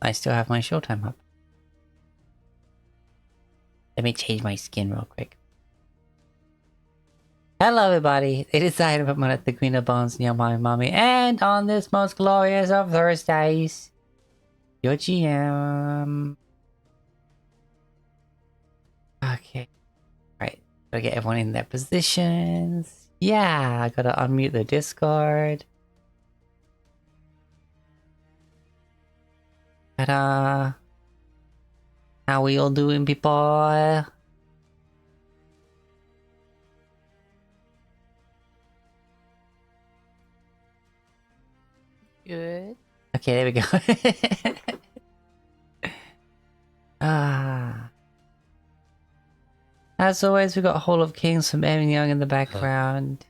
I still have my showtime up. Let me change my skin real quick. Hello everybody, it is I, at the Queen of Bones, near my mommy, and on this most glorious of Thursdays, your GM. Okay, right, gotta get everyone in their positions. Yeah, I gotta unmute the Discord. Ta-da! How we all doing, people? Good. Okay, there we go. As always, we got Hall of Kings from Evan Young in the background.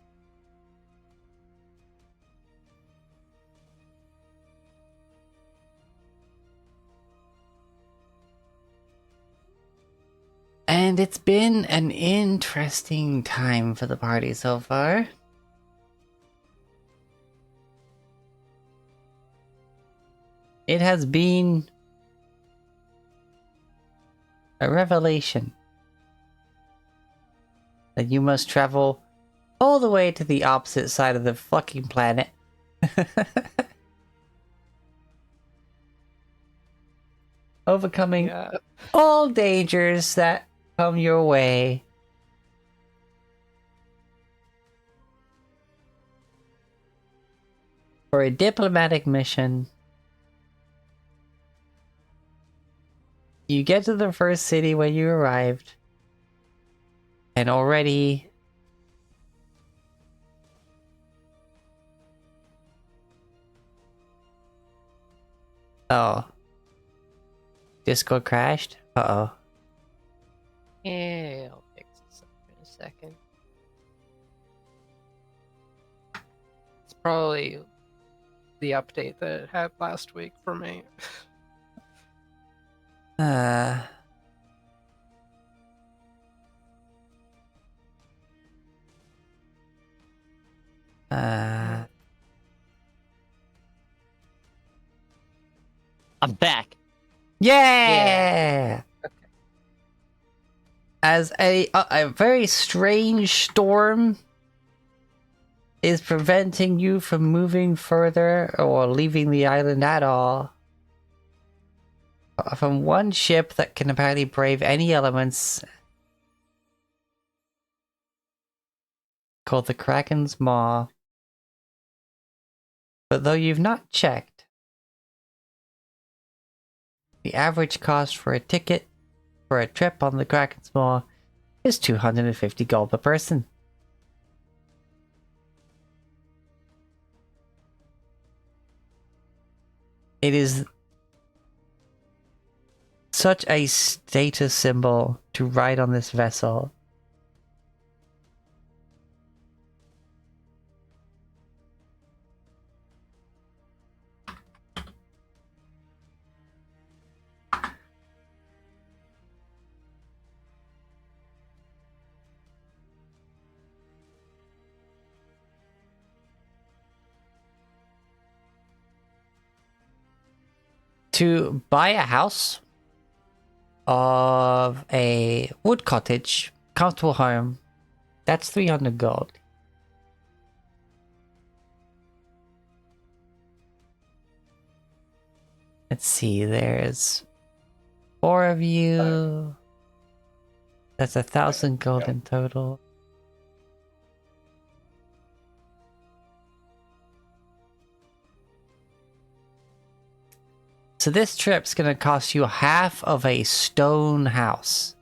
And it's been an interesting time for the party so far. It has been a revelation that you must travel all the way to the opposite side of the fucking planet. Overcoming all dangers that come your way. For a diplomatic mission. You get to the first city when you arrived. And already... Oh. Discord crashed? Uh-oh. Yeah, I'll fix this up in a second. It's probably the update that it had last week for me. I'm back. Yeah! Okay. As a very strange storm is preventing you from moving further or leaving the island at all. From one ship that can apparently brave any elements, called the Kraken's Maw. But though you've not checked, the average cost for a ticket for a trip on the Kraken's Maw is 250 gold per person. It is such a status symbol to ride on this vessel. To buy a house of a wood cottage, comfortable home, that's 300 gold. Let's see, there's 4 of you. That's 1,000 gold in total. So this trip's gonna cost you half of a stone house.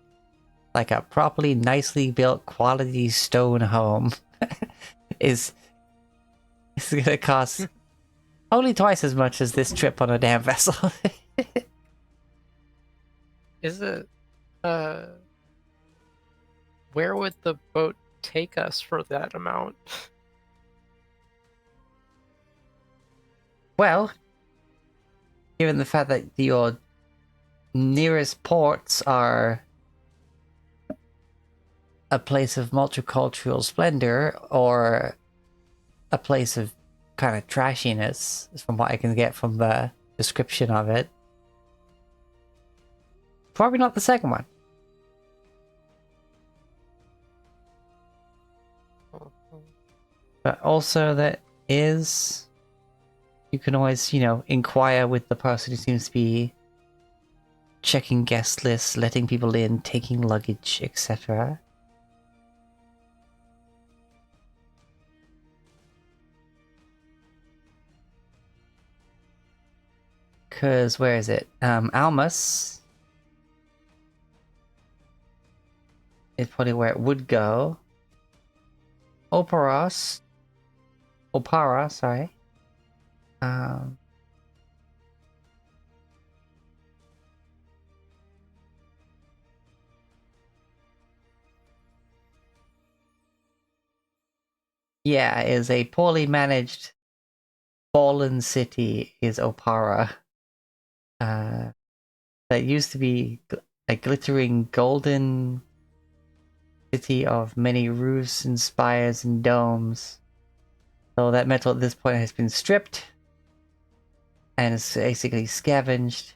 Like a properly nicely built quality stone home is gonna cost only twice as much as this trip on a damn vessel. Is it, where would the boat take us for that amount? Well, given the fact that your nearest ports are a place of multicultural splendor or a place of kind of trashiness, from what I can get from the description of it, Probably not the second one. But also that is... You can always, you know, inquire with the person who seems to be checking guest lists, letting people in, taking luggage, etc. Because, where is it? Almus is probably where it would go. Opara, sorry. Yeah, is a poorly managed fallen city is Opara. That used to be a glittering golden city of many roofs and spires and domes. So that metal at this point has been stripped and is basically scavenged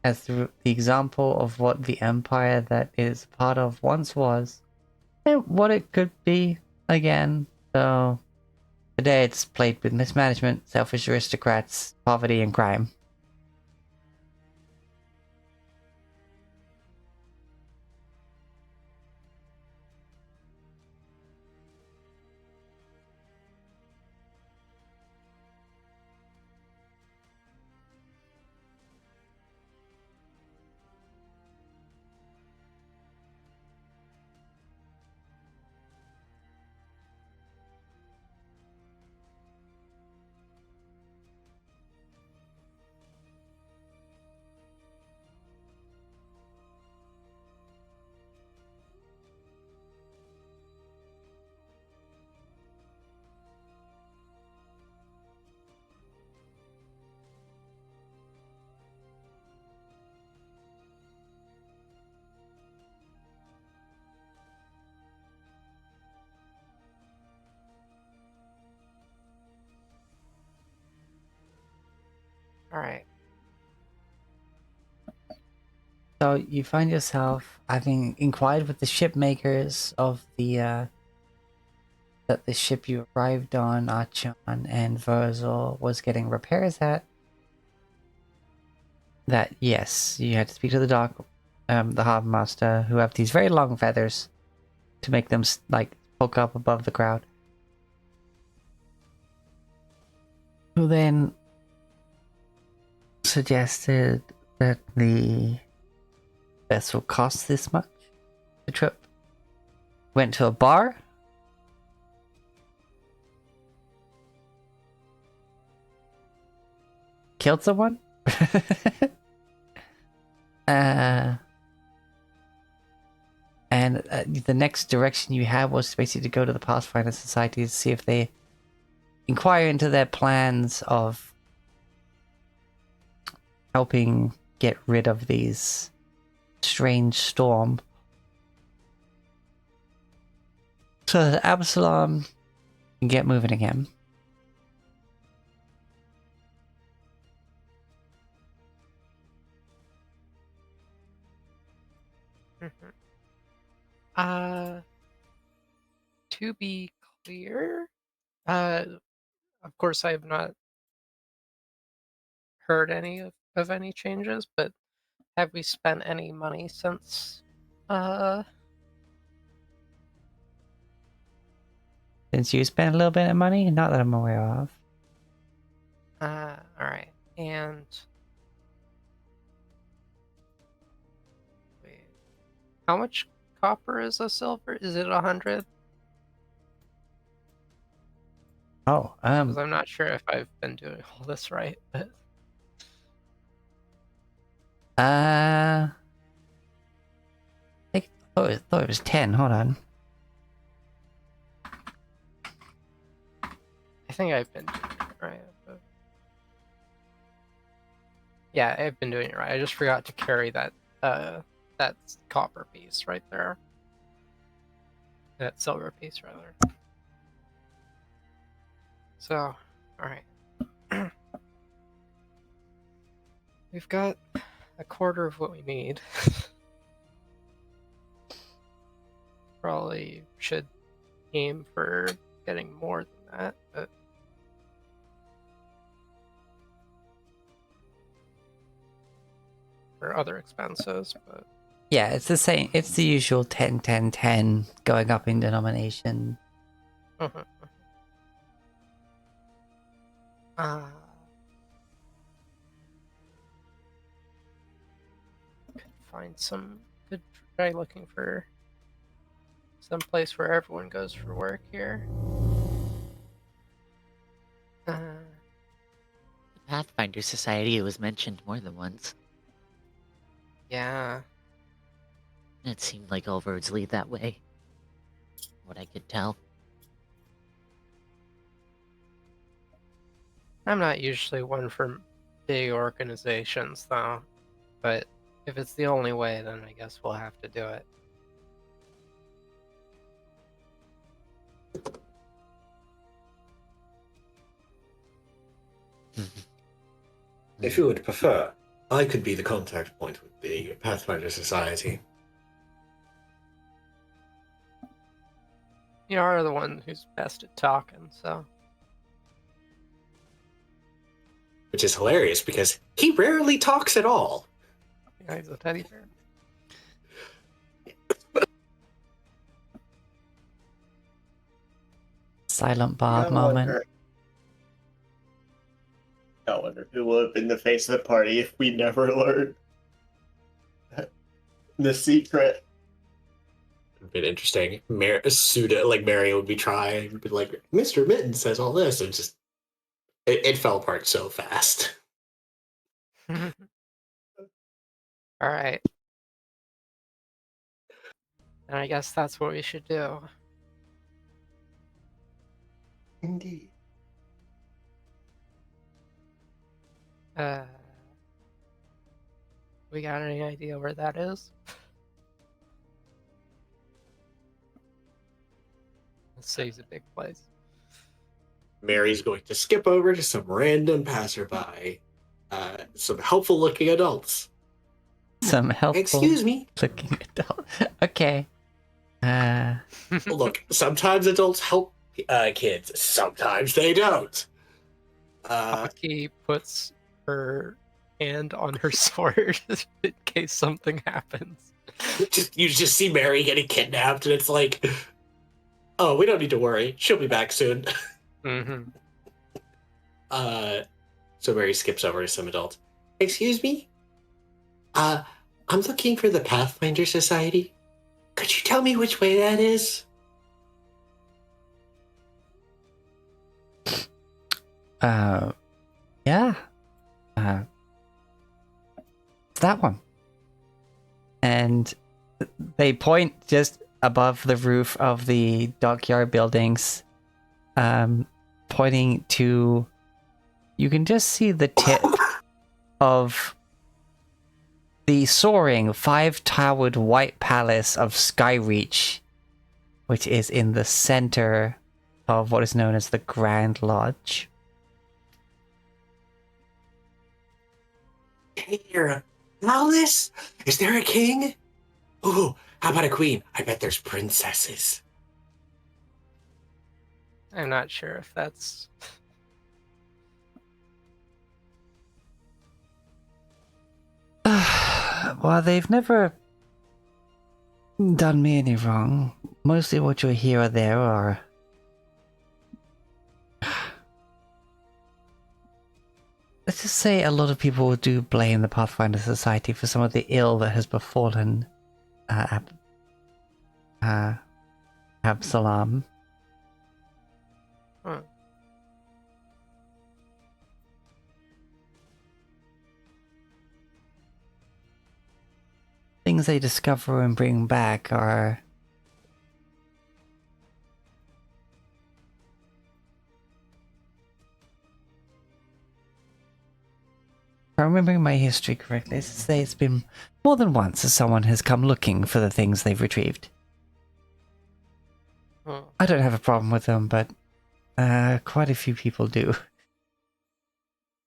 as the example of what the empire that it is part of once was and what it could be again. So today it's plagued with mismanagement, selfish aristocrats, poverty, and crime. All right. So you find yourself having inquired with the ship makers of the that the ship you arrived on, Achan and Verzel, was getting repairs at. That yes, you had to speak to the the harbor master, who have these very long feathers to make them like poke up above the crowd. Who then suggested that the vessel cost this much? The trip went to a bar. Killed someone? And the next direction you had was basically to go to the Pathfinder Society to see if they inquire into their plans of helping get rid of these strange storm. So that Absalom can get moving again. To be clear, of course, I have not heard any of any changes, but have we spent any money since? Since you spent a little bit of money, not that I'm aware of. All right, and wait, how much copper is a silver? Is it 100? Oh, Because I'm not sure if I've been doing all this right, but I thought it was 10. Hold on. I think I've been doing it right. But... Yeah, I've been doing it right. I just forgot to carry that that copper piece right there. That silver piece rather. So, all right. We've got a quarter of what we need. Probably should aim for getting more than that, but for other expenses, but Yeah, it's the same. It's the usual 10, 10, 10 going up in denomination. uh, could find some good try looking for some place where everyone goes for work here. The Pathfinder Society was mentioned more than once. Yeah. It seemed like all roads lead that way. What I could tell. I'm not usually one for big organizations, though. But if it's the only way, then I guess we'll have to do it. If you would prefer, I could be the contact point with the Pathfinder Society. You are the one who's best at talking, so. Which is hilarious because he rarely talks at all. Yeah, he's a teddy bear. Silent Bob moment. I wonder who will have been the face of the party if we never learned the secret. It'd been interesting. Mary would be trying, but like Mr. Mitten says all this, and just it fell apart so fast. All right. And I guess that's what we should do. Indeed. We got any idea where that is? Let's say it's a big place. Mary's going to skip over to some random passerby, some helpful-looking adults. Some helpful Excuse me. looking adult. Okay. Look, sometimes adults help kids, sometimes they don't. Aki puts her hand on her sword in case something happens. You just see Mary getting kidnapped, and it's like, oh, we don't need to worry. She'll be back soon. Mm-hmm. So Mary skips over to some adults. Excuse me? I'm looking for the Pathfinder Society. Could you tell me which way that is? Yeah. It's that one. And they point just above the roof of the dockyard buildings, pointing to, you can just see the tip of the soaring 5-towered white palace of Skyreach, which is in the center of what is known as the Grand Lodge. Here, Alice? Is there a king? Ooh, how about a queen? I bet there's princesses. I'm not sure if that's... Well, they've never done me any wrong. Mostly what you'll hear there are... Let's just say a lot of people do blame the Pathfinder Society for some of the ill that has befallen Absalom. Huh. Things they discover and bring back are... If I'm remembering my history correctly, let's say it's been more than once that someone has come looking for the things they've retrieved. Huh. I don't have a problem with them, but quite a few people do.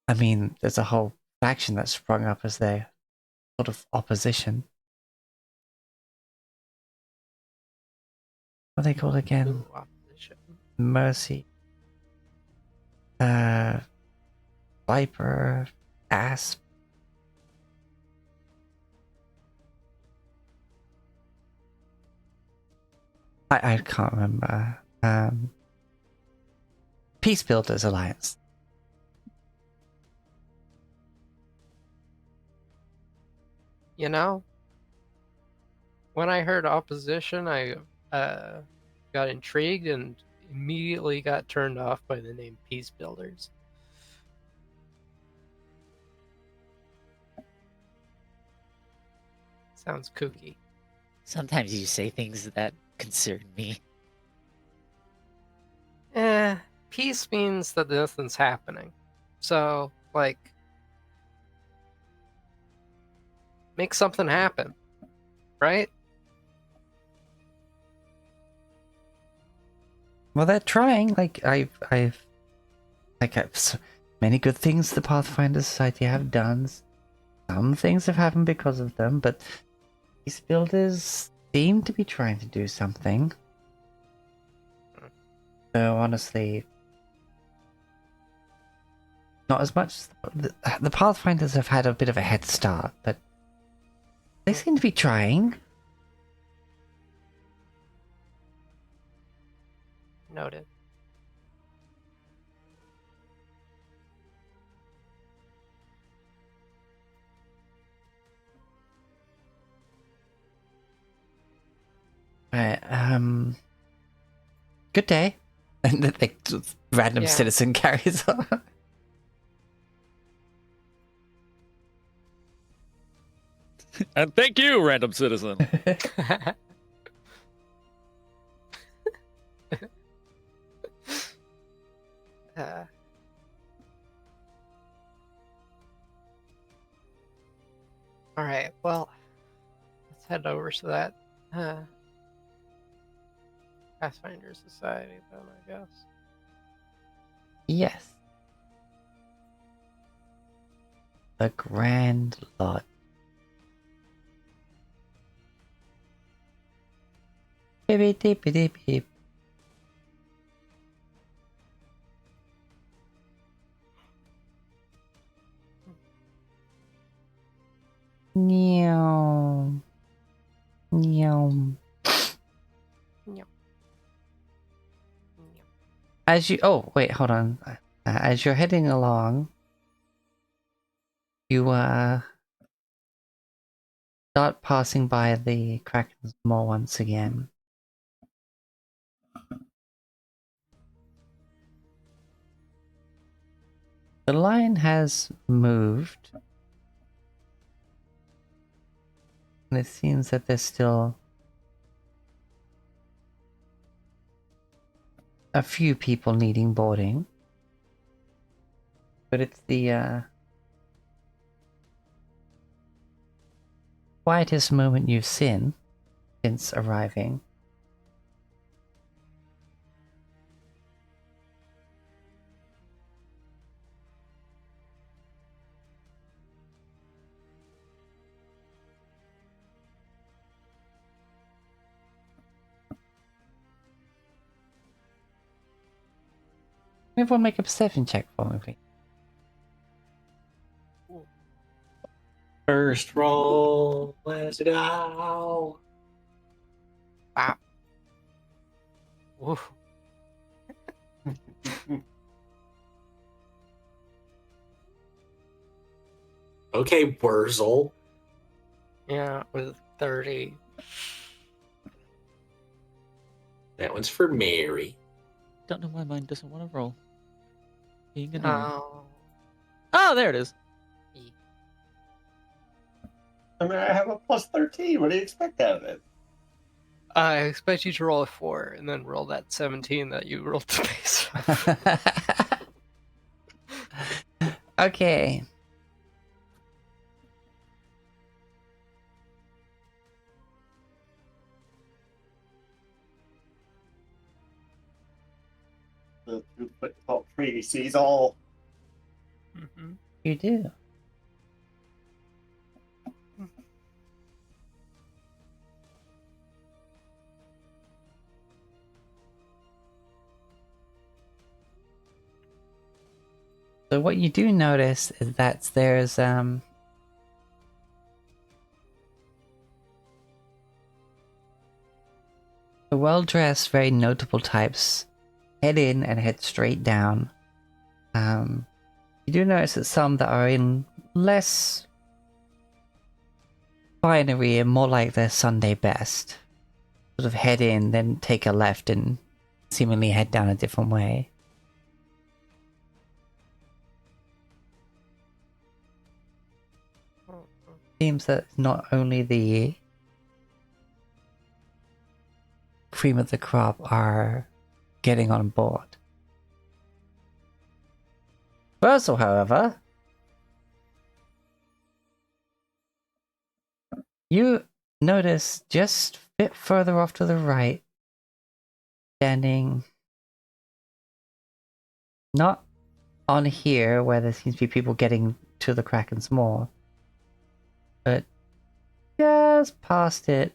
I mean, there's a whole faction that sprung up as their sort of opposition. What are they called again? Ooh, opposition. Mercy. Viper. Asp. I can't remember. Peace Builders Alliance. You know, when I heard opposition, I got intrigued and immediately got turned off by the name Peace Builders. Sounds kooky. Sometimes you say things that concern me. Peace means that nothing's happening. So, like, make something happen, right? Well, they're trying. Like many good things the Pathfinder Society have done. Some things have happened because of them, but these builders seem to be trying to do something. So honestly, not as much. The Pathfinders have had a bit of a head start, but they seem to be trying. Noted. Right, good day. And the random Yeah. citizen carries on. And thank you, random citizen. uh, all right, well, let's head over to that Pathfinder Society then, I guess. Yes. The Grand Lodge. Beep, beep, beep, beep, beep. Meow. Meow. Yep. As you, oh wait, hold on. As you're heading along, you start passing by the Kraken's Maw once again. The line has moved, and it seems that there's still a few people needing boarding. But it's the quietest moment you've seen since arriving. Everyone make a perception check for me, please. First roll. Let's go. Wow. Woo. Okay, Wurzel. Yeah, with 30. That one's for Mary. Don't know why mine doesn't want to roll. Being annoying. Oh. Oh, there it is. I mean, I have a plus 13. What do you expect out of it? I expect you to roll a 4 and then roll that 17 that you rolled the base of. Okay. The 2-foot tall tree sees all. Mm-hmm. You do. So what you do notice is that there's the well-dressed, very notable types head in and head straight down. You do notice that some that are in less finery and more like their Sunday best sort of head in, then take a left and seemingly head down a different way. Seems that not only the cream of the crop are getting on board. Verso, however, you notice just a bit further off to the right, standing not on here where there seems to be people getting to the Kraken's Maw, but just past it,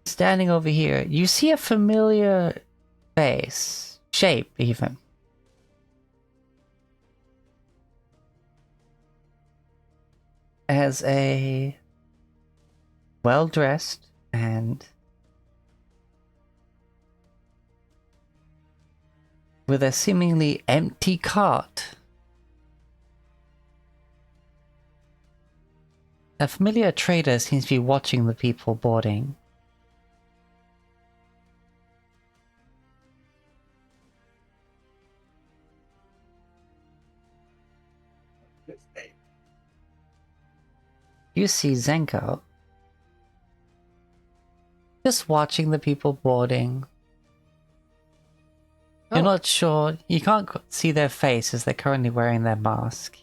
standing over here, you see a familiar face, shape even. As a well-dressed and with a seemingly empty cart, a familiar trader seems to be watching the people boarding. You see Zenko just watching the people boarding. You're Oh. not sure, you can't see their face as they're currently wearing their mask.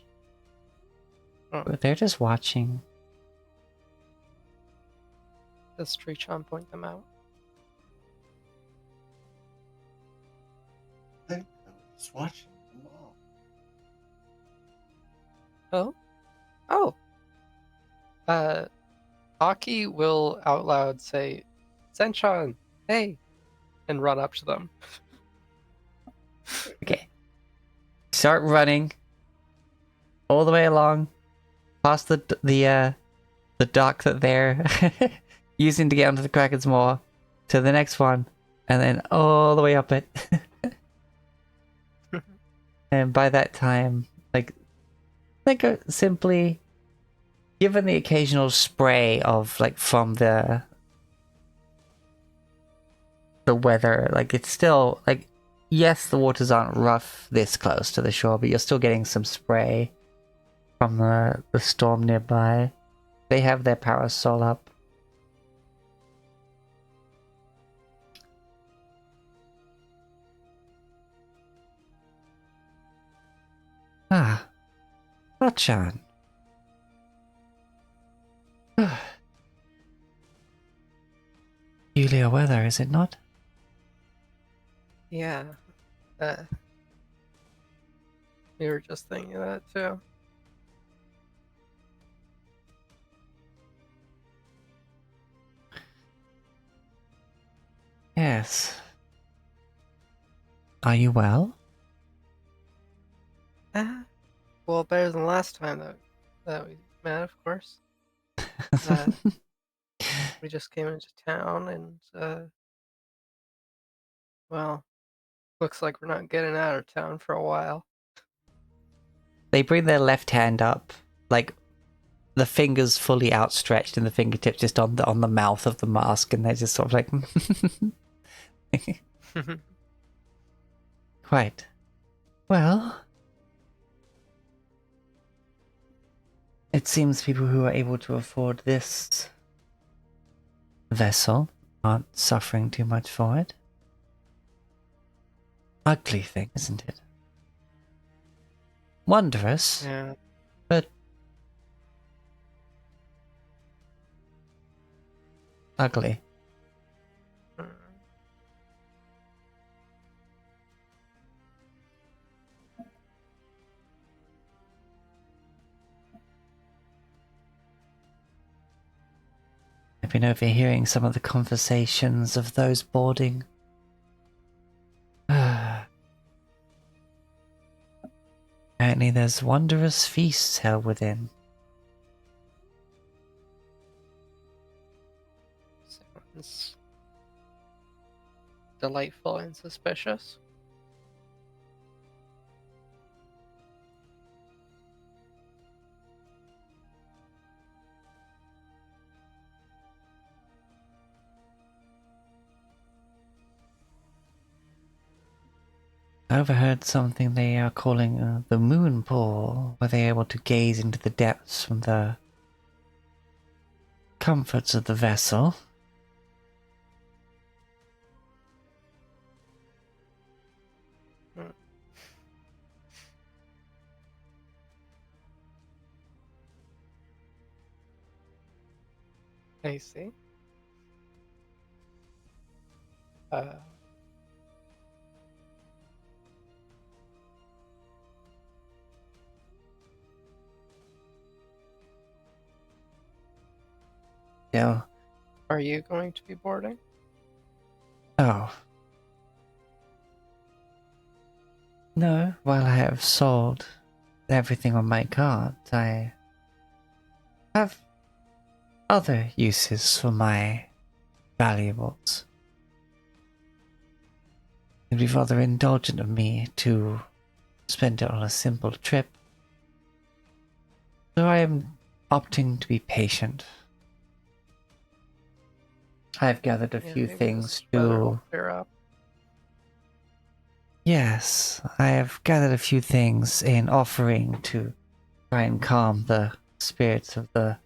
Oh. But they're just watching. Does Trichon point them out? I was watching them all. Oh? Oh! Aki will out loud say, Zenchan, hey! And run up to them. Okay. Start running all the way along past the dock that they're using to get onto the Kraken's Maw to the next one, and then all the way up it. And by that time, like simply, given the occasional spray of like from the weather, like it's still like, yes, the waters aren't rough this close to the shore, but you're still getting some spray from the storm nearby. They have their parasol up. Ah, Achan. Peculiar weather, is it not? Yeah. We were just thinking of that too. Yes. Are you well? Well, better than last time that we met, of course. We just came into town and, well, looks like we're not getting out of town for a while. They bring their left hand up, like the fingers fully outstretched and the fingertips just on the mouth of the mask, and they're just sort of like quite well. It seems people who are able to afford this vessel aren't suffering too much for it. Ugly thing, isn't it? Wondrous, Yeah. but ugly. Mm. I've been overhearing some of the conversations of those boarding. Apparently there's wondrous feasts held within. Sounds delightful and suspicious. I overheard something they are calling the moon pool, where they are able to gaze into the depths from the comforts of the vessel. I see. Yeah. Are you going to be boarding? Oh. No, while I have sold everything on my cart, I have other uses for my valuables. It'd be rather indulgent of me to spend it on a simple trip. So I am opting to be patient. I've gathered a Yeah, few maybe things this weather will to... clear up. Yes, I have gathered a few things in offering to try and calm the spirits of the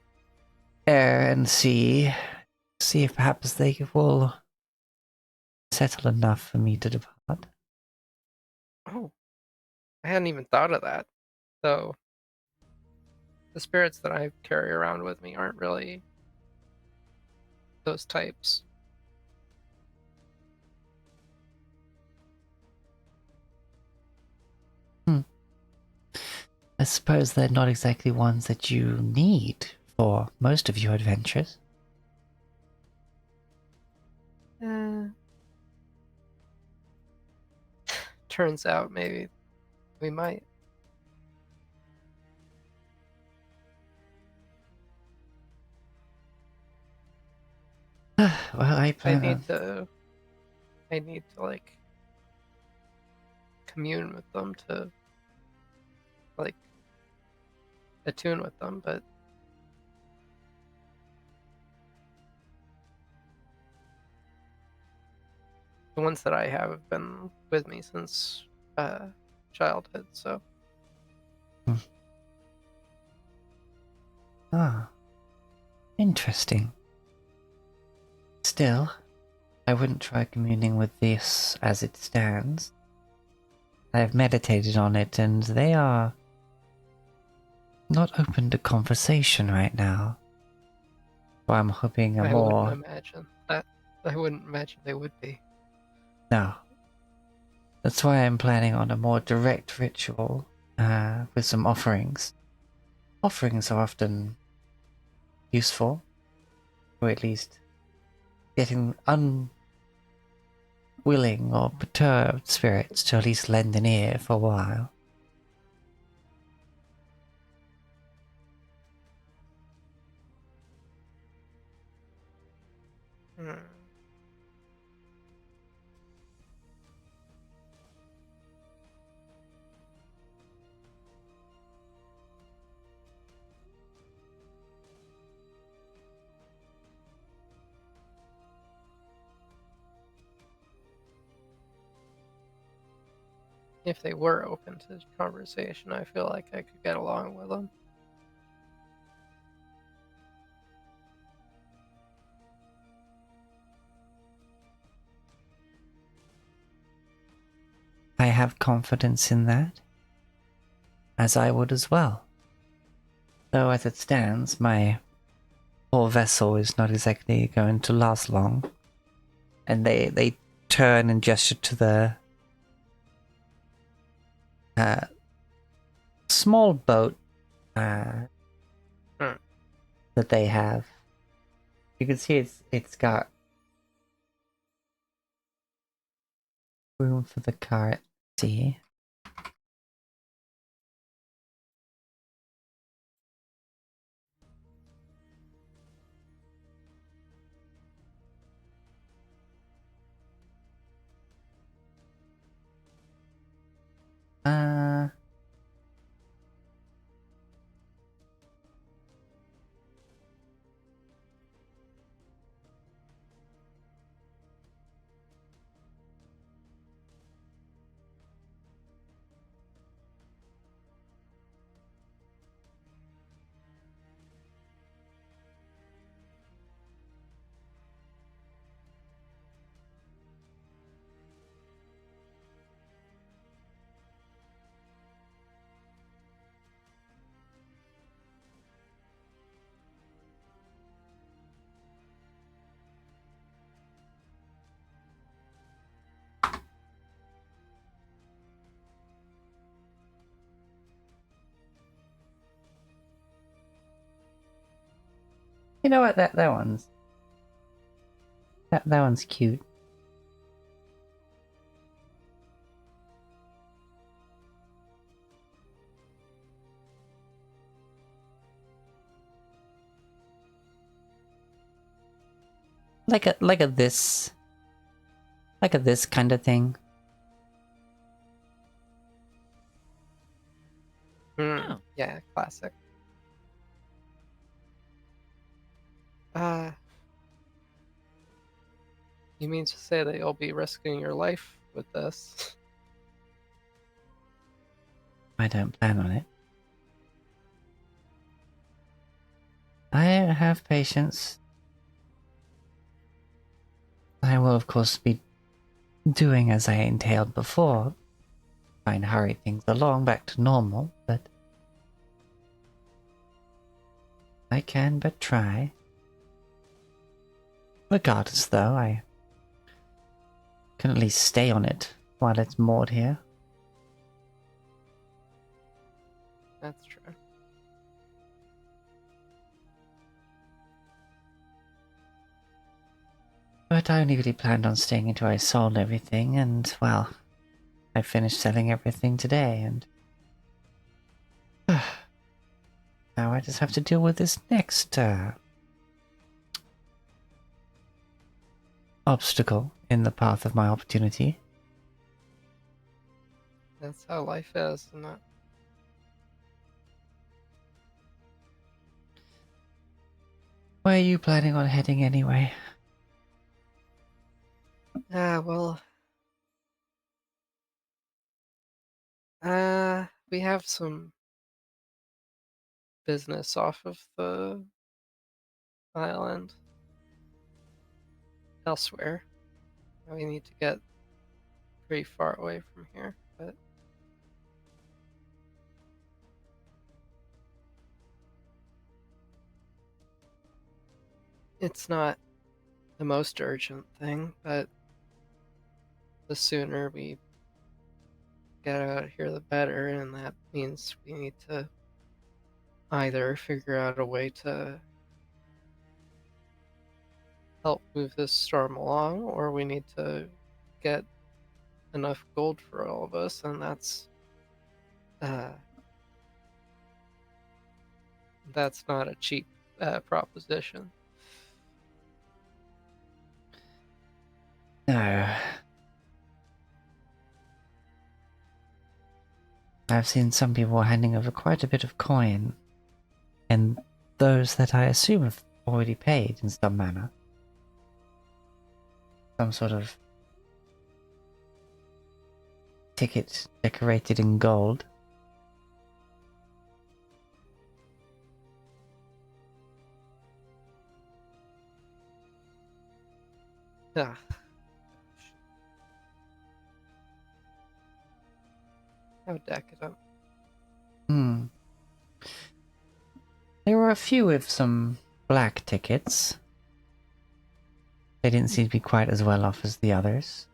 air and sea. See if perhaps they will settle enough for me to depart. Oh, I hadn't even thought of that. So the spirits that I carry around with me aren't really those types. I suppose they're not exactly ones that you need for most of your adventures. Turns out maybe we might. Well, I I plan on... need to like commune with them to like attune with them, but the ones that I have been with me since childhood, so Ah, interesting. Still, I wouldn't try communing with this as it stands. I have meditated on it and they are not open to conversation right now. So I'm hoping a I wouldn't more... imagine that. I wouldn't imagine they would be. No. That's why I'm planning on a more direct ritual with some offerings. Offerings are often useful, or at least getting unwilling or perturbed spirits to at least lend an ear for a while. Hmm. If they were open to conversation, I feel like I could get along with them. I have confidence in that, as I would as well. Though as it stands, my poor vessel is not exactly going to last long. And they turn and gesture to the small boat that they have. You can see it's got room for the cart. See, Uh, you know what? That one's that one's cute. Like a this kind of thing. Oh. Yeah, classic. You mean to say that you'll be risking your life with this? I don't plan on it. I have patience. I will, of course, be doing as I entailed before. Try and hurry things along back to normal, but I can but try. Regardless, though, I can at least stay on it while it's moored here. That's true. But I only really planned on staying until I sold everything, and, well, I finished selling everything today, and now I just have to deal with this next, obstacle in the path of my opportunity. That's how life is, isn't it? Where are you planning on heading anyway? Well, we have some business off of the island elsewhere. We need to get pretty far away from here, but it's not the most urgent thing, but the sooner we get out of here, the better, and that means we need to either figure out a way to help move this storm along, or we need to get enough gold for all of us, and that's not a cheap proposition. No. I've seen some people handing over quite a bit of coin, and those that I assume have already paid in some manner. Some sort of ticket decorated in gold. Ah. How decadent. Hmm. There were a few with some black tickets. They didn't seem to be quite as well off as the others.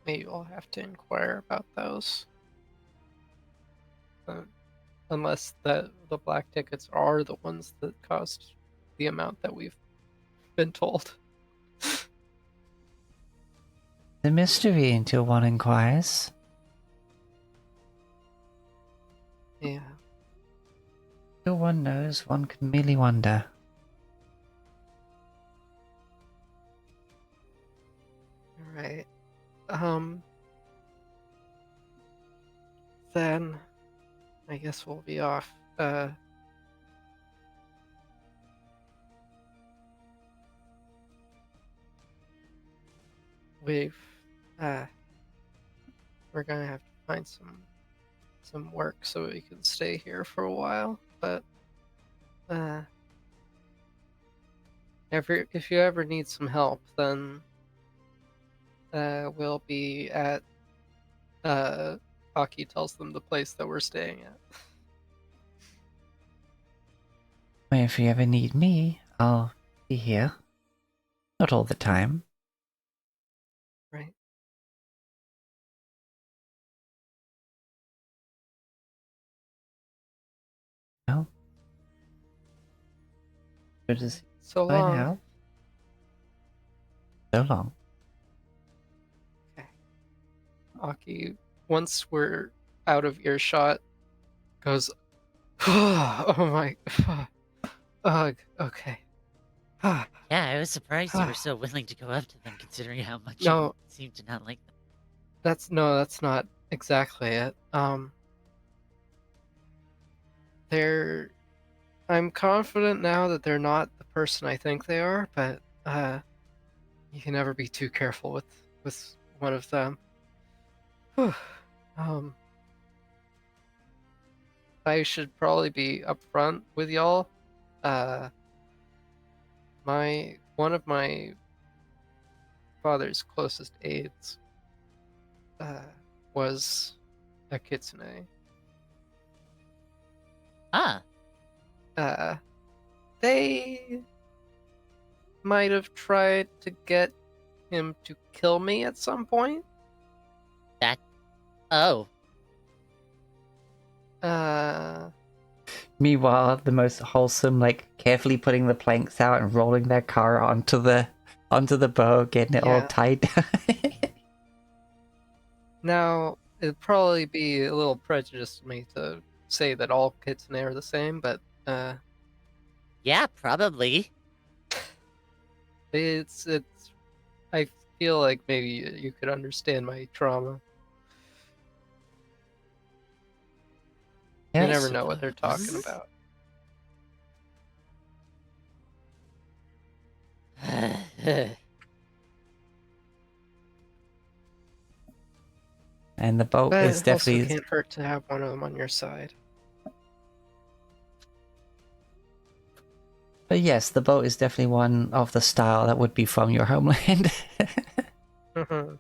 Maybe we'll have to inquire about those. Unless the black tickets are the ones that cost the amount that we've been told. The mystery until one inquires. Yeah. Till one knows, one can merely wonder. right. Then I guess we'll be off. We've we're gonna have to find some work so we can stay here for a while. But if you ever need some help, then we'll be at Aki tells them the place that we're staying at. Well, if you ever need me, I'll be here. Not all the time. Right. Well, good to see So you by long. now. So long. Okay. Aki, once we're out of earshot, goes, oh my, ugh, okay. Yeah, I was surprised you were so willing to go up to them, considering how much No. you seem to not like them. That's not exactly it. I'm confident now that they're not the person I think they are, but you can never be too careful with one of them. Whew. I should probably be upfront with y'all. One of my father's closest aides was a kitsune. Ah, They might have tried to get him to kill me at some point. oh. Meanwhile, the most wholesome, like carefully putting the planks out and rolling their car onto the bow, getting it all Yeah. tied down. Now, it'd probably be a little prejudiced of me to say that all kitsune are the same, but Yeah, probably. it's I feel like maybe you could understand my trauma. Yeah, You I never know what they're talking suppose. about. And the boat But is it also definitely. can't hurt to have one of them on your side. But yes, the boat is definitely one of the style that would be from your homeland. Mhm.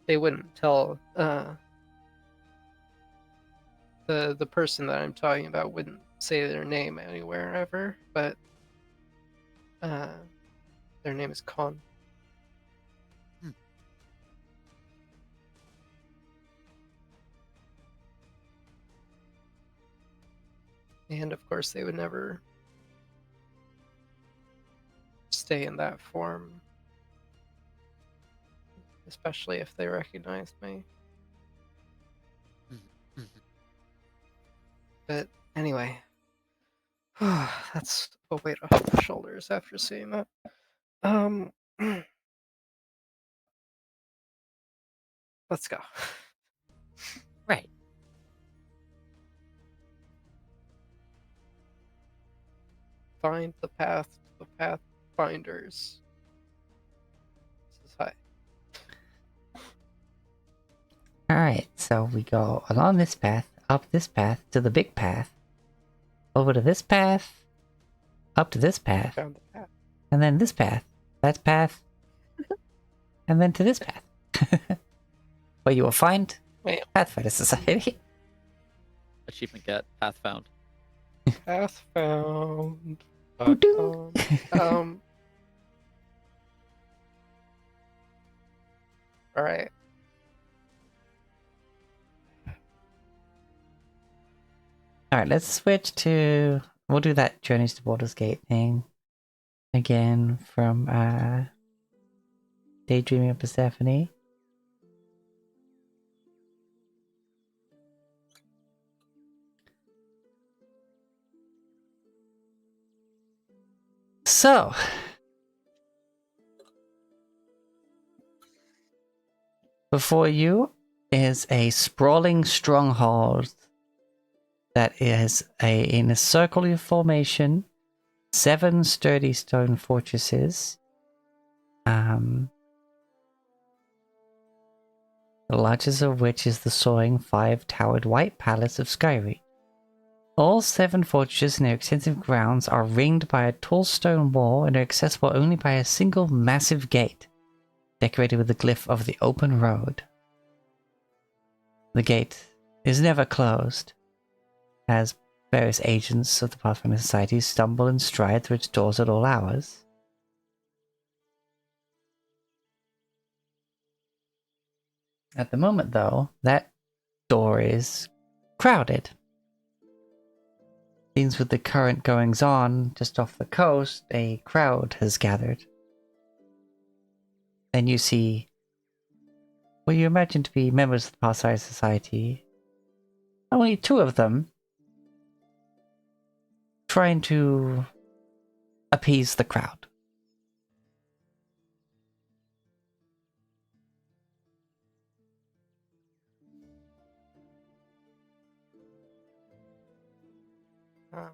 They wouldn't tell the person that I'm talking about wouldn't say their name anywhere ever, but their name is Con. Hmm. And of course, they would never stay in that form, especially if they recognized me. Mhm. But anyway, that's a weight off the shoulders after seeing that. Let's go. Right. Find the path to the Pathfinders. This is high. Alright, so we go along this path, up this path, to the big path, over to this path, up to this path, Found the path. and then this path, that path, and then to this path. Where you will find Wait. Pathfinder Society. Achievement get path found. Path found. Doo-doo. All right. Alright, let's switch to... We'll do that Journeys to Baldur's Gate thing again from Daydreaming of Persephone. So, before you is a sprawling stronghold that is in a circular formation, 7 sturdy stone fortresses. The largest of which is the soaring 5-towered white palace of Skyreach. All 7 fortresses and their extensive grounds are ringed by a tall stone wall and are accessible only by a single massive gate, decorated with the glyph of the open road. The gate is never closed, as various agents of the Pathfinder Society stumble and stride through its doors at all hours. At the moment, though, that door is crowded. Seems with the current goings on just off the coast, a crowd has gathered. Then you see what you imagine to be members of the Pathfinder Society. Only 2 of them trying to appease the crowd. Uh,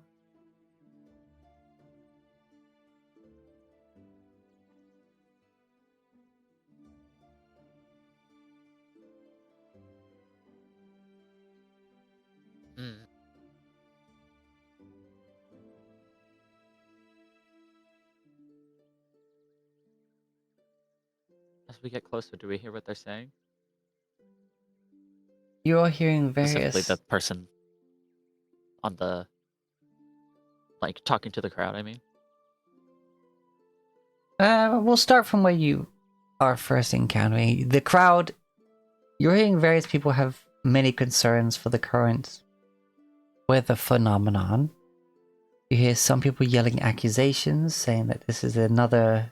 Hmm. As we get closer, do we hear what they're saying? You're hearing Specifically, various... the person on the, like, talking to the crowd, I mean. We'll start from where you are first encountering. The crowd, you're hearing various people have many concerns for the current weather phenomenon. You hear some people yelling accusations, saying that this is another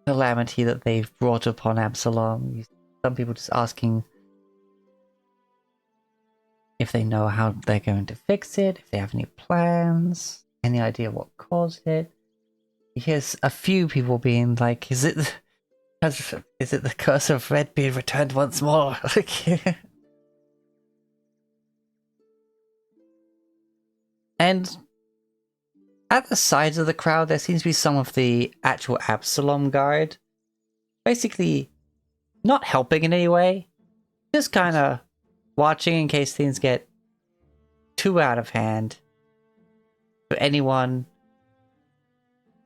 calamity that they've brought upon Absalom. Some people just asking if they know how they're going to fix it, if they have any plans, any idea what caused it. You hear a few people being like, is it the curse of Redbeard returned once more? And at the sides of the crowd, there seems to be some of the actual Absalom guard. Basically, not helping in any way. Just kind of watching in case things get too out of hand for anyone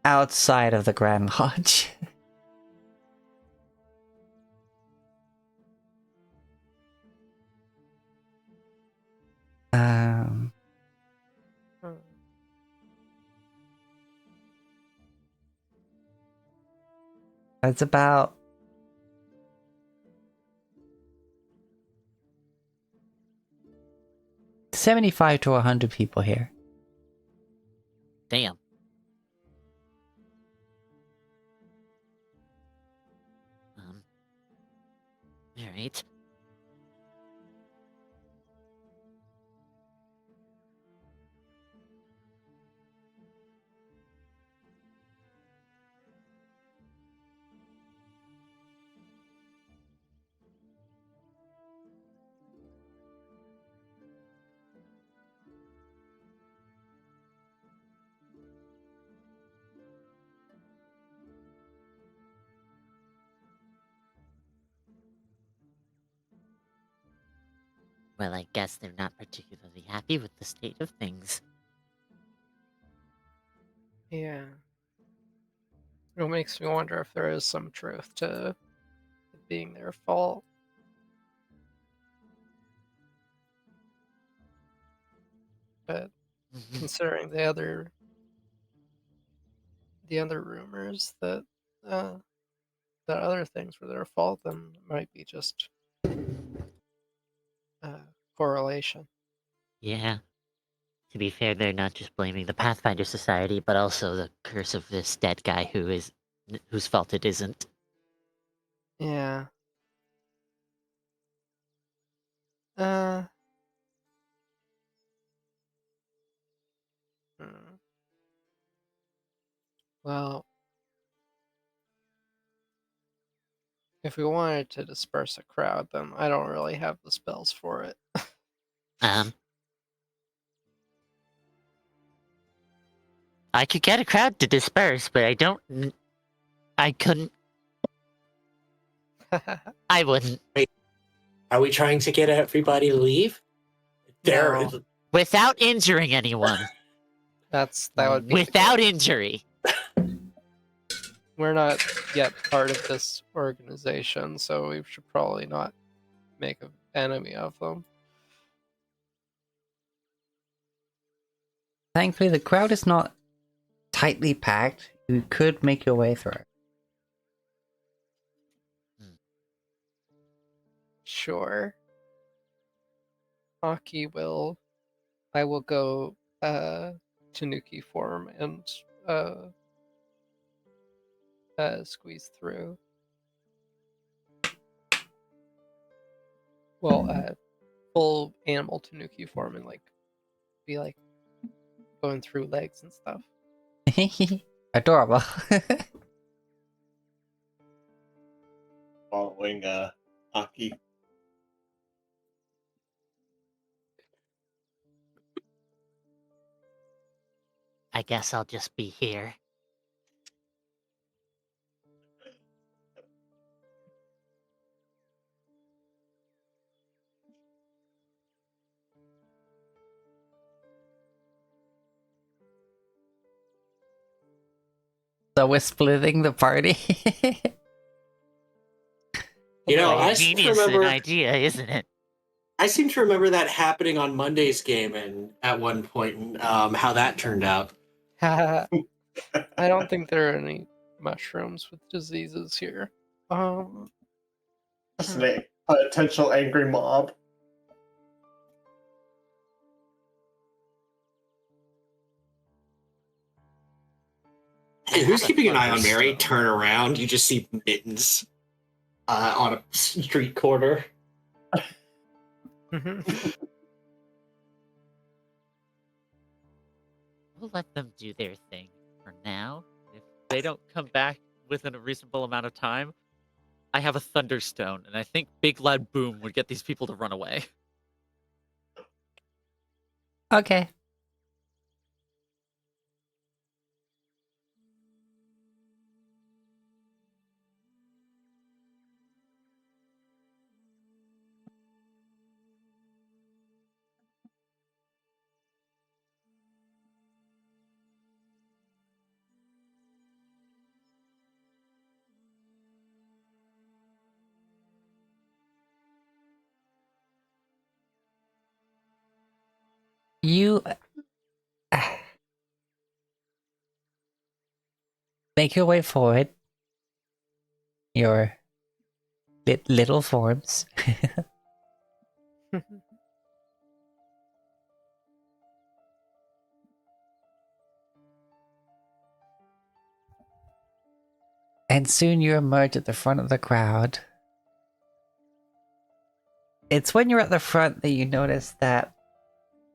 outside of the Grand Lodge. um... uh, It's about 75 to 100 people here. Damn. Alright. Well, I guess they're not particularly happy with the state of things. yeah. It makes me wonder if there is some truth to it being their fault. But considering the other rumors that other things were their fault, then it might be just correlation. Yeah. To be fair, they're not just blaming the Pathfinder Society, but also the curse of this dead guy whose fault it isn't. Yeah. Uh. hmm. Well, if we wanted to disperse a crowd, then I don't really have the spells for it. Um, I could get a crowd to disperse, but I don't. I couldn't. I wouldn't. Are we trying to get everybody to leave? There, No. Without injuring anyone. That would be the Without goal. injury. We're not yet part of this organization, so we should probably not make an enemy of them. Thankfully, the crowd is not tightly packed. You could make your way through. Sure. I will go Tanuki form and squeeze through. Well, full animal Tanuki form and be going through legs and stuff. Adorable. Following Aki. I guess I'll just be here. So we're splitting the party. You know, Boy, I a seem to genius remember. an idea, isn't it? I seem to remember that happening on Monday's game, and at one point, and how that turned out. I don't think there are any mushrooms with diseases here. Just a potential angry mob. Hey, who's Have a keeping an eye on Mary? thunderstone. Turn around, you just see Mittens on a street corner. We'll let them do their thing for now. If they don't come back within a reasonable amount of time, I have a thunderstone, and I think Big Loud Boom would get these people to run away. Okay. You make your way forward. Your little forms. And soon you emerge at the front of the crowd. It's when you're at the front that you notice that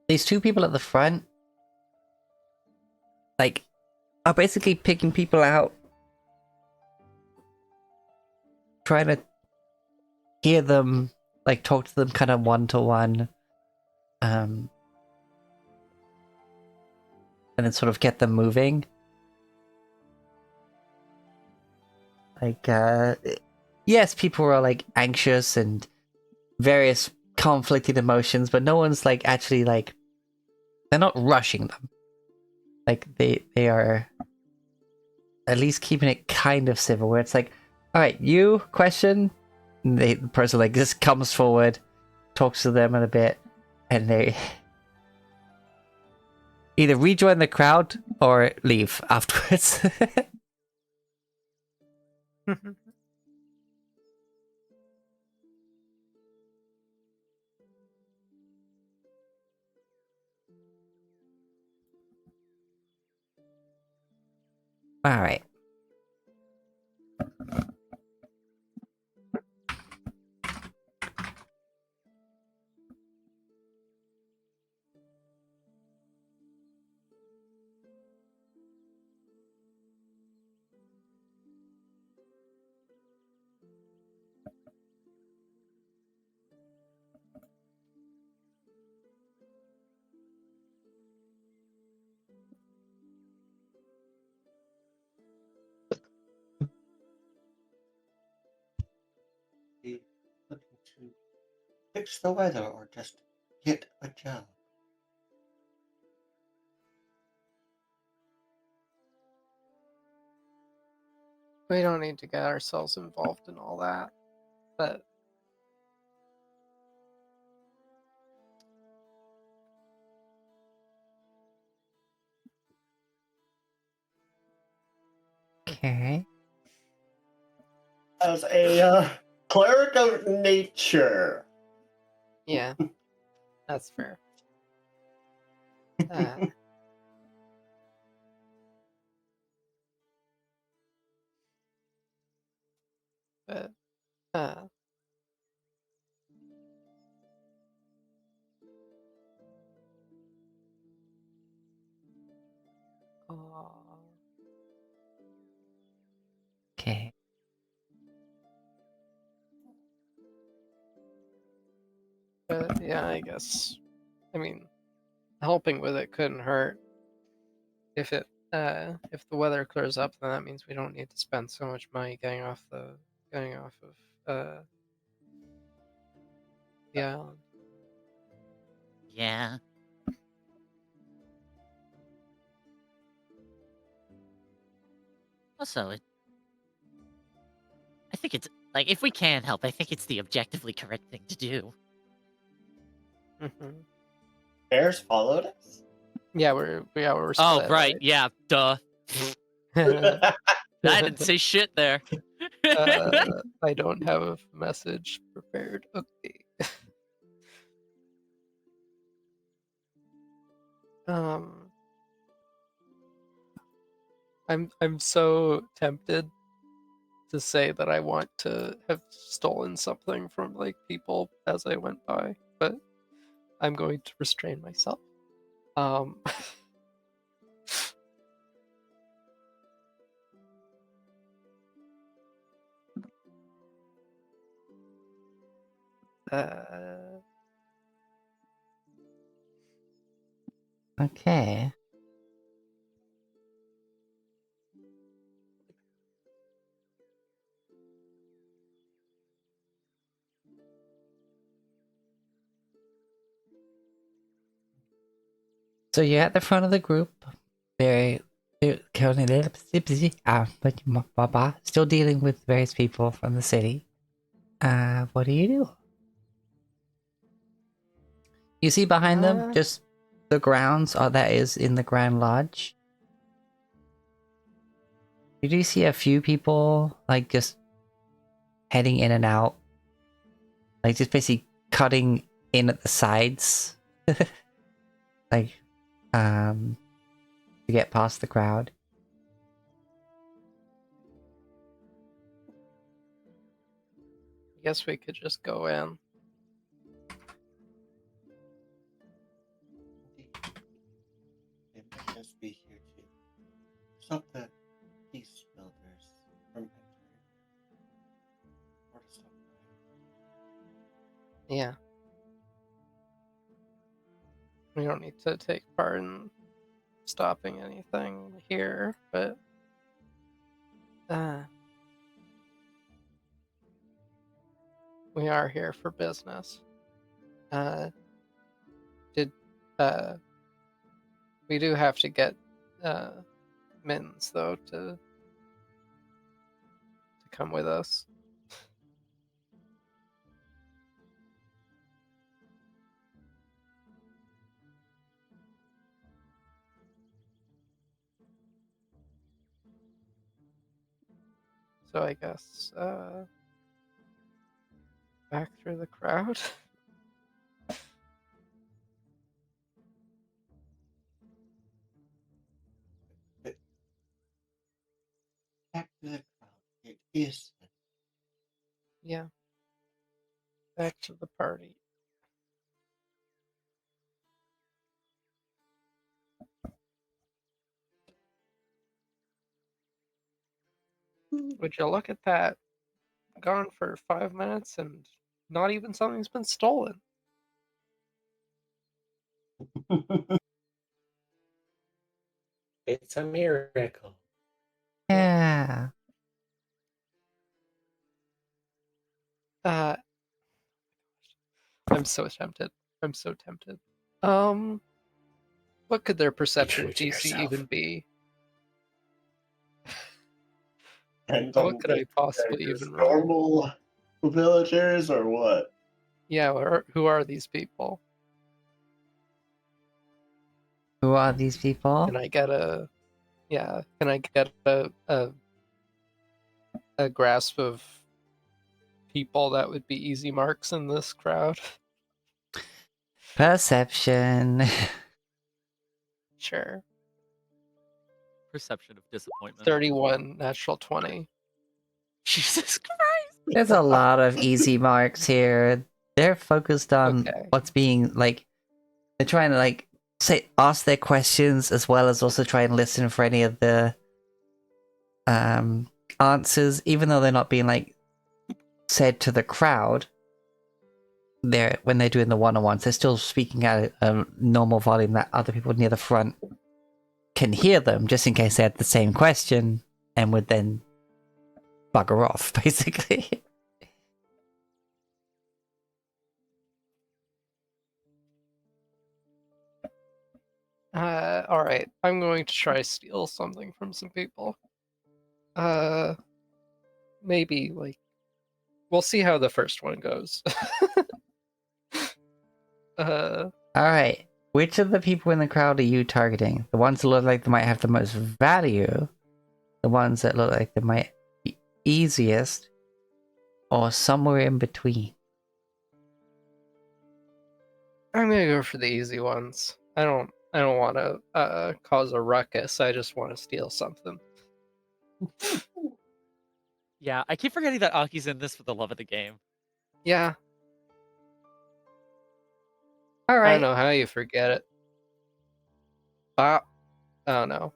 these two people at the front, are basically picking people out. Trying to hear them, talk to them kind of one-to-one. And then sort of get them moving. Yes, people are anxious and various conflicted emotions, but no one's actually they're not rushing them. They are at least keeping it kind of civil, where it's all right, you question. And the person just comes forward, talks to them in a bit, and they either rejoin the crowd or leave afterwards. All right. fix the weather or just get a job? We don't need to get ourselves involved in all that. But Okay. As a cleric of nature. yeah, that's fair. Uh, but uh, Okay. but yeah, I guess. I mean, helping with it couldn't hurt. If if the weather clears up, then that means we don't need to spend so much money getting off of the island. Yeah. Also, I think it's like if we can help, I think it's the objectively correct thing to do. Mhm. Bears followed us? Yeah, we're Oh, split, right. Yeah. Duh. I didn't say shit there. I don't have a message prepared. Okay. Um, I'm so tempted to say that I want to have stolen something from like people as I went by, but I'm going to restrain myself. Um, uh, Okay. So you're at the front of the group. Very, still dealing with various people from the city. What do you do? You see behind them just the grounds, that is in the Grand Lodge. You do see a few people like just heading in and out, like just basically cutting in at the sides, like to get past the crowd. I guess we could just go in. They might just be here to stop the peace builders from entering. Or to stop them. Yeah. We don't need to take part in stopping anything here, but we are here for business. Did we do have to get Mittens though to come with us? So I guess back through the crowd. Back to the crowd. It is. Yeah. Back to the party. Would you look at that? Gone for 5 minutes and not even something's been stolen. It's a miracle. Yeah. I'm so tempted. I'm so tempted. What could their perception true to DC yourself. even be? And What could I possibly even roll? normal villagers or what? Yeah, who are these people? Who are these people? Can I get a a grasp of people that would be easy marks in this crowd? Perception. Sure. Perception of disappointment. 31, natural 20. Jesus Christ! There's a lot of easy marks here. They're focused on Okay. what's being like. They're trying to like ask their questions as well as also try and listen for any of the answers, even though they're not being like said to the crowd. When they're doing the one-on-ones, they're still speaking at a normal volume that other people near the front can hear them, just in case they had the same question and would then bugger off, basically. All right. I'm going to try steal something from some people. Maybe like we'll see how the first one goes. All right. Which of the people in the crowd are you targeting? The ones that look like they might have the most value, the ones that look like they might be easiest, or somewhere in between? I'm gonna go for the easy ones. I don't want to cause a ruckus. I just want to steal something. Yeah, I keep forgetting that Aki's in this for the love of the game. Yeah, All I right. don't know how you forget it. Oh no.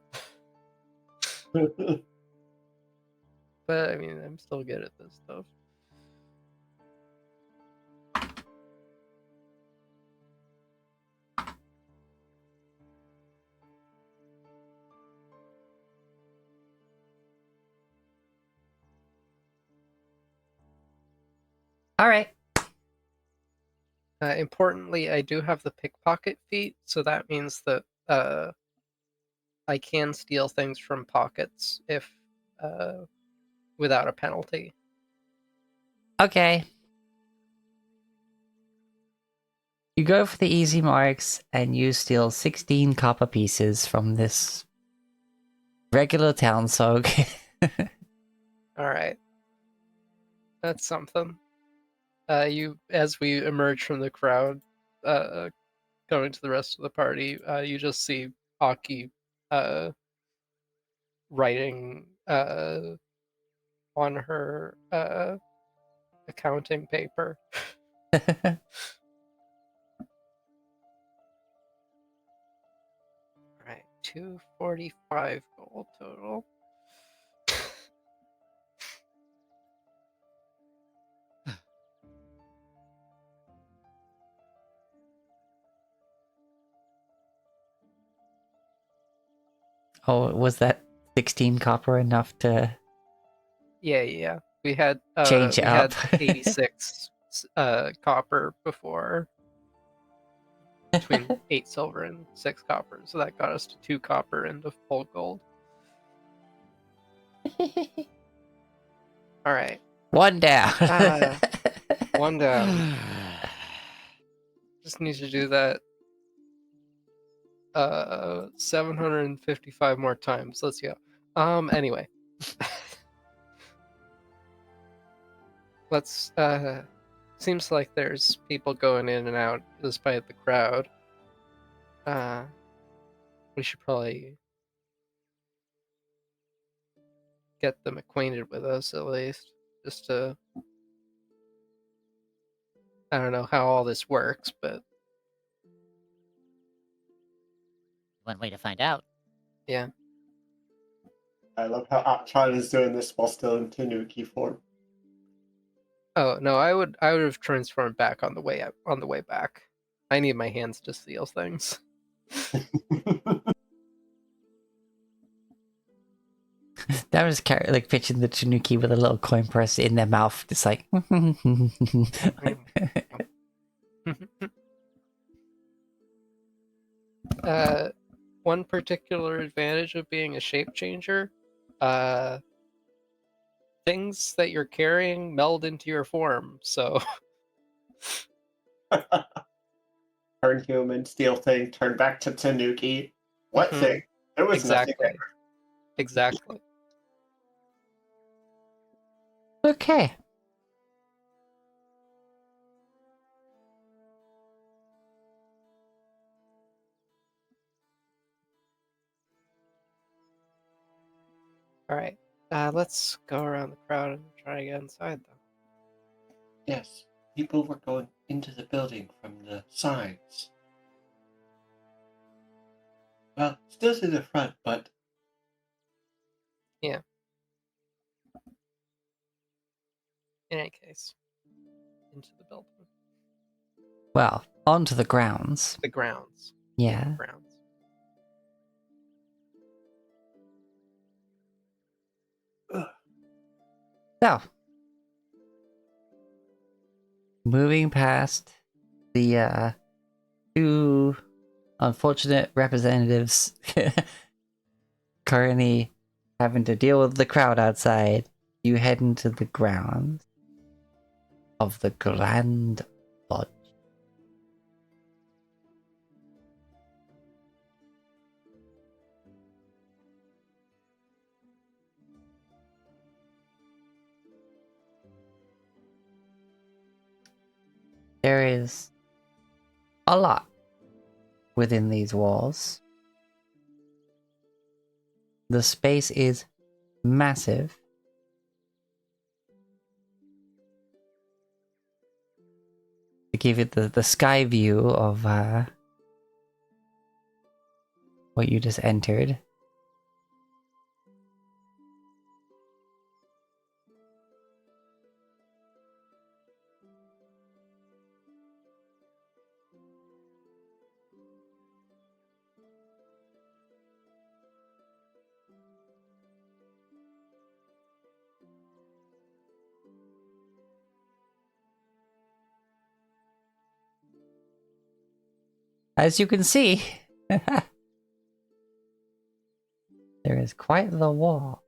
But I mean, I'm still good at this stuff. All right. Importantly, I do have the pickpocket feat, so that means that I can steal things from pockets if without a penalty. Okay. You go for the easy marks and you steal 16 copper pieces from this regular townsfolk. All right, that's something. As we emerge from the crowd, going to the rest of the party, you just see Aki, writing, on her, accounting paper. Right, 245 gold total. Oh, was that 16 copper enough to Yeah. We had change it up? 86 copper before, between 8 silver and 6 copper, so that got us to 2 copper and a full gold. All right, One down. one down. Just need to do that 755 more times. Let's go. Anyway. Let's seems like there's people going in and out despite the crowd. We should probably get them acquainted with us at least, just to, I don't know how all this works, but One way to find out. yeah. I love how Atron is doing this while still in Tanuki form. Oh no, I would have transformed back on the way back. I need my hands to steal things. That was like pitching the Tanuki with a little coin purse in their mouth, just like. particular advantage of being a shape changer. Things that you're carrying meld into your form, so Turn human, steal thing, turn back to Tanuki. What Mhm. thing? There was nothing exactly. there. Exactly. Okay. All right. Let's go around the crowd and try to get inside, though. Yes, people were going into the building from the sides. Well, still to the front, but In any case, into the building, Well, onto the grounds. the grounds. Yeah. Grounds. So, moving past the two unfortunate representatives currently having to deal with the crowd outside, you head into the grounds of the Grand Lodge. There is a lot within these walls. The space is massive. To give it the sky view of what you just entered. As you can see, there is quite the wall.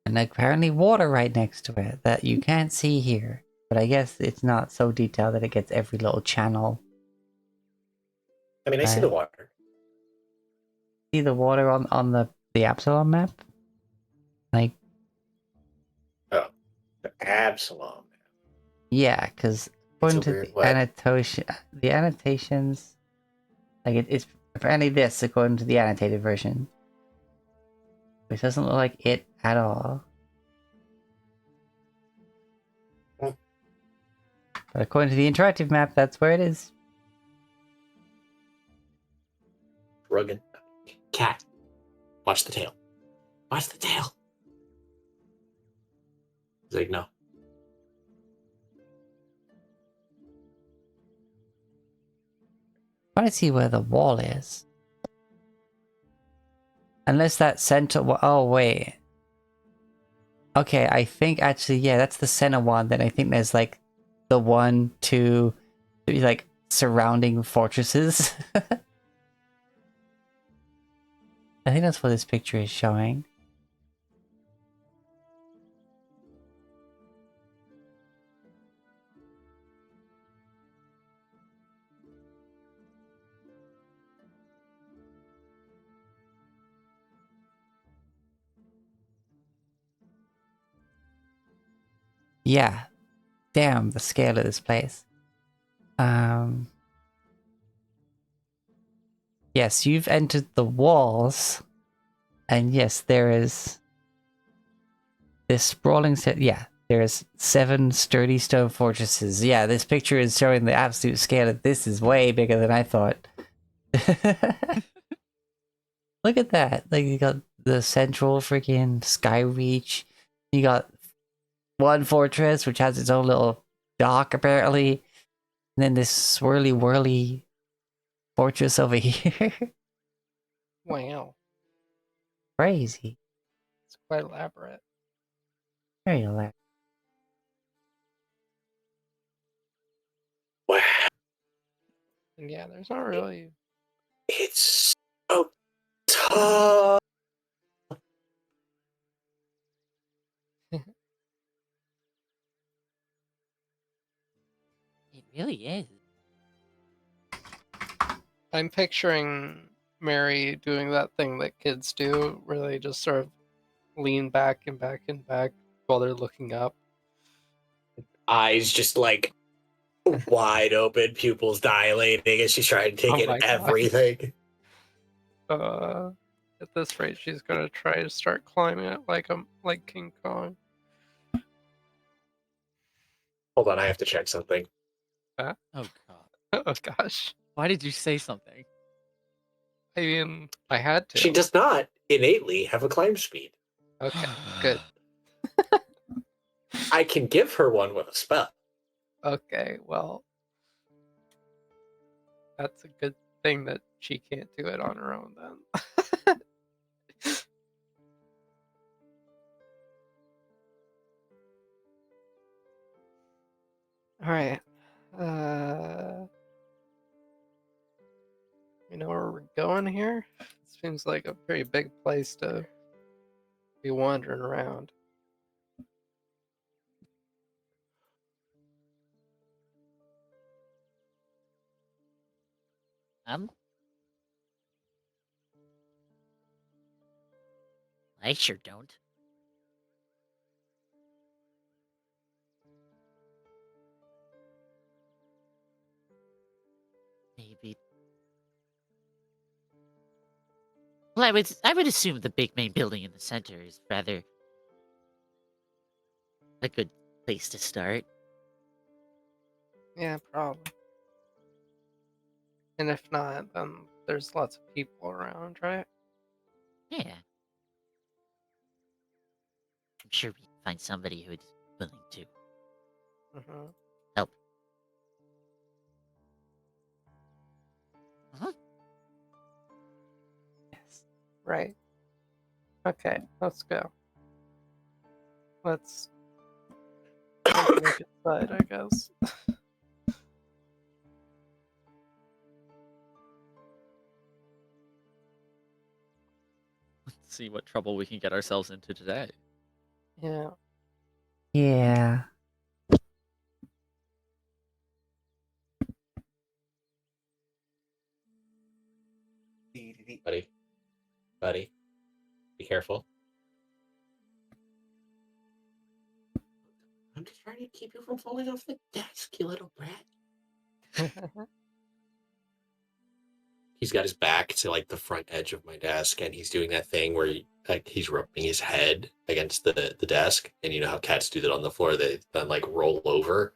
And apparently water right next to it that you can't see here. But I guess it's not so detailed that it gets every little channel. I mean, I see the water. See the water on the Absalom map? Like, Oh, the Absalom. yeah, because according It's a to weird what? the annotations, like it's apparently this according to the annotated version. Which doesn't look like it at all. Hmm. But according to the interactive map, that's where it is. Rugged cat. Watch the tail. Watch the tail. He's like, no. Trying to see where the wall is. Unless that center. Oh wait. Okay, I think actually, yeah, that's the center one. Then I think there's like the 1, 2, 3, like surrounding fortresses. I think that's what this picture is showing. Yeah. Damn, the scale of this place. Yes, you've entered the walls. And yes, there is this sprawling set. Yeah, there's 7 sturdy stone fortresses. Yeah, this picture is showing the absolute scale of this is way bigger than I thought. Look at that. Like, you got the central freaking sky reach. You got one fortress, which has its own little dock, apparently. And then this swirly whirly fortress over here. Wow. Crazy. It's quite elaborate. Very elaborate. Wow. And yeah, there's not really It's so tough. It really is. I'm picturing Mary doing that thing that kids do, where they just sort of lean back and back and back while they're looking up. Eyes just like wide open, pupils dilating as she's trying to take Oh in my God. everything. At this rate, she's gonna try to start climbing it like King Kong. Hold on, I have to check something. Oh god. Oh gosh. Why did you say something? I mean, I had to. She does not innately have a climb speed. Okay, good. I can give her one with a spell. Okay, well, that's a good thing that she can't do it on her own then. All right. You know where we're going here? It seems like a pretty big place to be wandering around. I sure don't. Maybe. Well, I would assume the big main building in the center is rather a good place to start. Yeah, probably. And if not, then there's lots of people around, right? Yeah. I'm sure we can find somebody who's willing to Mm-hmm. help. Uh-huh. Yes. Right. Okay, let's go. Let's look inside, I guess. Let's see what trouble we can get ourselves into today. Yeah. Yeah. Buddy, be careful. I'm just trying to keep you from falling off the desk, you little brat. He's got his back to like the front edge of my desk, and he's doing that thing where he's rubbing his head against the desk, and you know how cats do that on the floor, they then like roll over.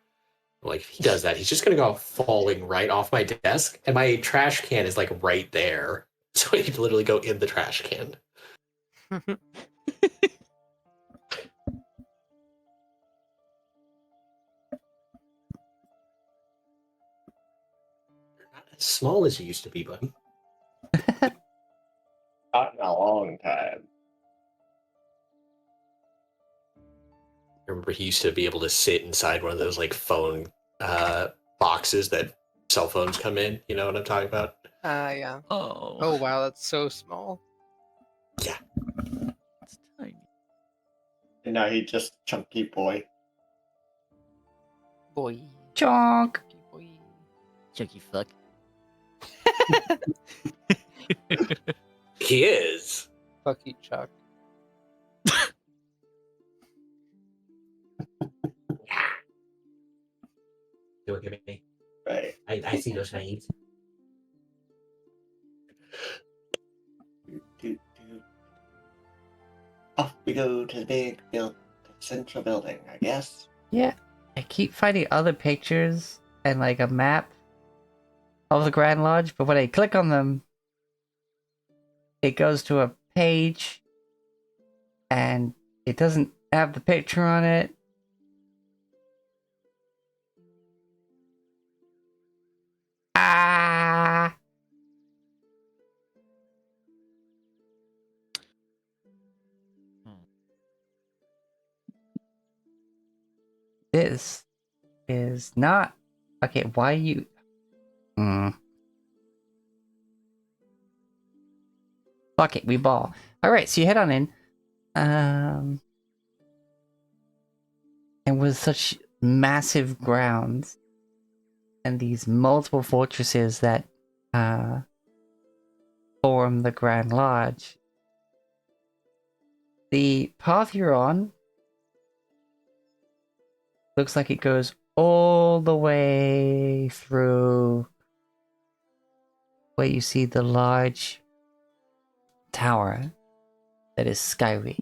Like if he does that, he's just gonna go falling right off my desk, and my trash can is like right there, so he'd literally go in the trash can. You're not as small as you used to be, buddy. Not in a long time. I remember he used to be able to sit inside one of those like phone boxes that cell phones come in. You know what I'm talking about? Yeah. Oh. Oh wow, that's so small. Yeah. It's tiny. And now he's just chunky boy. Boy. Chonk. Boy. Chunky fuck. He is. Fuck you, Chuck. Don't give me. Right. I see those names. Do. Off we go to the big central building, I guess. Yeah. I keep finding other pictures and like a map of the Grand Lodge, but when I click on them, it goes to a page and it doesn't have the picture on it. Ah! This is not okay. Why you? Fuck it, we ball. Alright, so you head on in. And with such massive grounds and these multiple fortresses that form the Grand Lodge, the path you're on looks like it goes all the way through where you see the large tower that is Skyway.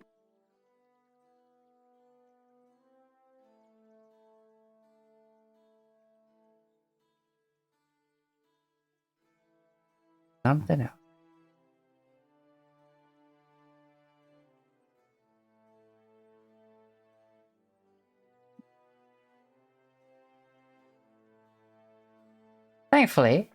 Something else. Thankfully,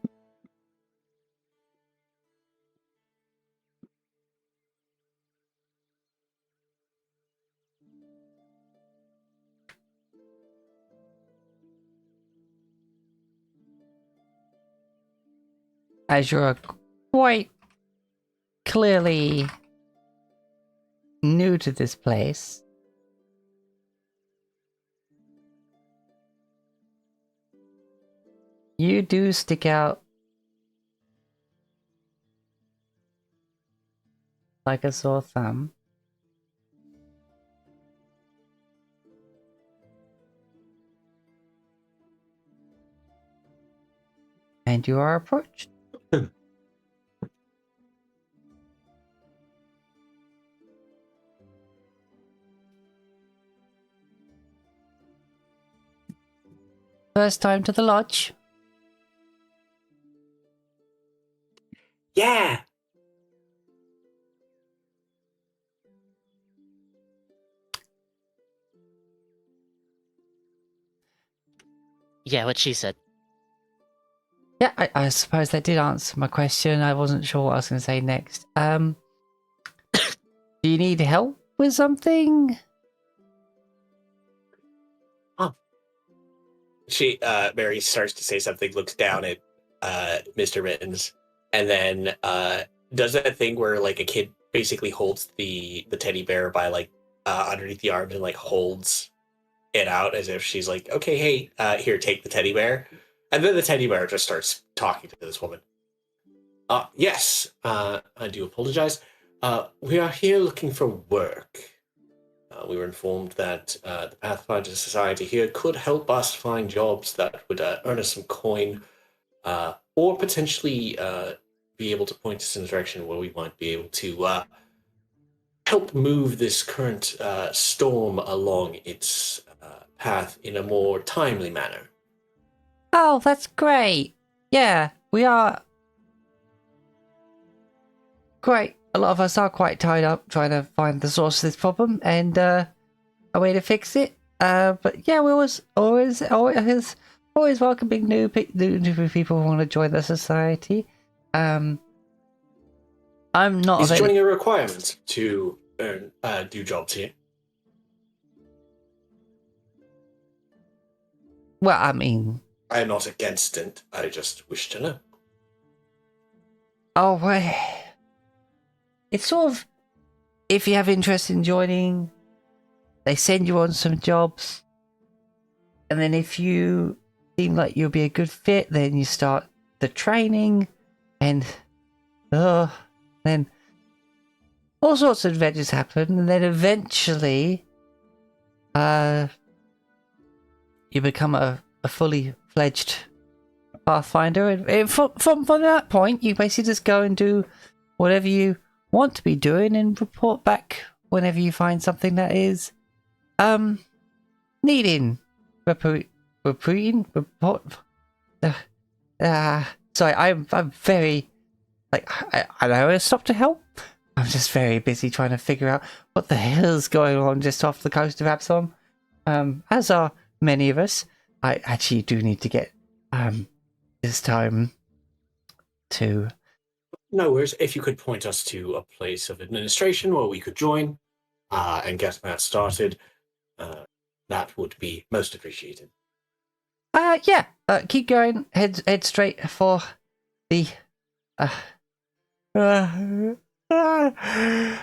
as you're quite clearly new to this place, you do stick out like a sore thumb. And you are approached. First time to the lodge? Yeah. Yeah, what she said. Yeah, I suppose that did answer my question. I wasn't sure what I was going to say next. Do you need help with something? Mary starts to say something, looks down at Mr. Mittens, and then does that thing where like a kid basically holds the teddy bear by like underneath the arms and like holds it out as if she's like, okay, hey, here, take the teddy bear. And then the teddy bear just starts talking to this woman. Yes, I do apologize. We are here looking for work. We were informed that the Pathfinder Society here could help us find jobs that would earn us some coin, or potentially be able to point us in a direction where we might be able to help move this current storm along its path in a more timely manner. Oh, that's great. Yeah, we are quite, a lot of us are quite tied up trying to find the source of this problem and a way to fix it. But yeah, we always welcoming new people who want to join the society. I'm not. Is joining a requirement to earn do jobs here? Well, I mean, I am not against it. I just wish to know. oh, well, it's sort of, if you have interest in joining, they send you on some jobs, and then if you seem like you'll be a good fit, then you start the training, and then all sorts of adventures happen, and then eventually you become a fully fledged Pathfinder, and from that point you basically just go and do whatever you want to be doing and report back whenever you find something that is needing report. Sorry, I'm very, like, I don't know, stop to help. I'm just very busy trying to figure out what the hell's going on just off the coast of Absalom. As are many of us. I actually do need to get this time to. No worries. If you could point us to a place of administration where we could join and get that started, that would be most appreciated. Yeah. Keep going. Head straight for the The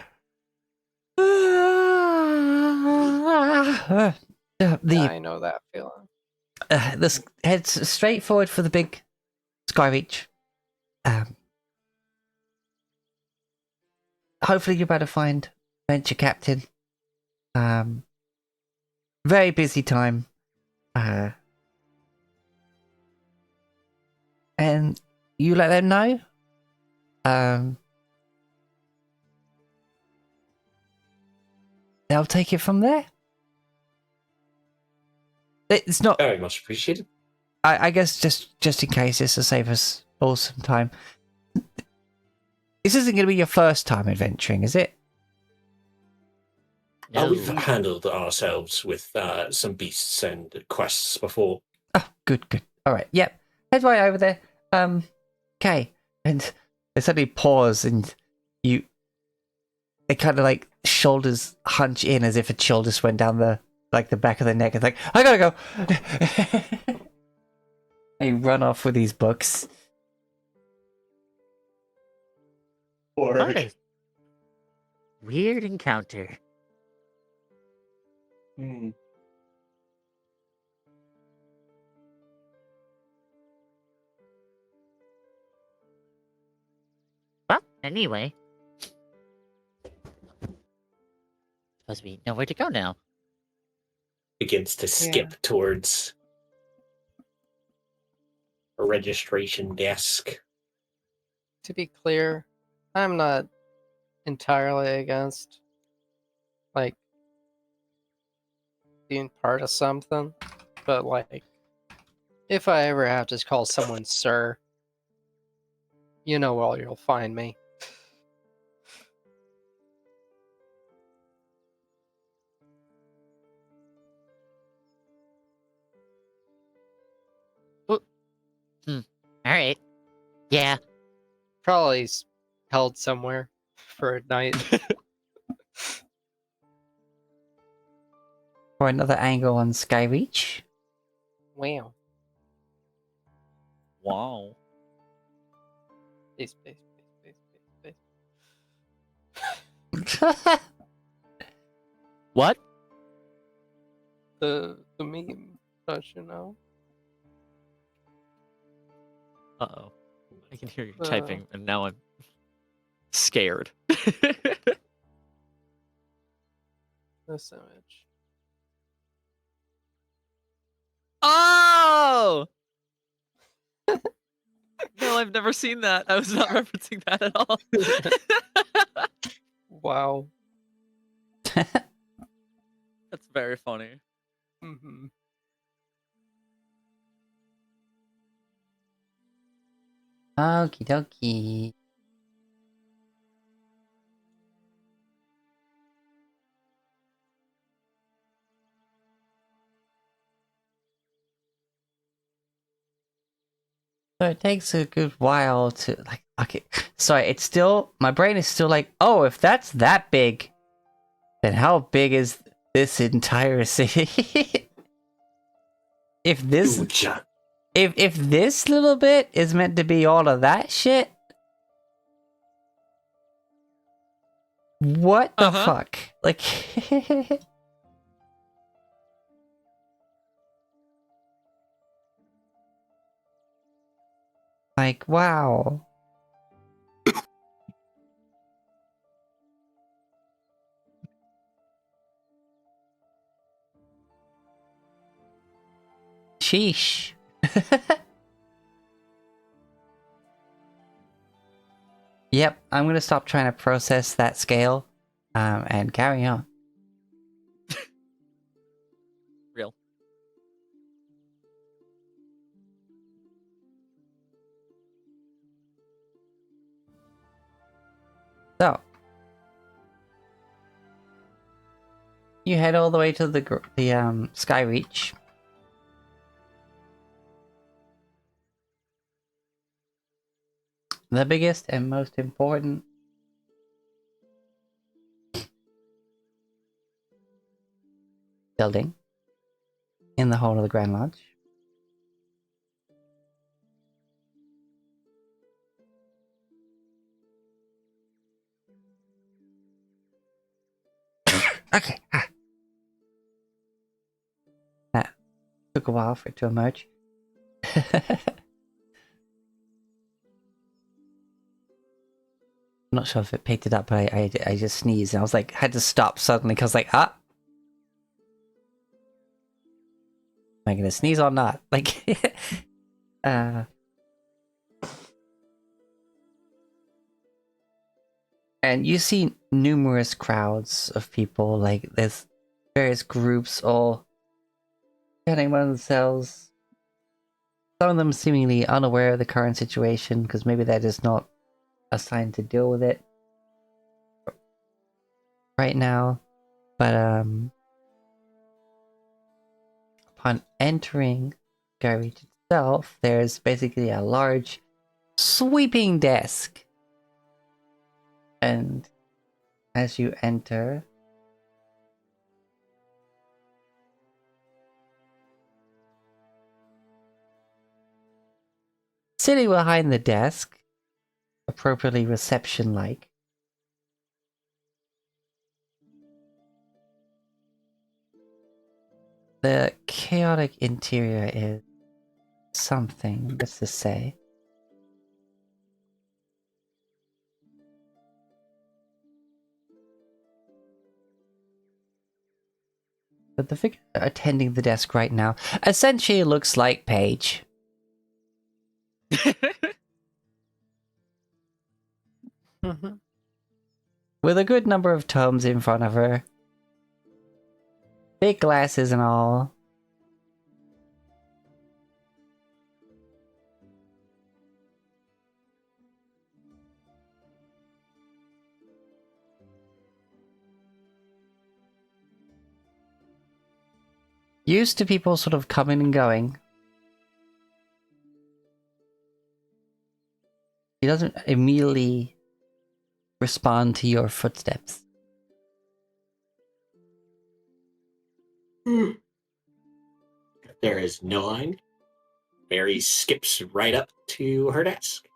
I know that feeling. this heads straight forward for the big sky reach. Hopefully you're about to find Venture Captain. Very busy time. And you let them know. They'll take it from there. It's not. Very much appreciated. I guess just in case, this will save us all some time. This isn't going to be your first time adventuring, is it? No. We've handled ourselves with some beasts and quests before. Oh, good. All right, yep. Head right over there. Okay. And they suddenly pause, and they kind of like shoulders hunch in as if a chill just went down the back of the neck. It's like, I gotta go. They run off with these books. Okay. Weird encounter. Well, anyway. Suppose we know where to go now. Begins to skip towards a registration desk. To be clear, I'm not entirely against like being part of something, but like if I ever have to call someone sir, you know where you'll find me. All right. Yeah. Probably held somewhere for a night. For another angle on Skyreach. Wow. Wow. Space. What? The meme, don't you know? Uh-oh. I can hear you typing, and now I'm scared. This image. Oh! No, I've never seen that. I was not referencing that at all. Wow. That's very funny. Mm-hmm. Okie dokie. So it takes a good while to okay. Sorry, it's still my brain is still like, oh, if that's that big, then how big is this entire city? if this Huge. if this little bit is meant to be all of that shit, what the fuck? Like like wow. Sheesh. Yep, I'm gonna stop trying to process that scale, and carry on. Real. So, you head all the way to the Skyreach. The biggest and most important building in the whole of the Grand Lodge. Okay. That took a while for it to emerge. I'm not sure if it picked it up, but I just sneezed and I was like, had to stop suddenly because like, am I gonna sneeze or not? Like, and you see numerous crowds of people, like there's various groups all getting by themselves. Some of them seemingly unaware of the current situation because maybe they're just not assigned to deal with it right now. But upon entering garage itself, there's basically a large sweeping desk. And as you enter, sitting behind the desk, appropriately reception-like, the chaotic interior is something, let's just say. But the figure attending the desk right now essentially looks like Paige. With a good number of tomes in front of her. Big glasses and all. Used to people sort of coming and going. He doesn't immediately respond to your footsteps. If there is no line, Mary skips right up to her desk.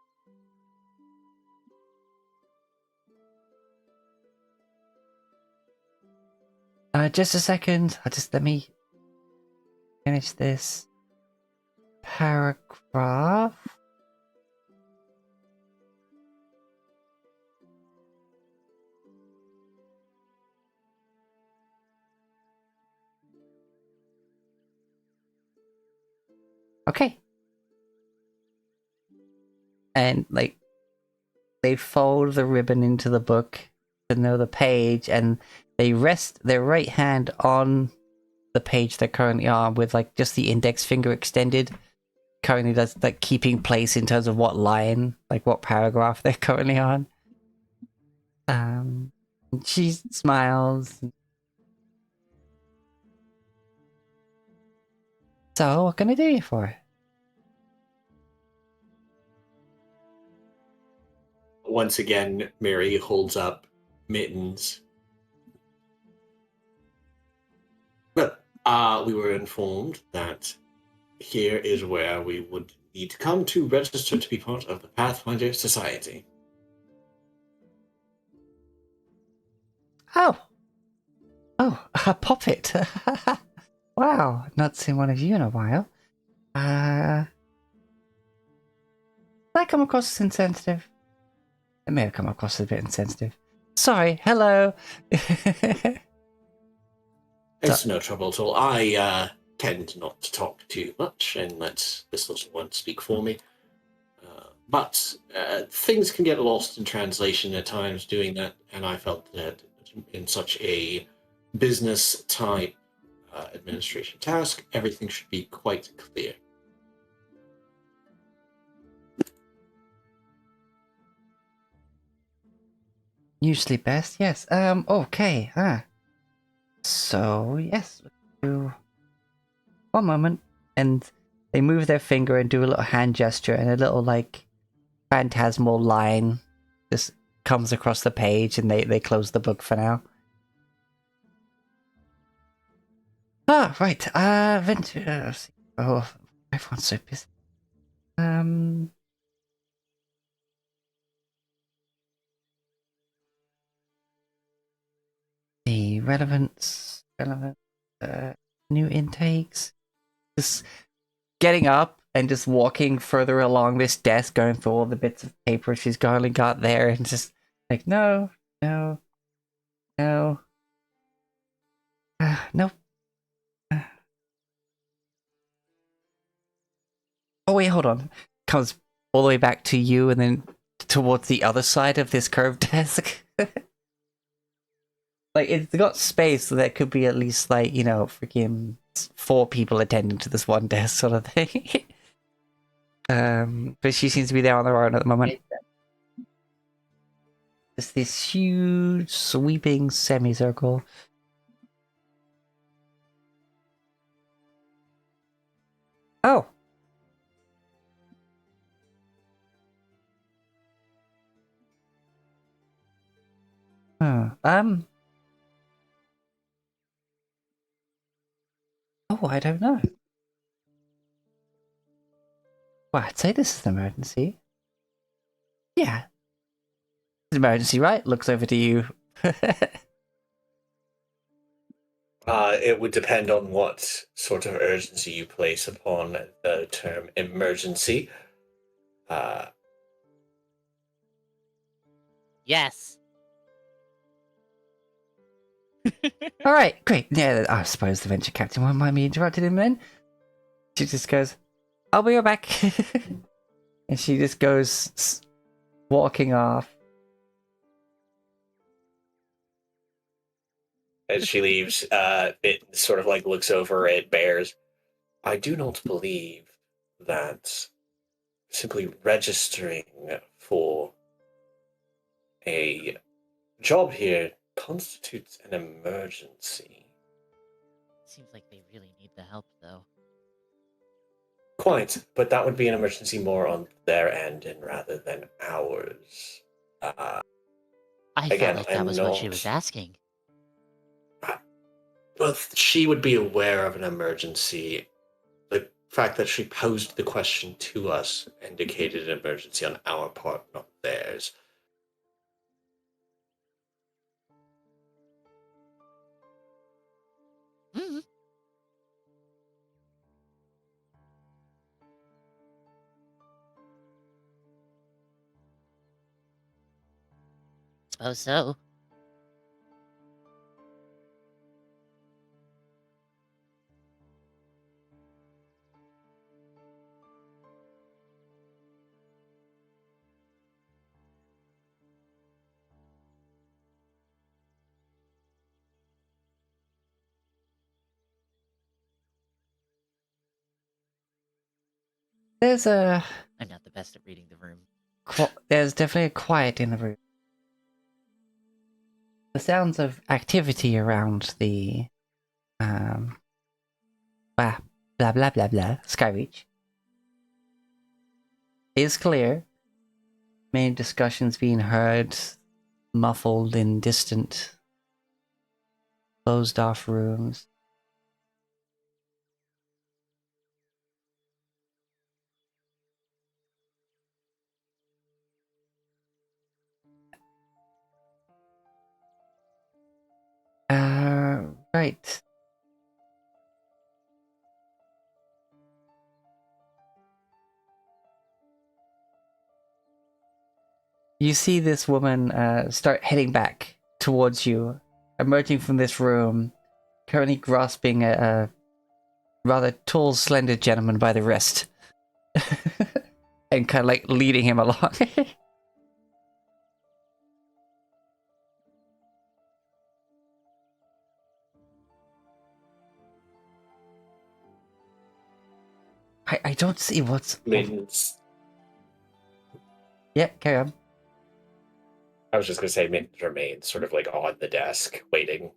Just a second. Let me finish this paragraph. Okay. And like they fold the ribbon into the book to know the page, and they rest their right hand on the page they're currently on with like just the index finger extended. Currently that's like keeping place in terms of what line, like what paragraph they're currently on. She smiles. So, what can I do you for? Once again, Mary holds up mittens. Well, we were informed that here is where we would need to come to register to be part of the Pathfinder Society. Oh, a puppet. Wow, not seen one of you in a while. Did I come across as insensitive? It may have come across as a bit insensitive. Sorry, hello. It's no trouble at all. I tend not to talk too much and let this little one speak for me. But things can get lost in translation at times doing that, and I felt that in such a business type administration task, everything should be quite clear. Usually best, yes. Okay. So, yes. One moment. And they move their finger and do a little hand gesture, and a little, like, phantasmal line just comes across the page, and they close the book for now. Ah, right. Venture. Oh, everyone's so busy. The relevant, new intakes. Just getting up and just walking further along this desk, going through all the bits of paper she's currently got there, and just like, no, no, no, nope. Oh wait, hold on. Comes all the way back to you, and then towards the other side of this curved desk. Like, it's got space, so there could be at least, like, you know, freaking 4 people attending to this one desk sort of thing. But she seems to be there on her own at the moment. Just this huge, sweeping semicircle. Oh! Huh. Oh, I don't know. Well, I'd say this is an emergency. Yeah. It's an emergency, right? Looks over to you. It would depend on what sort of urgency you place upon the term emergency. Yes. Alright, great. Yeah, I suppose the venture captain won't mind me interrupting him then. She just goes, I'll be right back. And she just goes walking off. As she leaves, it sort of like looks over at Bears. I do not believe that simply registering for a job here constitutes an emergency. Seems like they really need the help, though. Quite, but that would be an emergency more on their end and rather than ours. I Again, felt like that I'm was what she not- was asking. Well, she would be aware of an emergency. The fact that she posed the question to us indicated an emergency on our part, not theirs. Mm-hmm. Suppose so. There's I'm not the best at reading the room. there's definitely a quiet in the room. The sounds of activity around the blah blah blah blah blah Skyreach is clear. Many discussions being heard, muffled in distant, closed off rooms. Right. You see this woman start heading back towards you, emerging from this room, currently grasping a rather tall, slender gentleman by the wrist. And kind of like leading him along. I don't see what's... Mittens. Yeah, carry on. I was just going to say Mittens remains sort of like on the desk, waiting.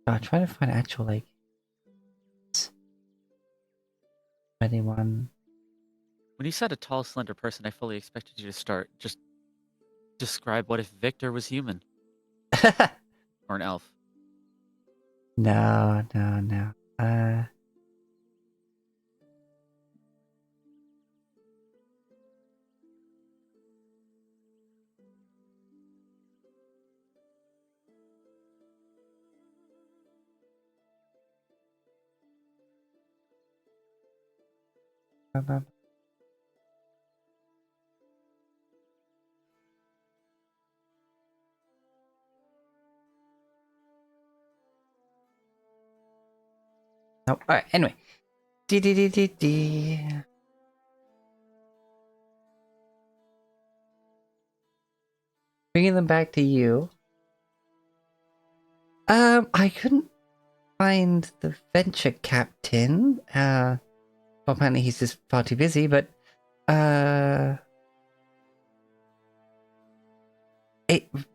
I'm trying to find actual, like, anyone. When you said a tall, slender person, I fully expected you to start just describe what if Victor was human or an elf. No, no, no. No, alright, anyway. D. Bringing them back to you. I couldn't find the venture captain. Well, apparently he's just far too busy, but,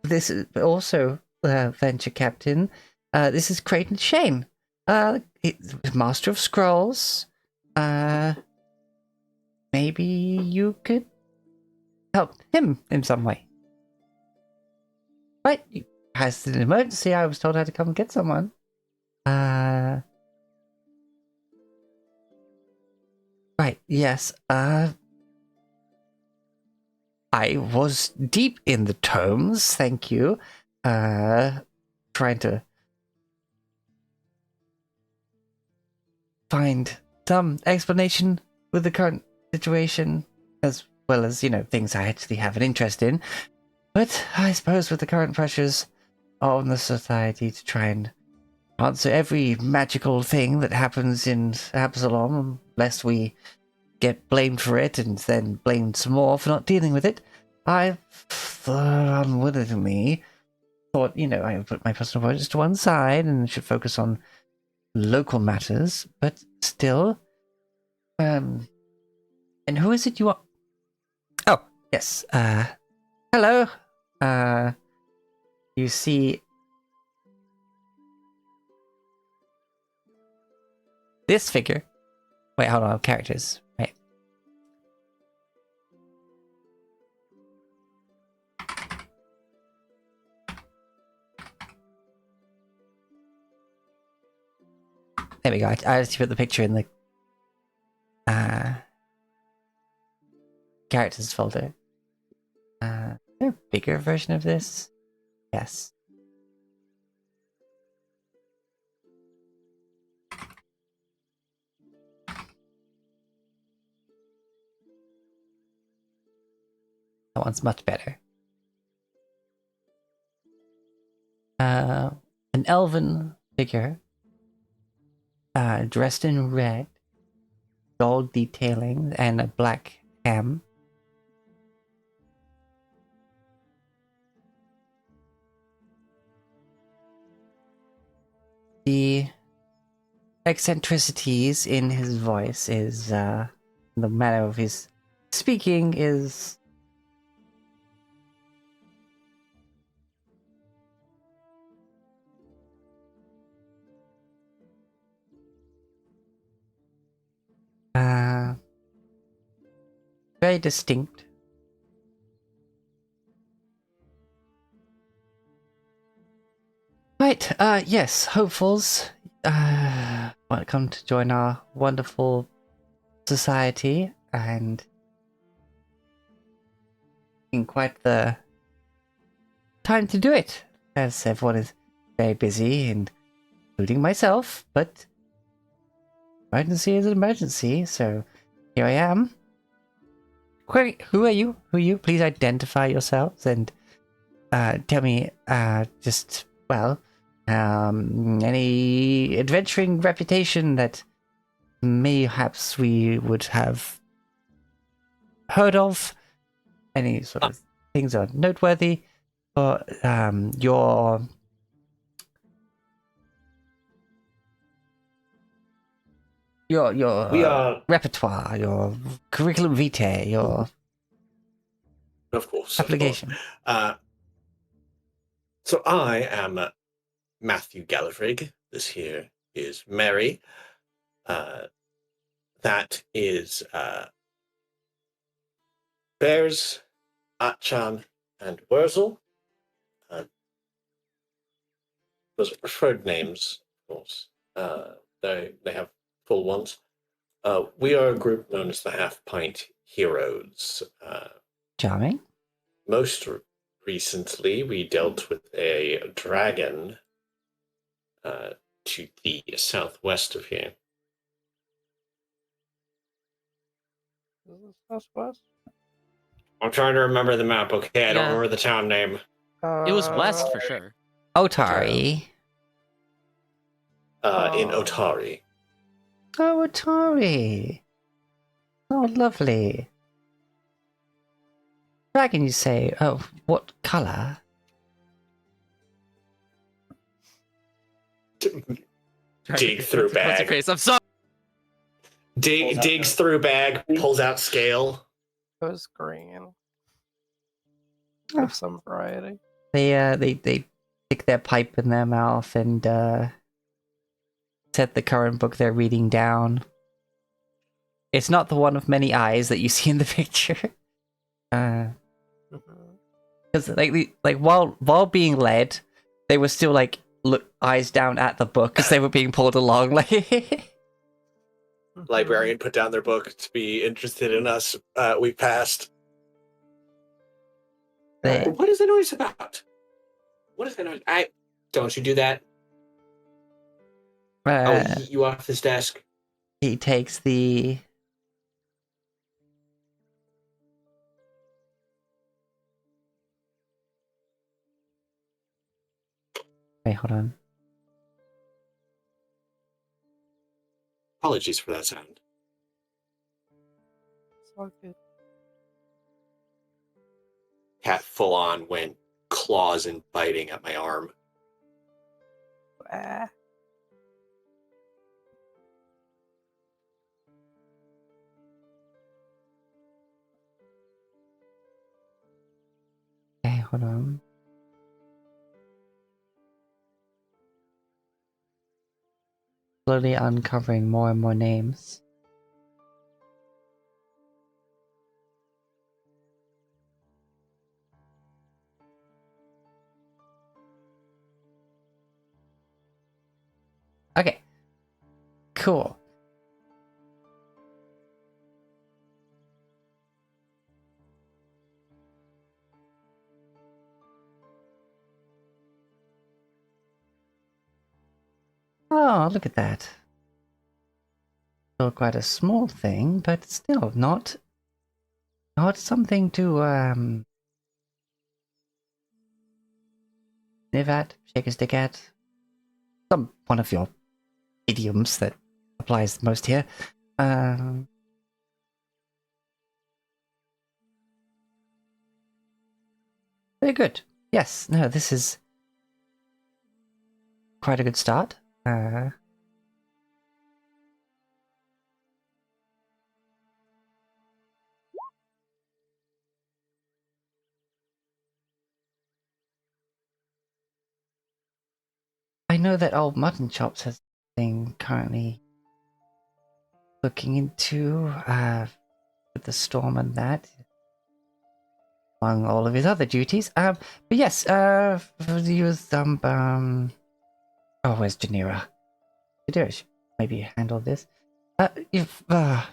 this is also, venture captain. This is Creighton Shane. Master of Scrolls. Maybe you could help him in some way. Right, he has an emergency. I was told I had to come and get someone. Right, yes, I was deep in the tomes, thank you. Trying to find some explanation with the current situation, as well as, things I actually have an interest in. But I suppose with the current pressures on the society to try and answer every magical thing that happens in Absalom, lest we get blamed for it and then blamed some more for not dealing with it, I unwittingly thought, I would put my personal projects to one side and should focus on local matters, but still. And who is it you are? Oh, yes. Hello. You see this figure. Wait, hold on. Characters. Right. There we go. I just put the picture in the characters folder. Is there a bigger version of this? Yes. That one's much better. An elven figure, dressed in red, gold detailing, and a black hem. The eccentricities in his voice is, the manner of his speaking is very distinct. Right, yes, hopefuls, welcome to join our wonderful society, and in quite the time to do it, as everyone is very busy, including myself, but emergency is an emergency, so here I am. Query, who are you? Who are you? Please identify yourselves and tell me just, well, any adventuring reputation that mayhaps we would have heard of, any sort of things are noteworthy, or your We are, repertoire, your curriculum vitae, your of course, application. So I am Matthew Gallifrig, This here is Mary. That is Bears, Atchan, and Wurzel. Those are preferred names, of course. They have full ones. We are a group known as the Half-Pint Heroes. Charming. Most recently, we dealt with a dragon to the southwest of here. Is this southwest? I'm trying to remember the map, okay? I don't Yeah. remember the town name. It was west for sure. Otari. In Oh. Otari. Oh, Otari. Oh, lovely. Dragon, you say? Oh, what color? Dig through What's your bag. face? I'm sorry. Digs through bag, pulls out scale. It was green. Oh. Of some variety. They stick their pipe in their mouth and set the current book they're reading down. It's not the one of many eyes that you see in the picture. Because while being led, they were still like look eyes down at the book because they were being pulled along. Like Librarian put down their book to be interested in us. We passed. They- What is the noise about? What is the noise? Don't you do that. I'll yeet you off this desk. he takes the wait, hold on. Apologies for that sound. It's all good. Cat full on went claws and biting at my arm. Ah. Okay, hold on. Slowly uncovering more and more names. Okay. Cool. Oh, look at that. Still quite a small thing, but still not something to sniff at, shake a stick at. One of your idioms that applies the most here. Very good. Yes, no, this is quite a good start. I know that old Mutton Chops has something currently looking into with the storm and that, among all of his other duties. But yes, he was oh, where's Janira? Janira should maybe handle this. If yeah,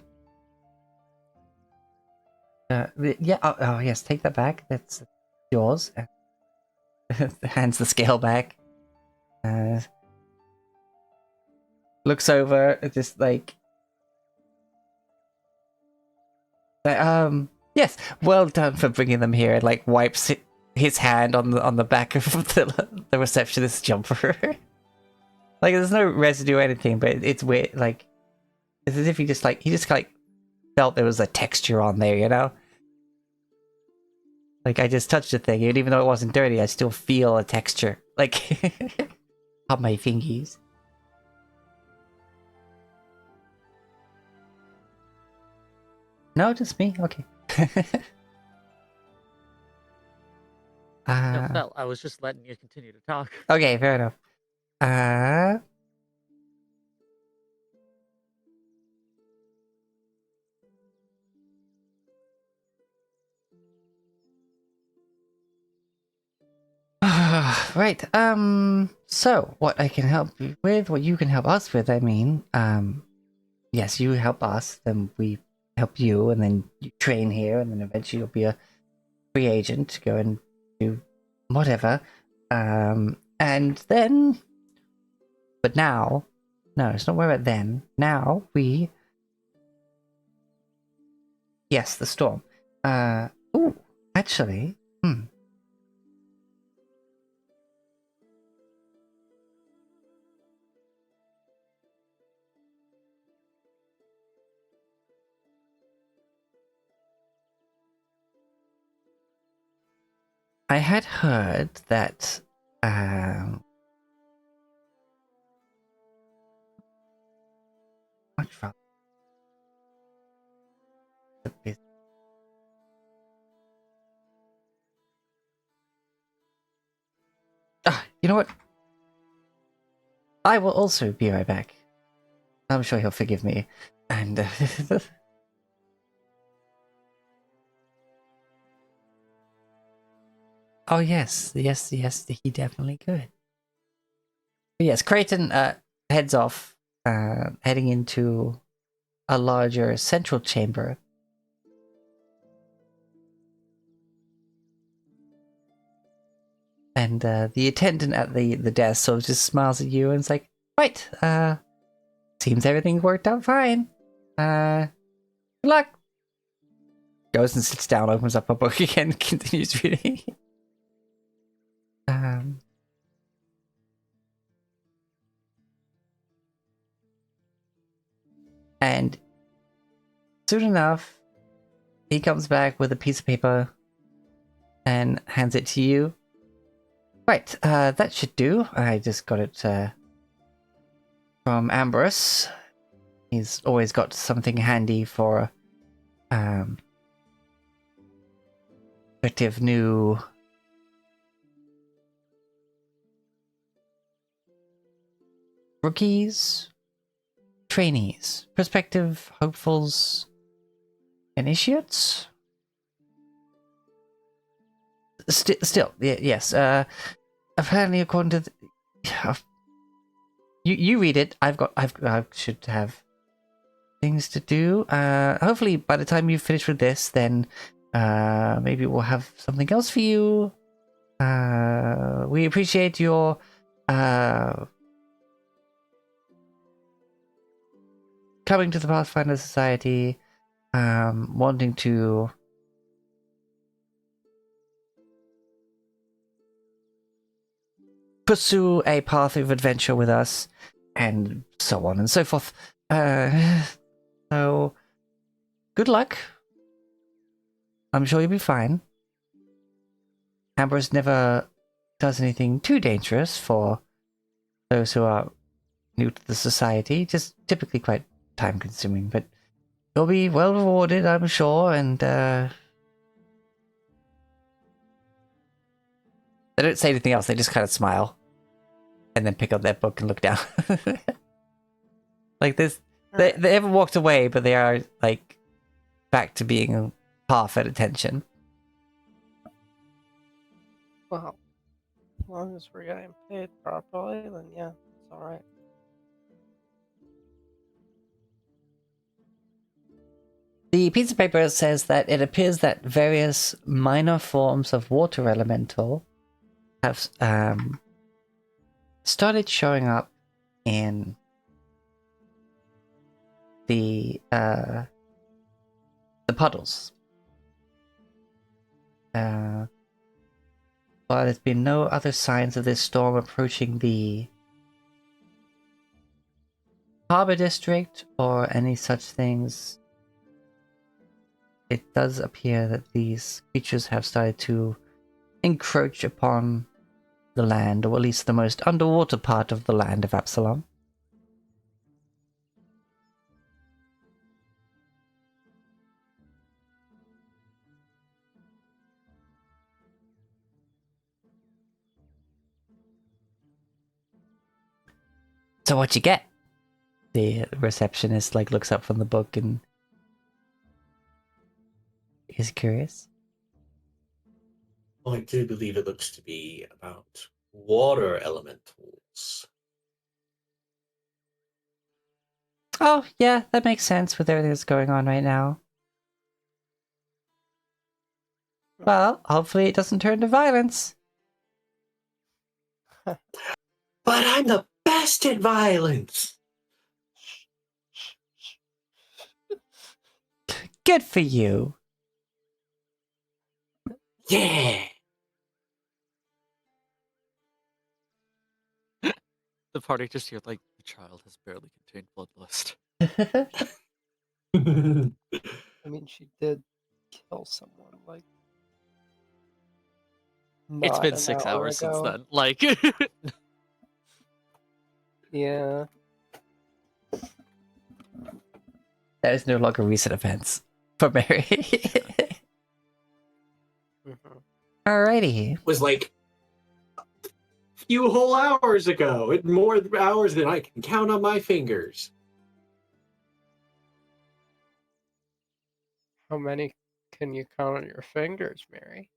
oh yes, take that back. That's yours. Hands the scale back. Looks over, just like yes, well done for bringing them here. And like wipes his hand on the back of the receptionist's jumper. Like there's no residue or anything, but it's weird. Like it's as if he just felt there was a texture on there, you know. Like I just touched the thing, and even though it wasn't dirty, I still feel a texture, like on my fingies. No, just me. Okay. No, Phil, I was just letting you continue to talk. Okay, fair enough. Right. So what I can help you with, what you can help us with, I mean, yes, you help us, then we help you, and then you train here, and then eventually you'll be a free agent to go and do whatever. And then, but now, no, it's not where it then. Now yes, the storm. Ooh, actually, I had heard that, much rather the bus- you know what? I will also be right back. I'm sure he'll forgive me. And oh yes, he definitely could. But yes, Creighton heads off, heading into a larger central chamber. And the attendant at the desk sort of just smiles at you and is like, right, seems everything worked out fine. Good luck. Goes and sits down, opens up a book again, continues reading. And soon enough, he comes back with a piece of paper and hands it to you. Right, that should do. I just got it from Ambrose. He's always got something handy for prospective new rookies, trainees, prospective hopefuls, initiates. Still, yes. Apparently, according to you read it. I should have things to do. Hopefully, by the time you finish with this, then maybe we'll have something else for you. We appreciate your coming to the Pathfinder Society, wanting to pursue a path of adventure with us, and so on and so forth. So, good luck. I'm sure you'll be fine. Ambrose never does anything too dangerous for those who are new to the society, just typically quite time consuming, but you'll be well rewarded, I'm sure, and they don't say anything else, they just kind of smile and then pick up their book and look down. Like this, they haven't walked away, but they are like back to being half at attention. Well, as long as we're getting paid properly, then yeah, it's alright. The piece of paper says that it appears that various minor forms of water elemental have started showing up in the puddles. While there's been no other signs of this storm approaching the harbor district or any such things, it does appear that these creatures have started to encroach upon the land, or at least the most underwater part of the land of Absalom. So what you get? The receptionist looks up from the book and is curious. Well, I do believe it looks to be about water elementals. Oh, yeah, that makes sense with everything that's going on right now. Well, hopefully it doesn't turn to violence. But I'm the best at violence. Good for you. Yeah. The party just hear like the child has barely contained bloodlust. I mean, she did kill someone like It's not been an 6 hour hours since ago. then. Like, Yeah. That is no longer recent events for Mary. Mhm. Alrighty. Was like a few whole hours ago. It more hours than I can count on my fingers. How many can you count on your fingers, Mary?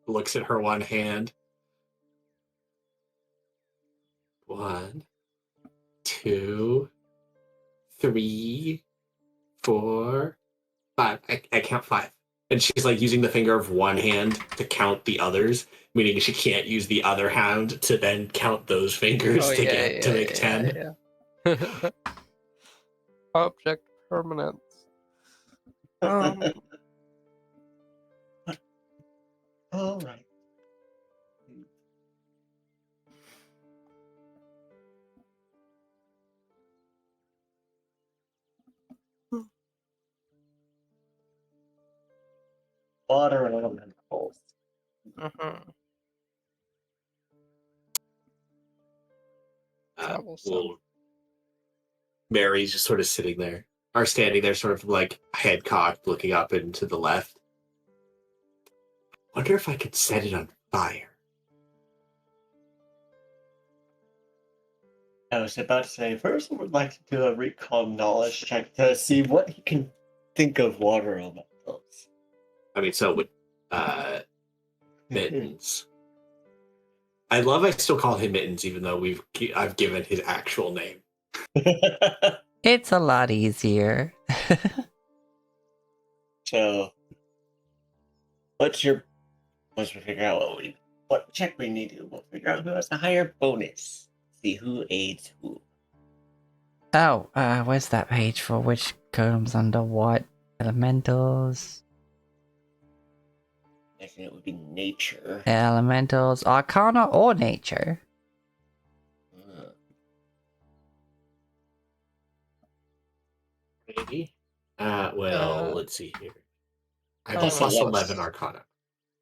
Looks at her one hand. 1, 2, 3, 4, 5. I count 5. And she's like using the finger of one hand to count the others, meaning she can't use the other hand to then count those fingers Oh to yeah, get to make 10. yeah. Object permanence. Um, All right. Water elementals. mhm. Uh, Troublesome. well, Mary's just sort of sitting there, or standing there, sort of like head cocked, looking up and to the left. Wonder if I could set it on fire. I was about to say, first I would like to do a recall knowledge check to see what he can think of water elementals. I mean, so would Mittens. I love I still call him Mittens, even though I've given his actual name. It's a lot easier. So, once we figure out what check we need to do, we'll figure out who has the higher bonus. See who aids who. Oh, where's that page for which comes under what? Elementals. I think it would be nature. Elementals, Arcana, or Nature. Maybe. Uh, Let's see here. I have Oh, a plus no. 11 Arcana.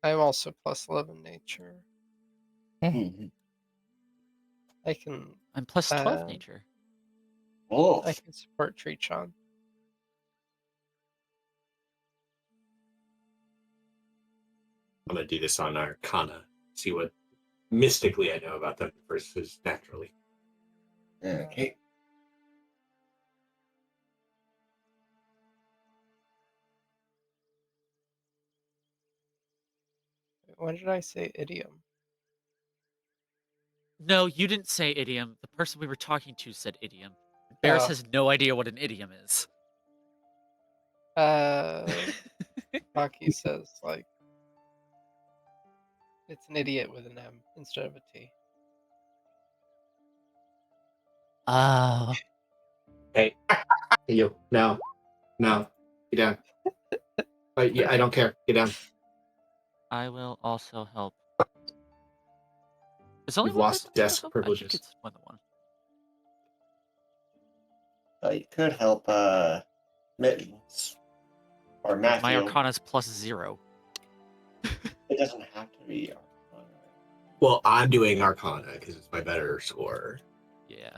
I'm also plus 11 nature. Mhm. I can I'm plus 12 Uh, nature. Oh, I can support Treechon. I'm going to do this on Arcana. See what mystically I know about them versus naturally. okay. When did I say idiom? No, you didn't say idiom. The person we were talking to said idiom. Barris Oh. has no idea what an idiom is. Hockey says, like, it's an idiot with an M instead of a T. Oh. Hey, you. No. Get down. Yeah, I don't care. Get down. I will also help. Is only You've one lost person able to desk help? I privileges. think it's more than one. You could help Mittens or My Matthew. Arcana's plus 0. It doesn't have to be Arcana. Well, I'm doing Arcana because it's my better score. Yeah.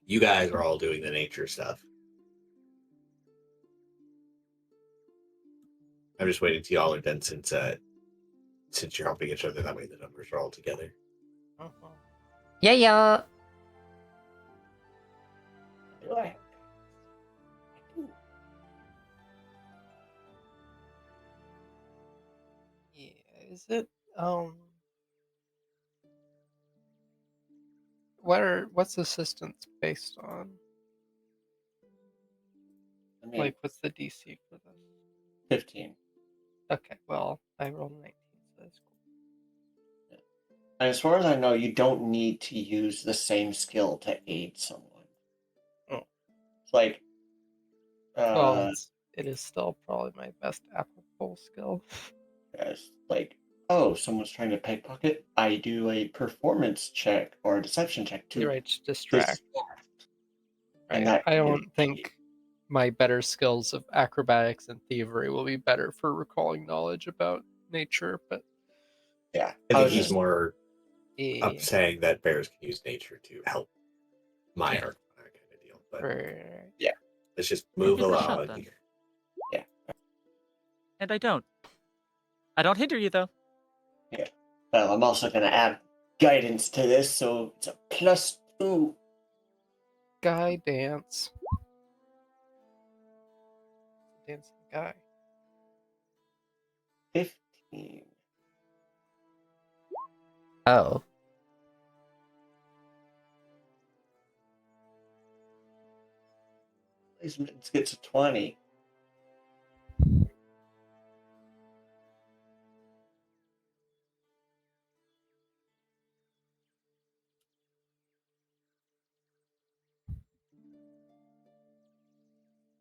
You guys are all doing the nature stuff. I'm just waiting till y'all are done since you're helping each other. That way the numbers are all together. Uh-huh. Yeah. Do I? Yeah. Is it what's assistance based on? I mean, Like, what's the DC for this? 15. Okay, well, I rolled 19, so that's cool. And as far as I know, you don't need to use the same skill to aid someone. Oh. It's like, Well, it is still probably my best applicable skill. as like, oh, someone's trying to pickpocket. I do a performance check or a deception check to You're right, to distract. And Right. that I is- don't think my better skills of acrobatics and thievery will be better for recalling knowledge about nature, but Yeah, I I think was he's just more yeah. up saying that bears can use nature to help my art kind of deal. But Right. let's just move Give it a shot, along. then. Yeah. And I don't. I don't hinder you, though. well. I'm also gonna add guidance to this, so it's a +2. Guy dance. Dancing guy. 15. Oh. Placement gets a 20.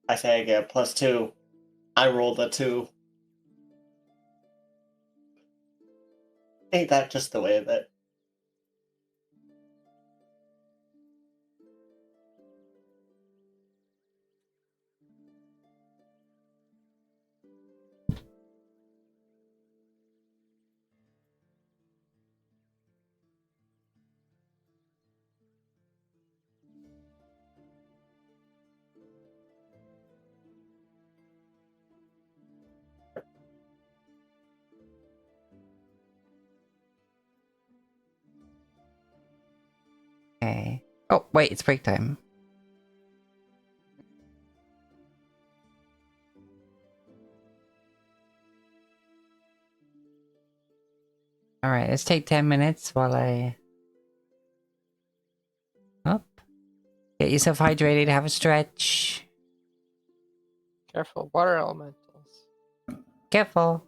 I say I get a +2. I rolled a 2. Ain't that just the way of it? Okay. Oh, wait, it's break time. Alright, let's take 10 minutes while I... Up. Get yourself hydrated, have a stretch. Careful, water elementals. Careful.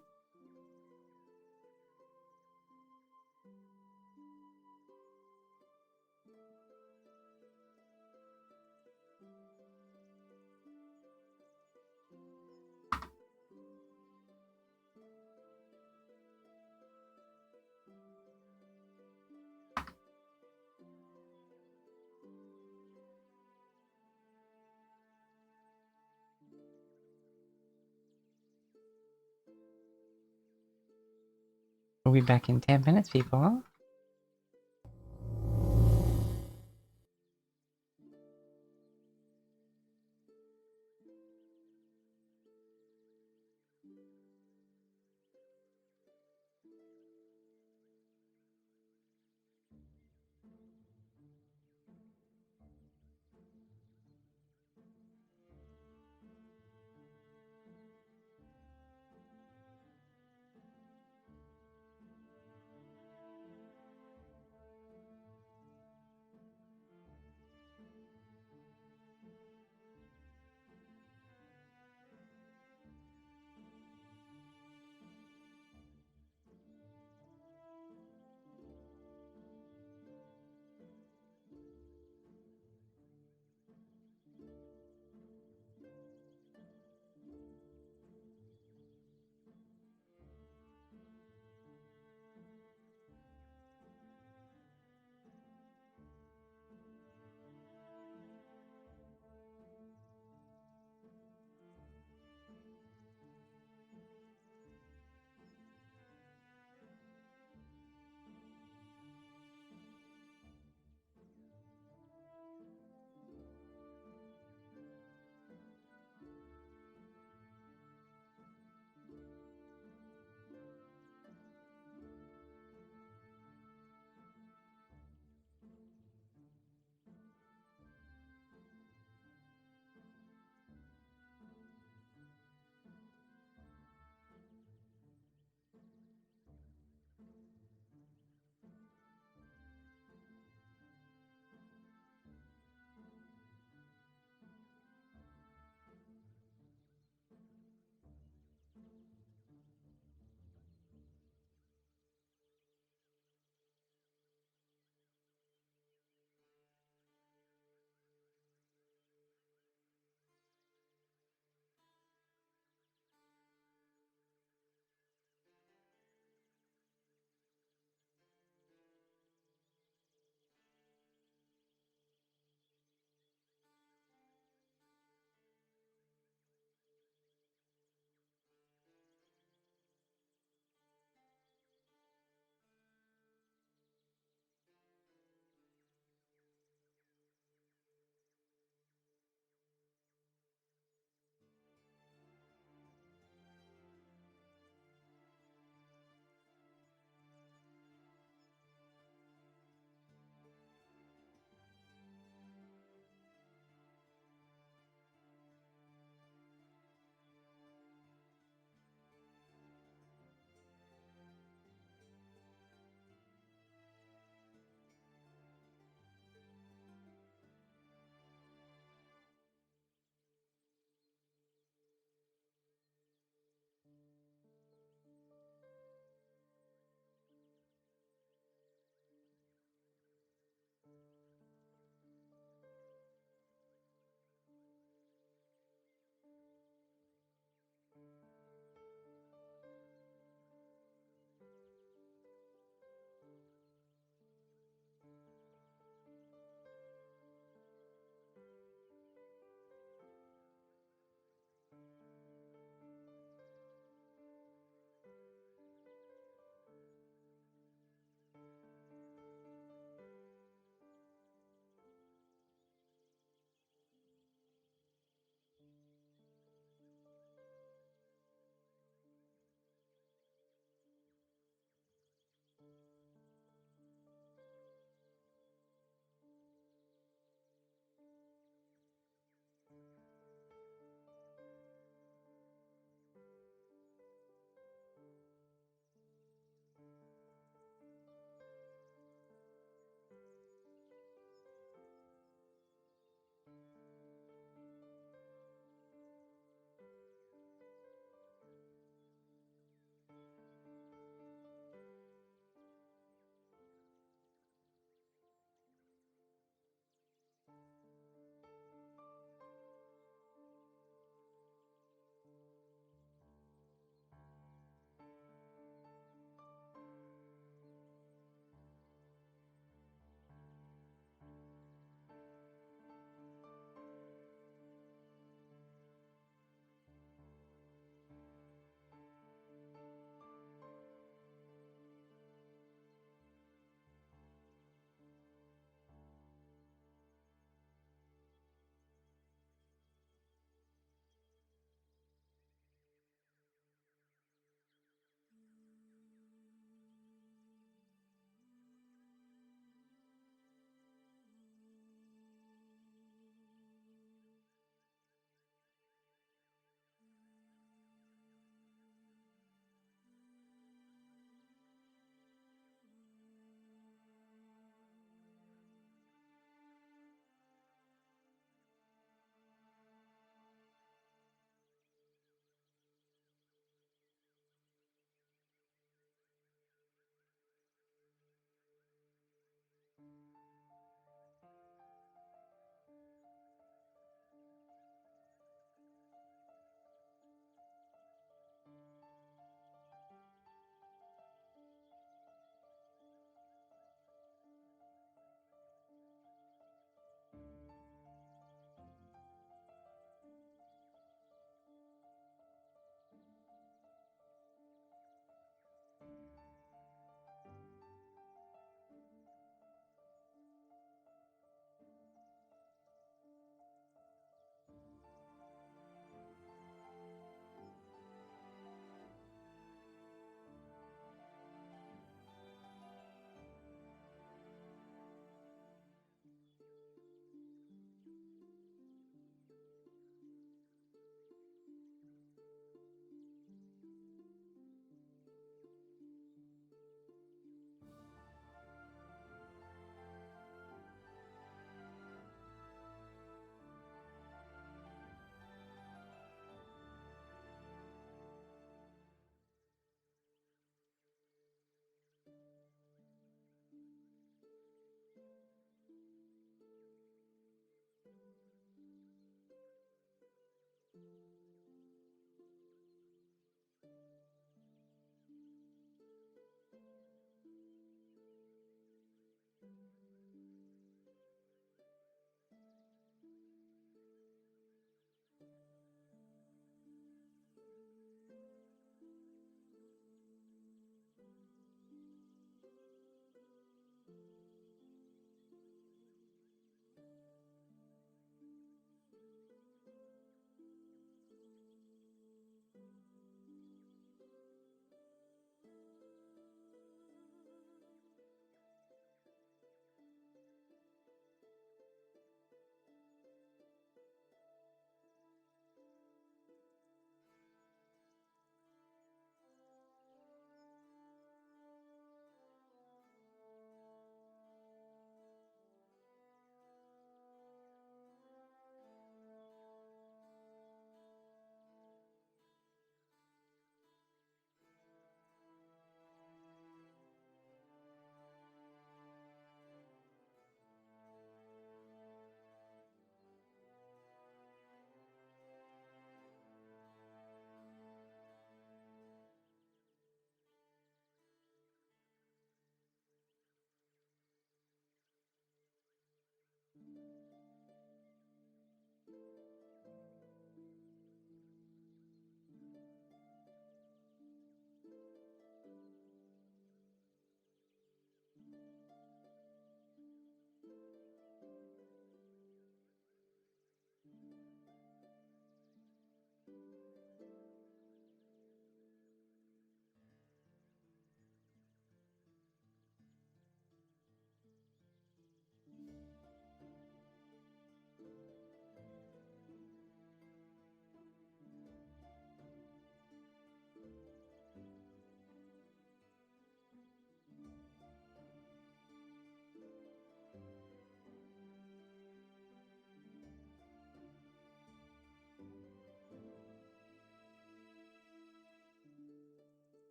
We'll be back in 10 minutes, people.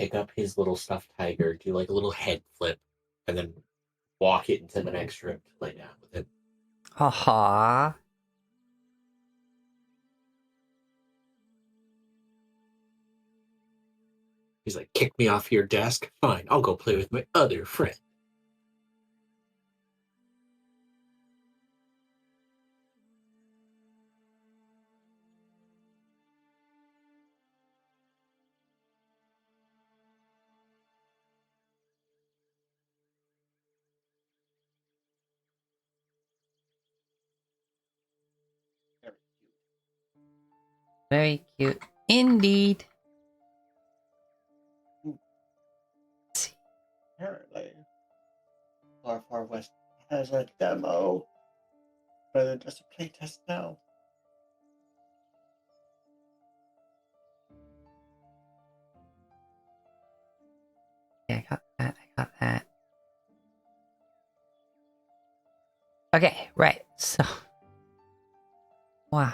pick up his little stuffed tiger, do like a little head flip, and then walk it into the next room to lay down with it. Haha. He's like, kick me off your desk? Fine, I'll go play with my other friend. Very cute. Very cute indeed. Apparently, Far Far West has a demo rather than just a playtest now. Yeah, I got that. I got that. Okay, right. So, wow.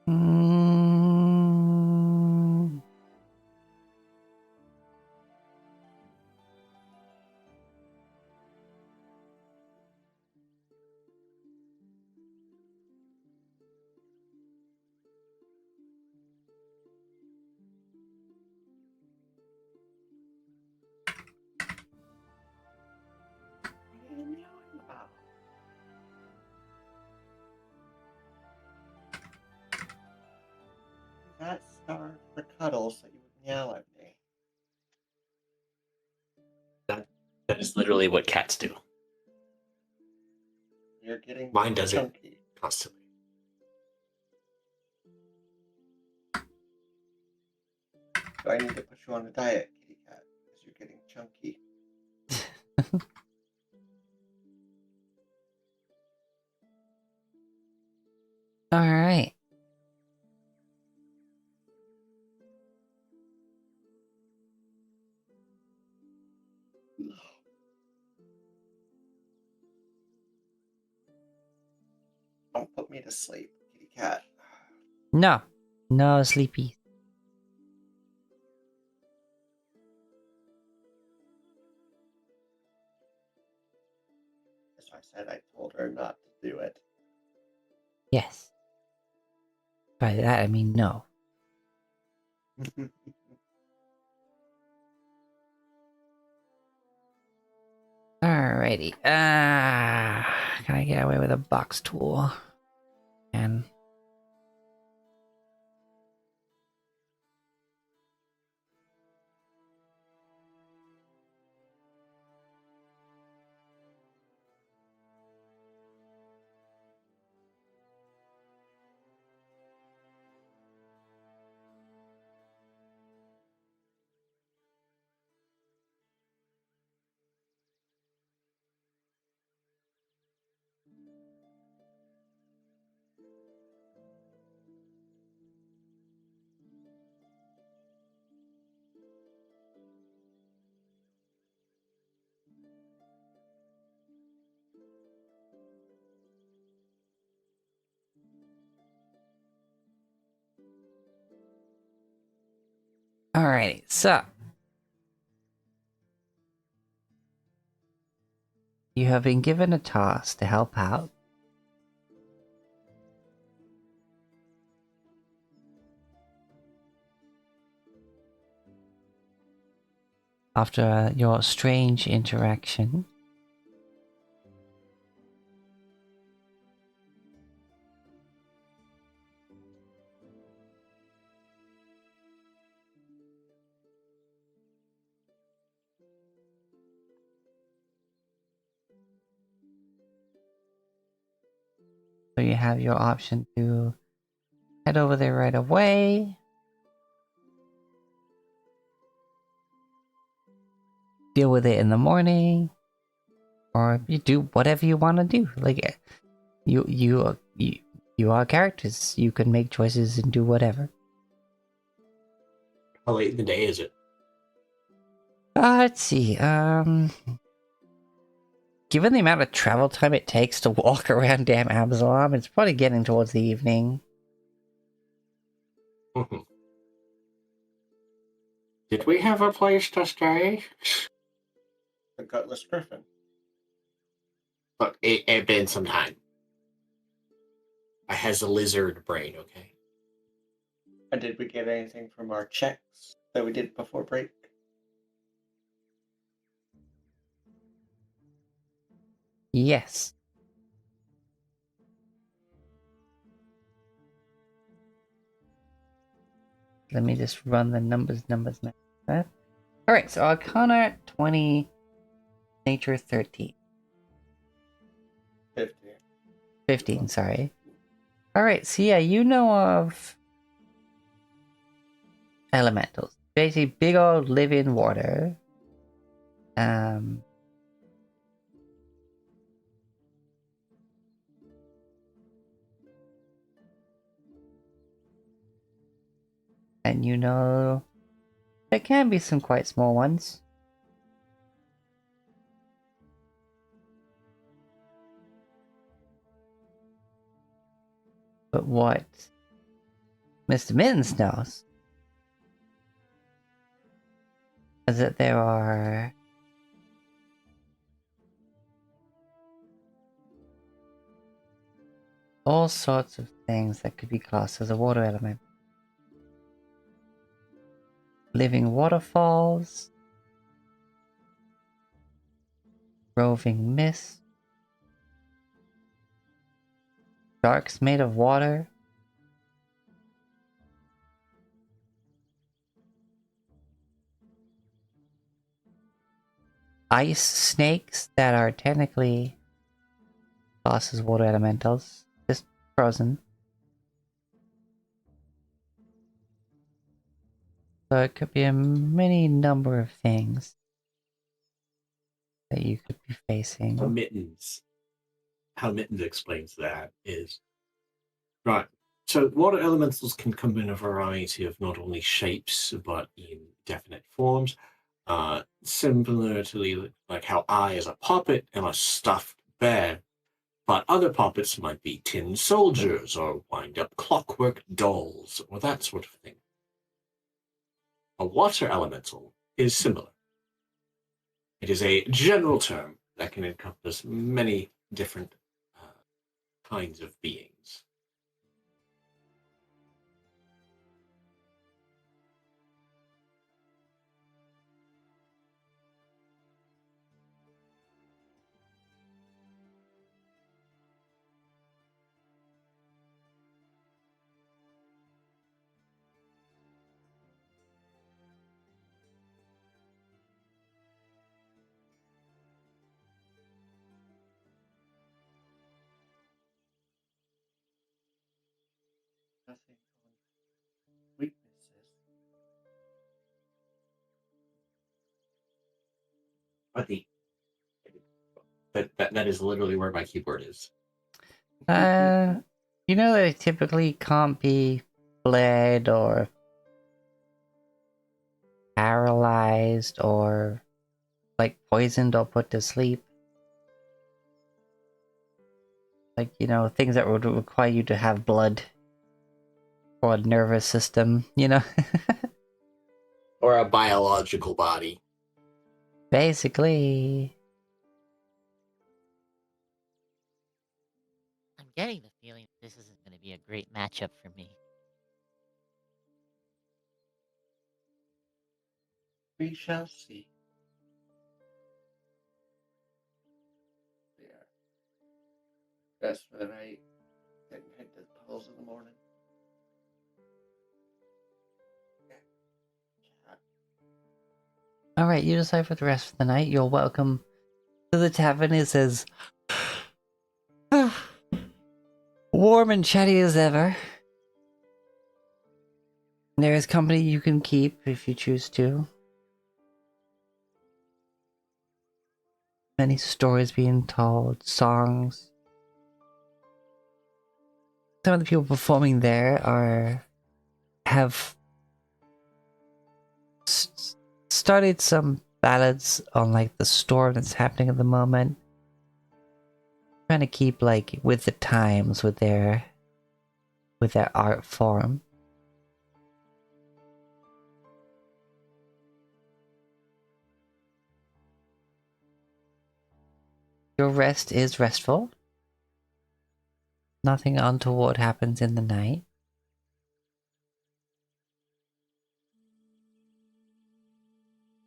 Mm, What are you yelling about? You got starved for cuddles so you would yell at me. That is literally what cats do. You're getting Mine does it chunky. constantly. Do I need to put you on a diet, kitty cat? Because you're getting chunky. all right. Don't put me to sleep, kitty cat. No. No, sleepy. As I said, I told her not to do it. Yes. By that, I mean no. Alrighty. Can I get away with a box tool? And alrighty, so you have been given a task to help out. After your strange interaction. So you have your option to head over there right away. Deal with it in the morning. Or you do whatever you want to do. Like you are characters. You can make choices and do whatever. How late in the day is it? Let's see. given the amount of travel time it takes to walk around damn Absalom, it's probably getting towards the evening. Did we have a place to stay? The Gutless Griffin. Look, it been some time. I has a lizard brain, okay? And did we get anything from our checks that we did before break? Yes. Let me just run the numbers now. Alright, so Arcana 20, Nature 13. 50. 15, sorry. Alright, so yeah, you know of elementals. Basically, big old living water. And you know, there can be some quite small ones. But what Mr. Mittens knows is that there are all sorts of things that could be classed as a water element. Living waterfalls, roving mist, sharks made of water, ice snakes that are technically classed as water elementals, just frozen. So it could be a many number of things that you could be facing. Mittens. How Mittens explains that is right. So water elementals can come in a variety of not only shapes but in definite forms. Similarly, like how I is a puppet and a stuffed bear, but other puppets might be tin soldiers or wind-up clockwork dolls or that sort of thing. A water elemental is similar. It is a general term that can encompass many different kinds of beings. Nothing on weaknesses. But that is literally where my keyboard is. You know they typically can't be bled or paralyzed or like poisoned or put to sleep. Like, you know, things that would require you to have blood or a nervous system, you know? Or a biological body. Basically. I'm getting the feeling this isn't going to be a great matchup for me. We shall see. Yeah. Rest for the night. Then head to the puddles in the morning. Alright, you decide for the rest of the night. You're welcome to the tavern. It says, warm and chatty as ever. There is company you can keep if you choose to. Many stories being told, songs. Some of the people performing there have started some ballads on like the storm that's happening at the moment. trying to keep like with the times with their art form. Your rest is restful. Nothing untoward happens in the night.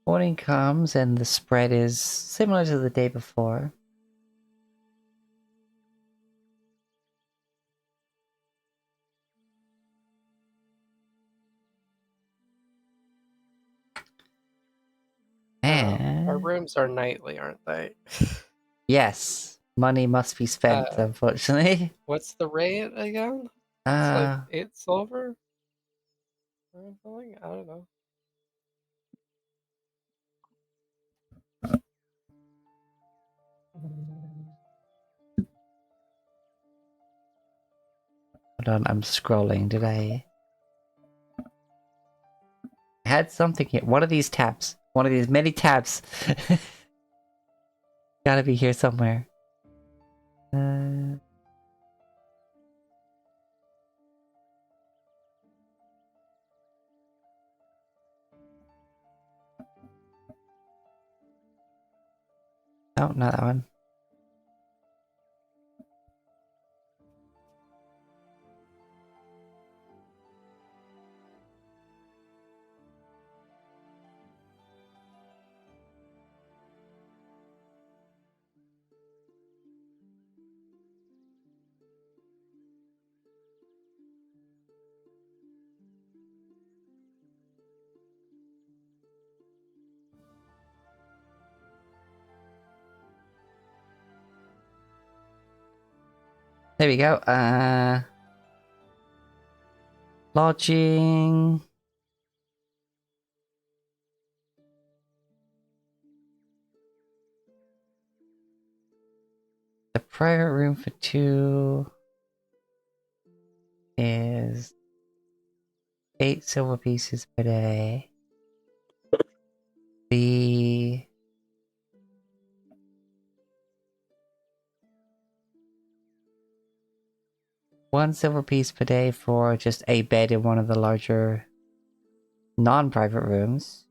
Morning comes and the spread is similar to the day before. And Our rooms are nightly, aren't they? yes, money must be spent, unfortunately. What's the rate again? It's like 8 silver? Or something? I don't know. Hold on, I'm scrolling. Did I had something here? One of these tabs. One of these many tabs. Gotta be here somewhere. No, not that one. There we go. Lodging. The private room for 2 is 8 silver pieces per day. The one silver piece per day for just a bed in one of the larger non-private rooms.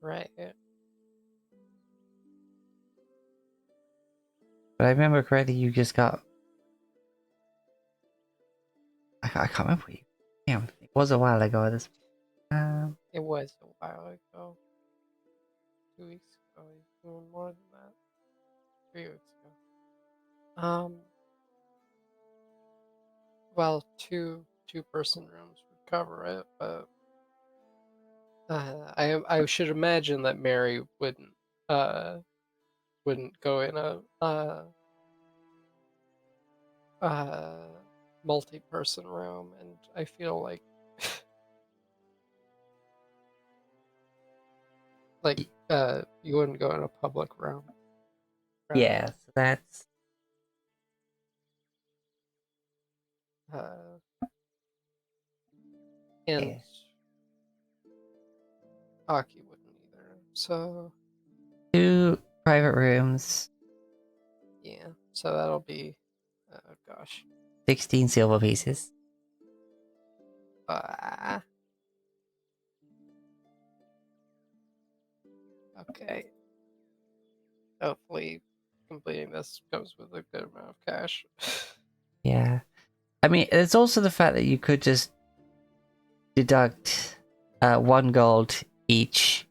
Right. But I remember correctly, you just got... I can't remember what you... Damn, it was a while ago. This... It was a while ago. 2 weeks ago. Even more than that. 3 weeks ago. Well, two-person rooms would cover it, but I should imagine that Mary wouldn't go in a multi-person room, and I feel like you wouldn't go in a public room. Right? yeah, so that's... And Yeah. Aki wouldn't either. So 2 private rooms, yeah, so that'll be, oh gosh, 16 silver pieces. Okay. Hopefully, completing this comes with a good amount of cash. Yeah. I mean, it's also the fact that you could just deduct 1 gold each.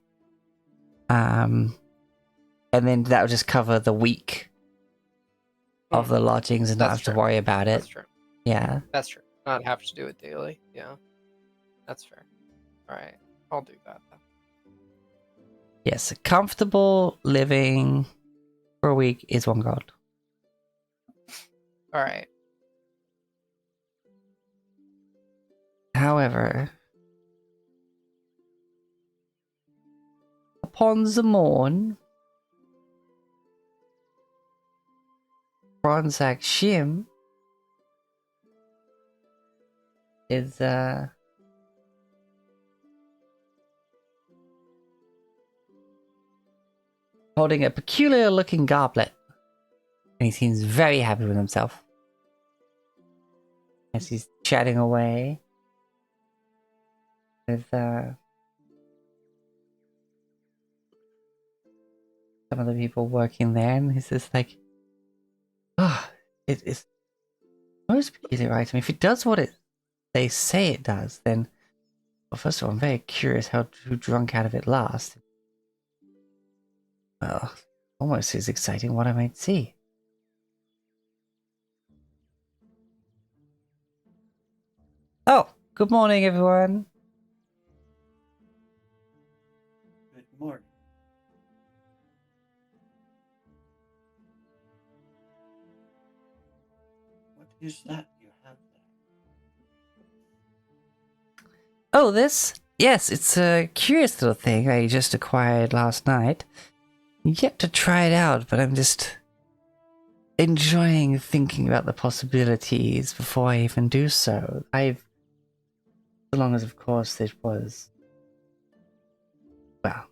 And then that would just cover the week of the lodgings and not That's have to true. worry about it. That's true. Yeah. That's true. Not have to do it daily. Yeah. That's fair. Alright. I'll do that then. Yes, comfortable living for a week is 1 gold. Alright. However, upon the morn, Bronzak Shim is holding a peculiar looking goblet. And he seems very happy with himself. As he's chatting away with some of the people working there, and he's just like, oh, it's most peculiar item. If it does what they say it does, then, well, first of all, I'm very curious how drunk out of it last. Well, almost as exciting what I might see. Oh, good morning, everyone. Good morning. What is that you have there? Oh, this? Yes, it's a curious little thing I just acquired last night. Yet to try it out, but I'm just enjoying thinking about the possibilities before I even do so. So long as, of course, it was, well,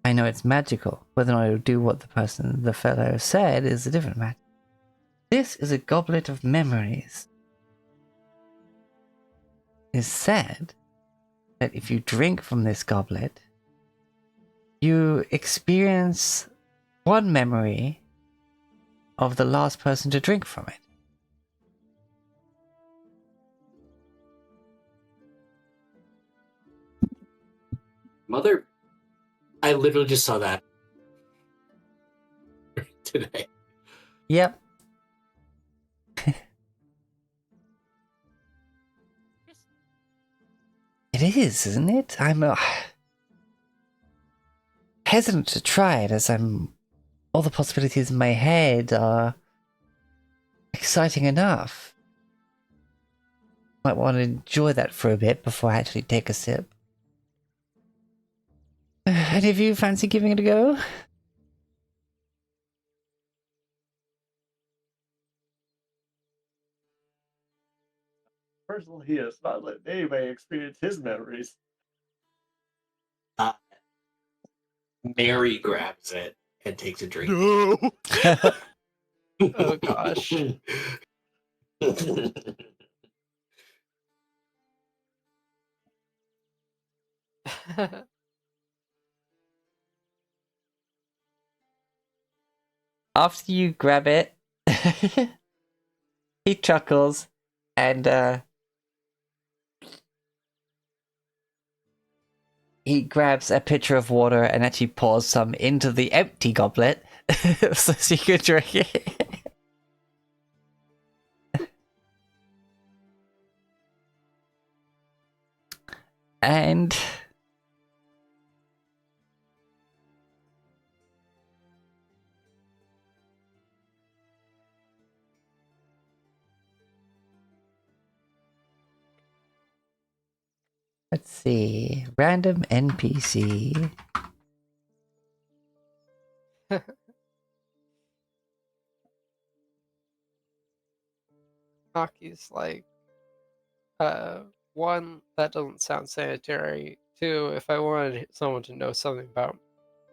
I know it's magical. Whether or not it'll do what the fellow said is a different matter. This is a goblet of memories. It is said that if you drink from this goblet, you experience one memory of the last person to drink from it. Mother, I literally just saw that today. Yep. It is, isn't it? I'm hesitant to try it as all the possibilities in my head are exciting enough. Might want to enjoy that for a bit before I actually take a sip. Any of you fancy giving it a go? Personally, he has not let anybody experience his memories. Mary grabs it and takes a drink. No. Oh gosh. After you grab it, he chuckles and he grabs a pitcher of water and actually pours some into the empty goblet so you can drink it. And let's see. Random NPC. Aki's like, one, that doesn't sound sanitary. Two, if I wanted someone to know something about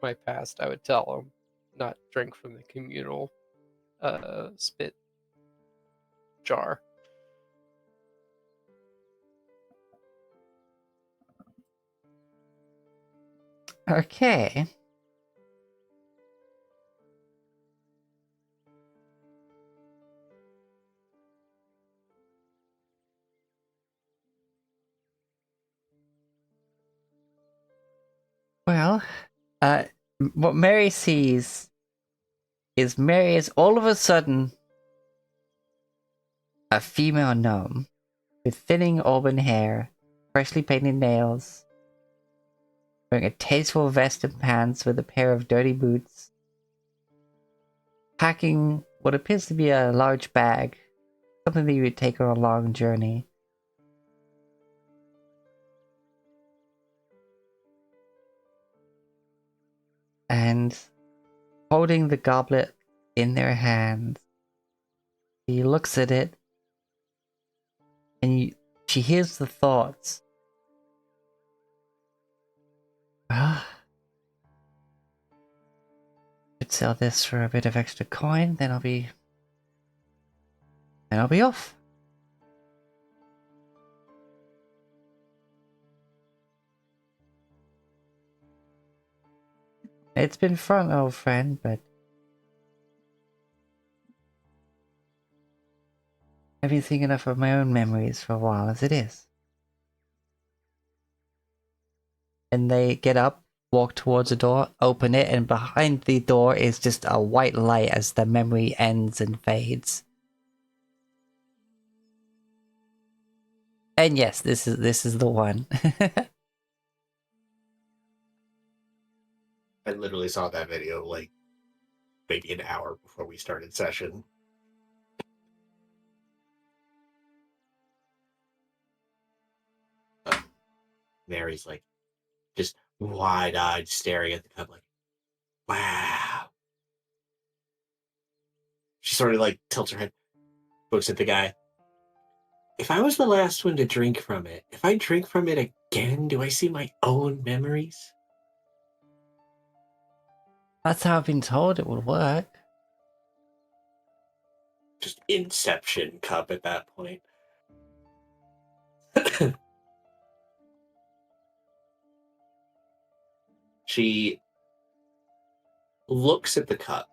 my past, I would tell them, not drink from the communal spit jar. Okay. Well, what Mary sees is Mary is all of a sudden a female gnome with thinning auburn hair, freshly painted nails, wearing a tasteful vest and pants with a pair of dirty boots, packing what appears to be a large bag, something that you would take on a long journey. And holding the goblet in their hands, she looks at it and she hears the thoughts. sell this for a bit of extra coin, then I'll be off. It's been fun, old friend, but I've been thinking enough of my own memories for a while as it is. And they get up, walk towards the door, open it, and behind the door is just a white light as the memory ends and fades. And yes, this is the one. I literally saw that video like maybe an hour before we started session. Mary's like just wide-eyed staring at the cup like, wow. She sort of like tilts her head, looks at the guy. If I was the last one to drink from it, if I drink from it again, do I see my own memories? That's how I've been told it would work. Just Inception cup at that point. She looks at the cup.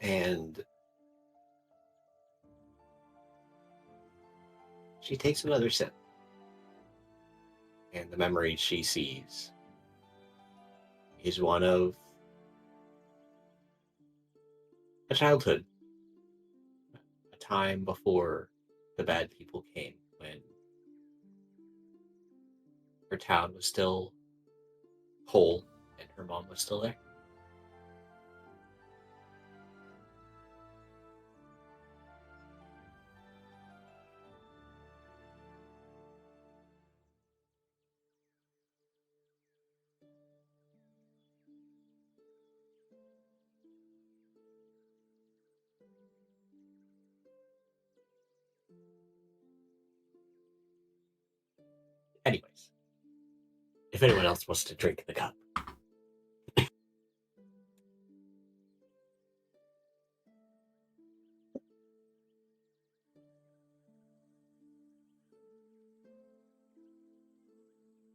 And she takes another sip. And the memory she sees is one of a childhood. A time before the bad people came, when her town was still whole and her mom was still there. Anyways, if anyone else wants to drink the cup.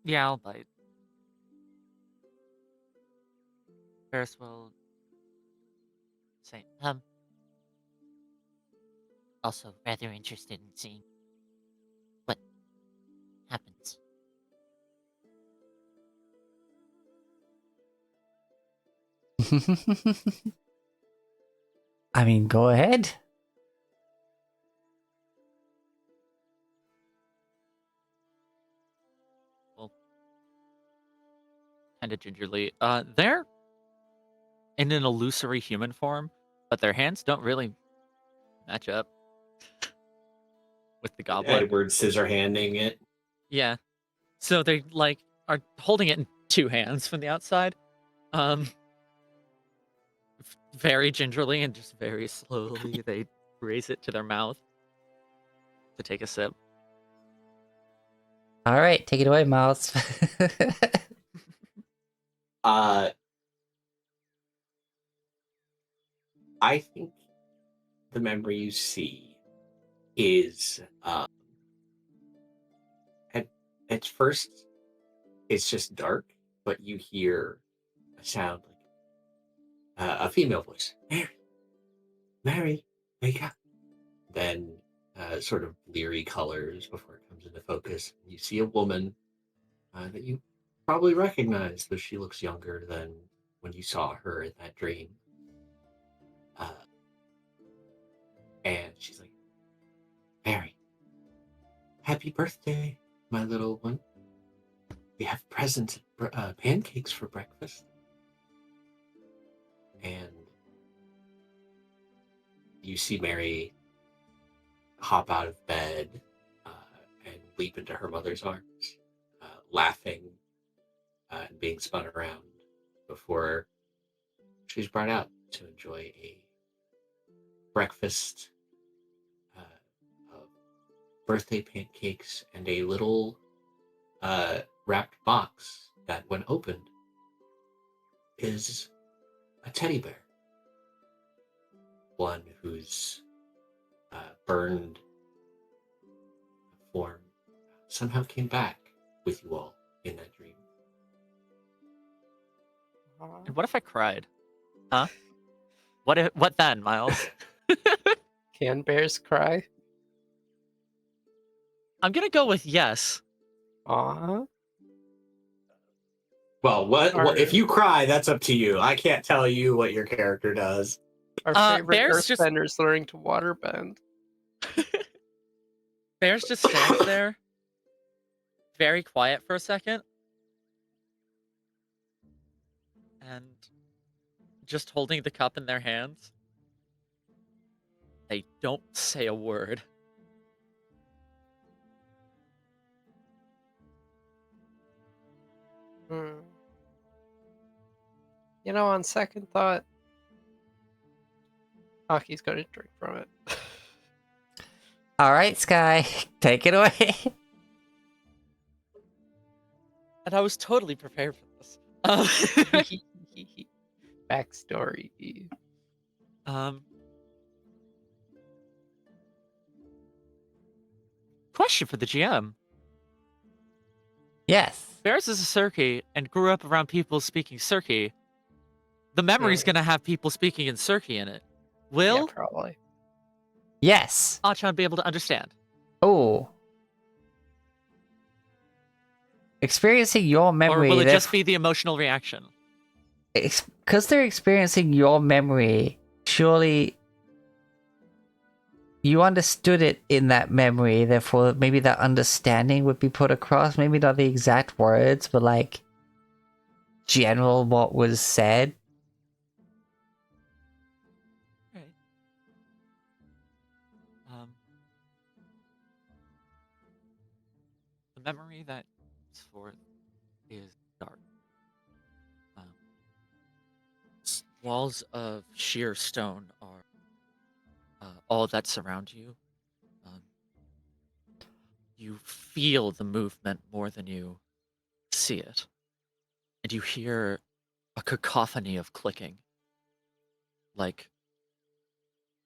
Yeah, I'll bite. Ferris will say, Also, rather interested in seeing what happens. I mean, go ahead. kind of gingerly. They're in an illusory human form, but their hands don't really match up with the goblin. Edward scissor-handing it. Yeah. So they like are holding it in two hands from the outside. Very gingerly and just very slowly they raise it to their mouth to take a sip. All right, take it away, Miles. I think the memory you see is at first it's just dark, but you hear a sound like a female voice. Mary, wake up. Then sort of bleary colors before it comes into focus. You see a woman that you probably recognize, though she looks younger than when you saw her in that dream. And she's like, Mary, happy birthday, my little one. We have presents, pancakes for breakfast. And you see Mary hop out of bed and leap into her mother's arms, laughing and being spun around before she's brought out to enjoy a breakfast of birthday pancakes and a little wrapped box that, when opened, is a teddy bear. One whose burned form somehow came back with you all in that dream. And what if I cried? Huh? What then, Miles? Can bears cry? I'm gonna go with yes. Aw. Well, what if you cry? That's up to you. I can't tell you what your character does. Our favorite Bears just- earthbender's learning to waterbend. Bears just stands there, very quiet for a second, and just holding the cup in their hands. They don't say a word. Hmm. You know, on second thought, Aki's gonna drink from it. All right, Sky, take it away. And I was totally prepared for this. Backstory. Question for the GM. Yes. Bears is a Circe and grew up around people speaking Circe. The memory's Sure. gonna have people speaking in Circe in it. Yeah, Will probably. Yes. Achan be able to understand? Oh. Experiencing your memory. Or will it just be the emotional reaction? Because they're experiencing your memory, surely you understood it in that memory, therefore maybe that understanding would be put across. Maybe not the exact words, but like general what was said. Right. The memory that is forth is dark. Walls of sheer stone are all that surround you. You feel the movement more than you see it, and you hear a cacophony of clicking, like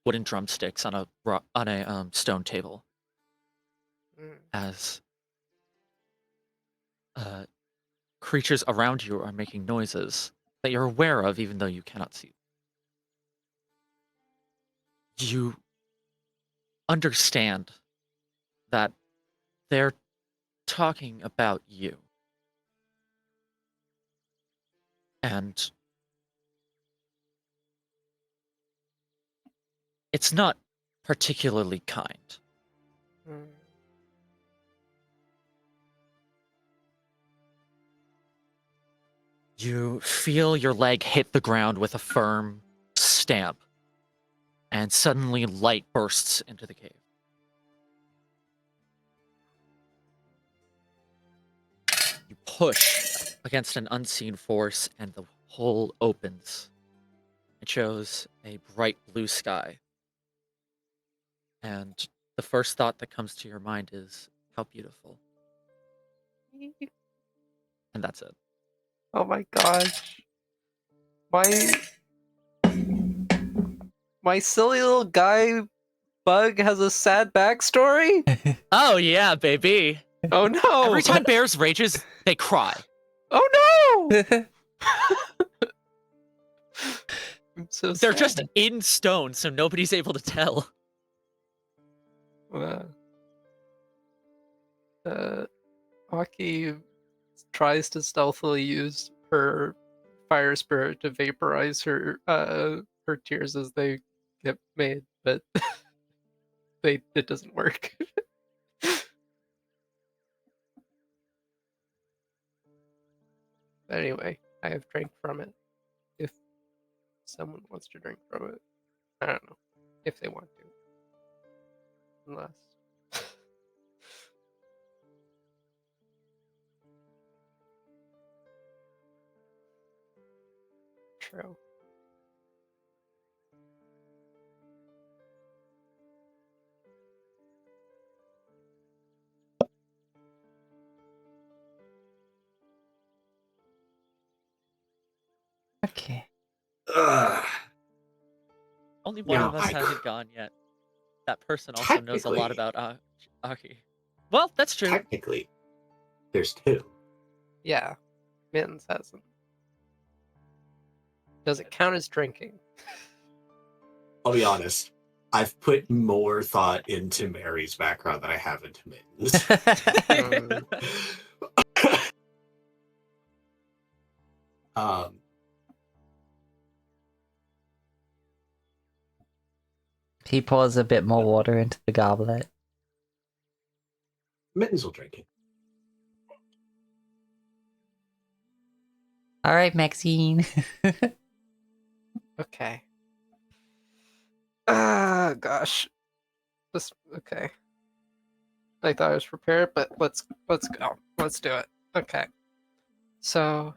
wooden drumsticks on a stone table, as creatures around you are making noises that you're aware of, even though you cannot see. You understand that they're talking about you. And it's not particularly kind. You feel your leg hit the ground with a firm stamp, and suddenly light bursts into the cave. You push against an unseen force, and the hole opens. It shows a bright blue sky. And the first thought that comes to your mind is, how beautiful. And that's it. Oh my gosh. My silly little guy bug has a sad backstory? Oh yeah, baby. Oh no! Every time bears rages, they cry. Oh no! I'm so They're sad. just in stone, so nobody's able to tell. Aki tries to stealthily use her fire spirit to vaporize her tears as they get made, but it doesn't work. Anyway, I have drank from it. If someone wants to drink from it, I don't know if they want to, unless. True. Okay. Ugh. Only one of Now, us hasn't gone yet. That person also knows a lot Technically- about Aki. Well, that's true. Technically, there's two. Yeah, Mittens hasn't. Does it count as drinking? I'll be honest. I've put more thought into Mary's background than I have into Mittens. um, He pours a bit more water into the goblet. Mittens will drink it. All right, Maxine. Okay. Ah, gosh. This okay. I thought I was prepared, but let's go. Let's do it. Okay. So,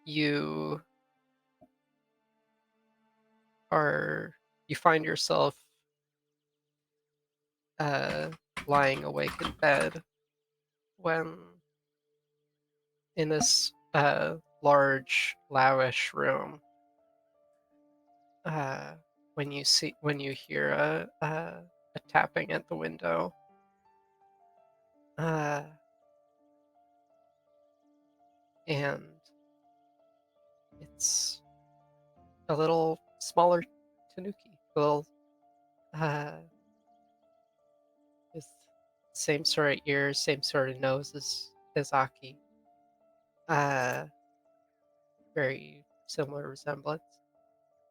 you you find yourself lying awake in bed when in this large, lavish room. When you hear a tapping at the window. And it's a little smaller Tanuki, little with same sort of ears, same sort of nose as Aki. Very similar resemblance.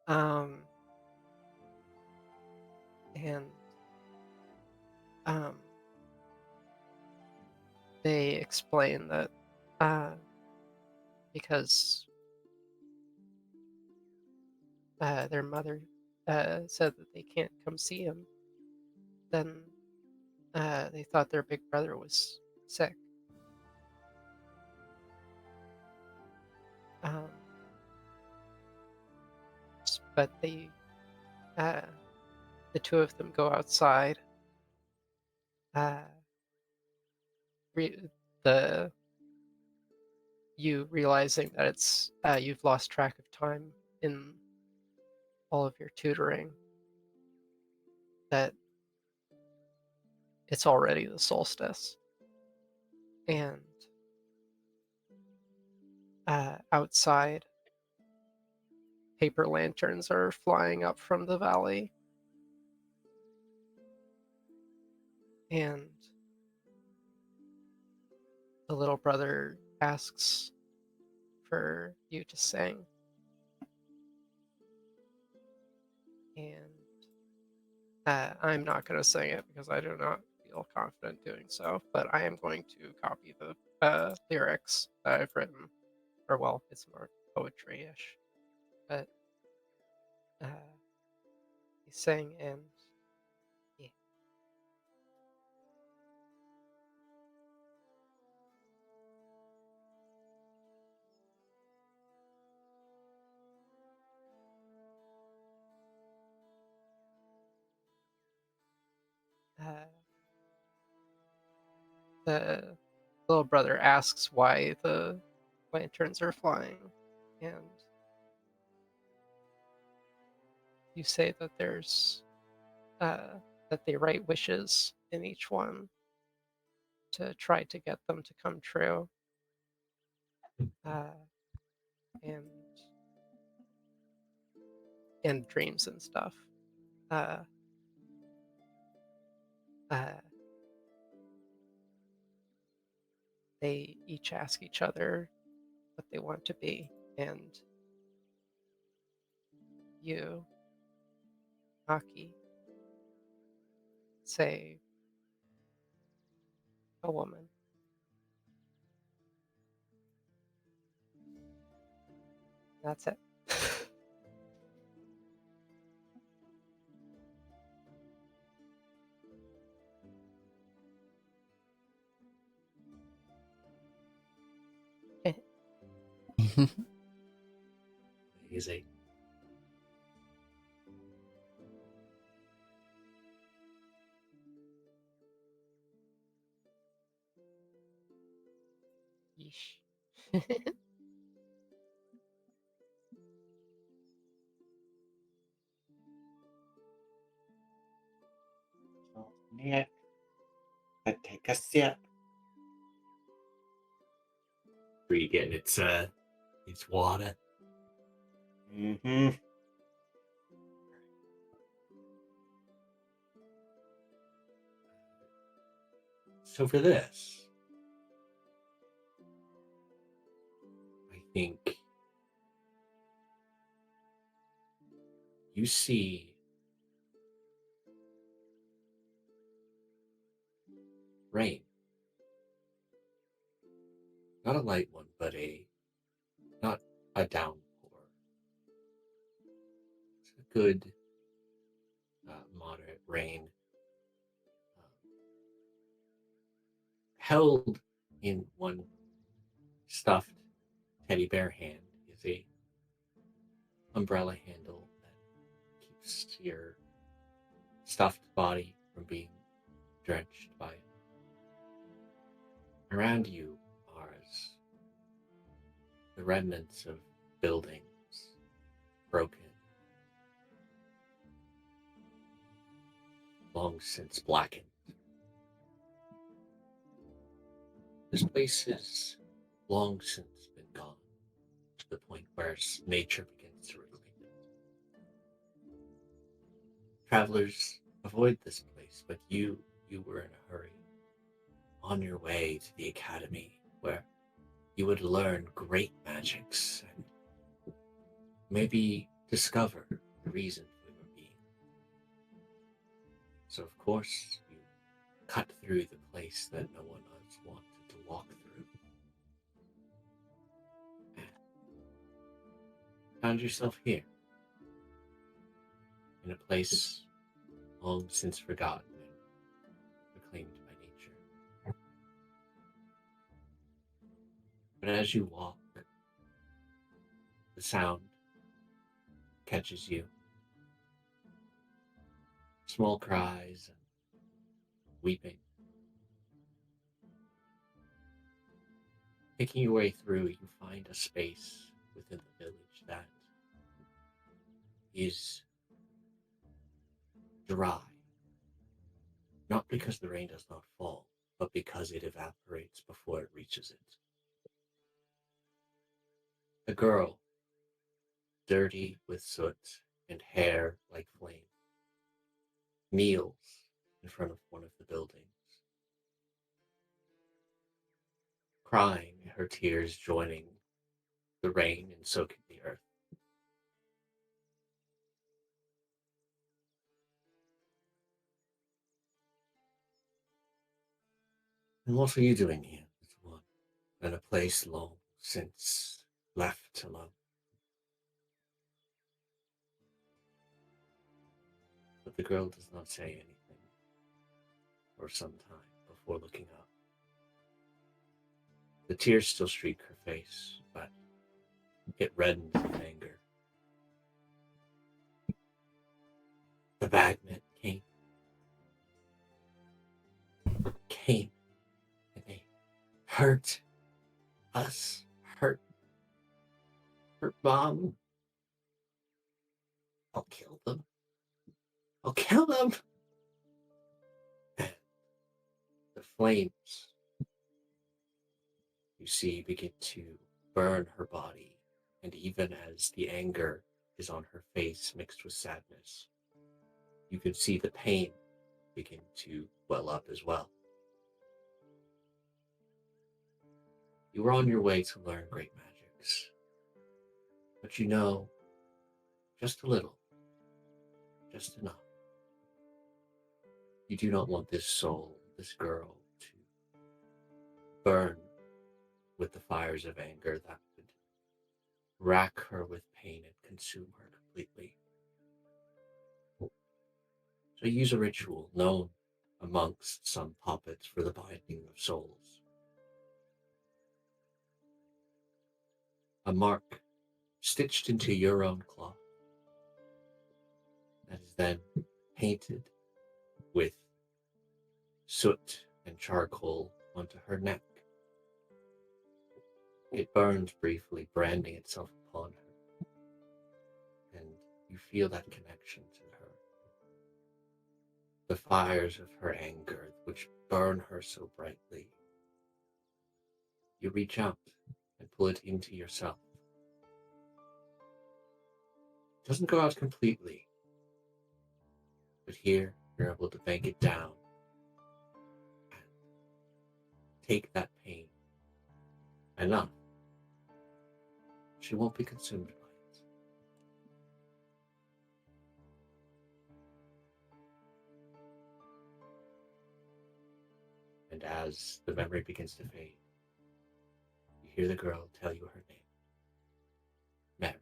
And they explain that because their mother said that they can't come see him, then they thought their big brother was sick. But the two of them go outside. You realizing that it's you've lost track of time in all of your tutoring, that it's already the solstice, and outside paper lanterns are flying up from the valley, and the little brother asks for you to sing, and I'm not going to sing it because I do not feel confident doing so, but I am going to copy the lyrics that I've written, or well, it's more poetry-ish, but he sang, and yeah. The little brother asks why the lanterns are flying, and you say that there's that they write wishes in each one to try to get them to come true, and dreams and stuff. Uh, uh, they each ask each other what they want to be, and you, Aki, say a woman. That's it. Amazing. Yeesh. cognac. But take a sip. Are you getting its water? Mm-hmm. So for this, I think you see rain. Not a light one, but not a downpour. It's a good, moderate rain. Held in one stuffed teddy bear hand is a umbrella handle that keeps your stuffed body from being drenched by it. Around you are the remnants of buildings, broken, long since blackened. This place has long since been gone, to the point where nature begins to reclaim it. Travelers avoid this place, but you were in a hurry, on your way to the academy, where you would learn great magics and maybe discover the reason for your being. So of course, you cut through the place that no one else wanted to walk through. And found yourself here, in a place long since forgotten and reclaimed by nature. But as you walk, the sound catches you. Small cries and weeping. Picking your way through, you find a space within the village that is dry. Not because the rain does not fall, but because it evaporates before it reaches it. A girl, dirty with soot and hair like flame, kneels in front of one of the buildings, crying, her tears joining the rain and soaking the earth. And what are you doing here, little one, in a place long since left alone? But the girl does not say anything for some time before looking up. The tears still streak her face, but it reddens with anger. The bagmen came, and they hurt us, hurt Mom. I'll kill them. I'll kill them. And the flames, you see, begin to burn her body, and even as the anger is on her face mixed with sadness, you can see the pain begin to well up as well. You were on your way to learn great magics, but you know just a little, just enough. You do not want this soul, this girl, to burn with the fires of anger that would rack her with pain and consume her completely. So use a ritual known amongst some puppets for the binding of souls. A mark stitched into your own cloth that is then painted with soot and charcoal onto her neck. It burns briefly, branding itself upon her, and you feel that connection to her. the fires of her anger which burn her so brightly. You reach out and pull it into yourself. It doesn't go out completely, but here you're able to bank it down and take that pain enough. She won't be consumed by it. And as the memory begins to fade, you hear the girl tell you her name, Mary.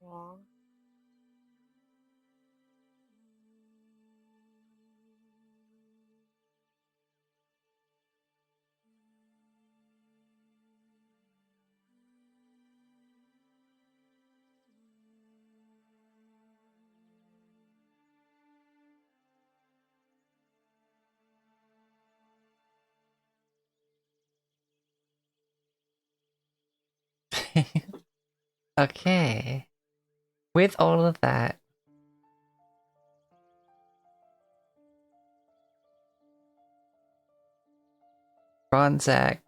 Aw. Okay. With all of that, Bronzak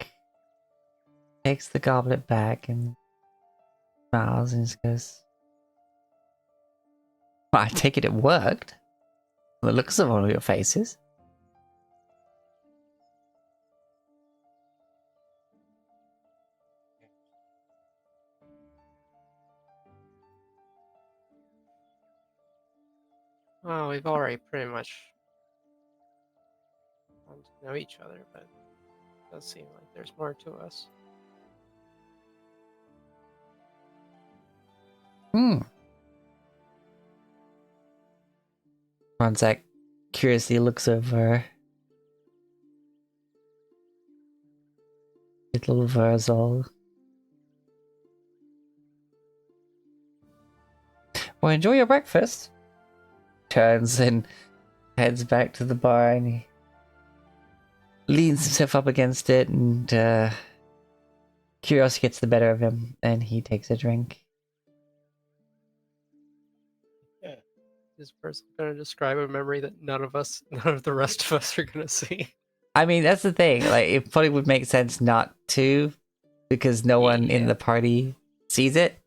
takes the goblet back and smiles and just goes, well, I take it worked. The looks of all of your faces. Well, we've already pretty much gotten to know each other, but it does seem like there's more to us. Bronzak curiously looks over little Verzal. Well, enjoy your breakfast. Turns and heads back to the bar and he leans himself up against it and curiosity gets the better of him and he takes a drink. This person going to describe a memory that none of the rest of us are going to see. I mean, that's the thing. Like, it probably would make sense not to because no one in Yeah. the party sees it.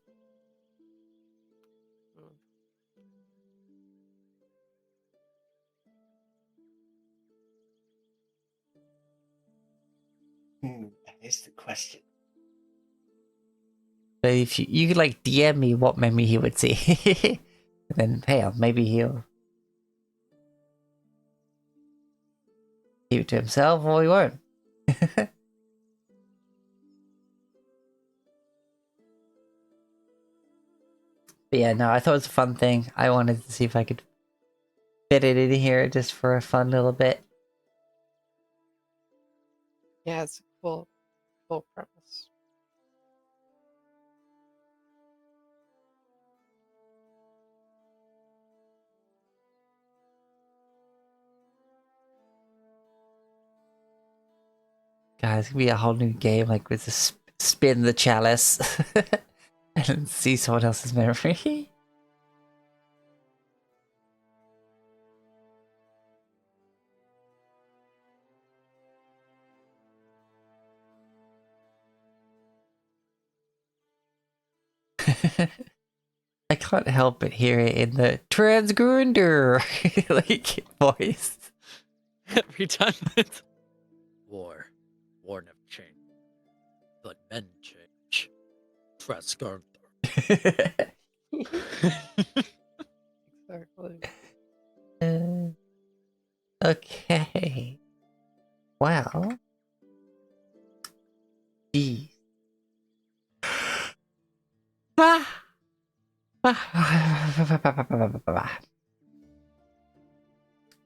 That is the question. But if you could like DM me what memory he would see, then hey, maybe he'll keep it to himself or he won't. But yeah, no, I thought it was a fun thing. I wanted to see if I could fit it in here just for a fun little bit. Yeah, it's a cool premise. Guys, it could be a whole new game, like with the spin the chalice and see someone else's memory. I can't help but hear it in the Transgrunder like voice. Every time it's war never change, but men change. Trasgarn. Exactly. Okay. Well. Geez.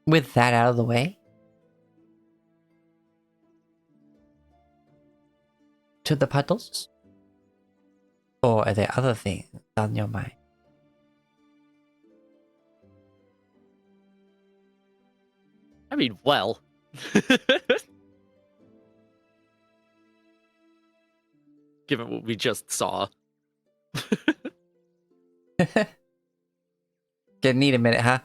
With that out of the way, to the puddles? Or are there other things on your mind? I mean, well. given what we just saw. Gonna need a minute, huh?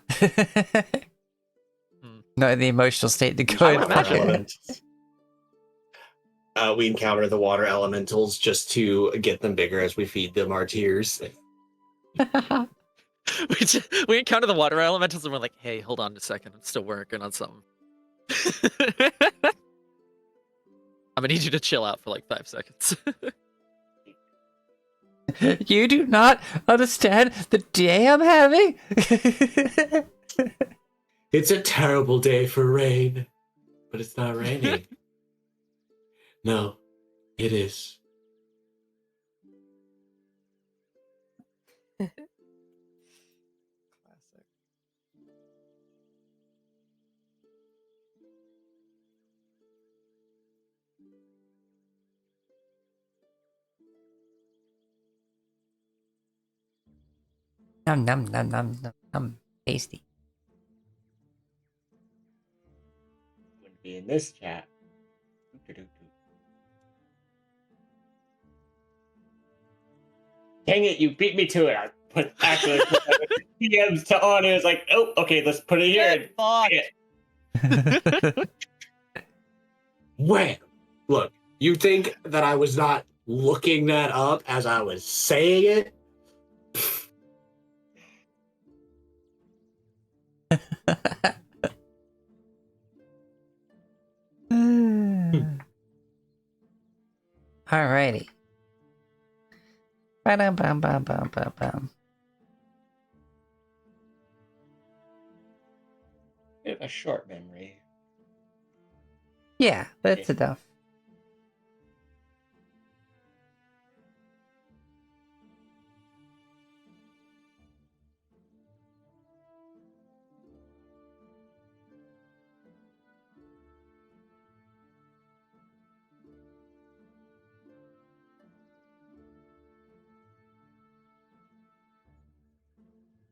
Not in the emotional state to go I in would for imagine. it. Elementals. We encounter the water elementals just to get them bigger as we feed them our tears. We encounter the water elementals and we're like, hey, hold on a second. I'm still working on something. I'm gonna need you to chill out for like 5 seconds. You do not understand the day I'm having. It's a terrible day for rain, but it's not raining. No, it is. Classic. Num num num num num num. Tasty. Wouldn't be in this chat. Doo-doo-doo-doo. Dang it, you beat me to it. I actually put DMs to on. It was like, oh, okay, let's put it here. Fuck. Wham! Look, you think that I was not looking that up as I was saying it? Alrighty. Ba-dum-bum-bum-bum-bum-bum. I have a short memory. Yeah, that's enough.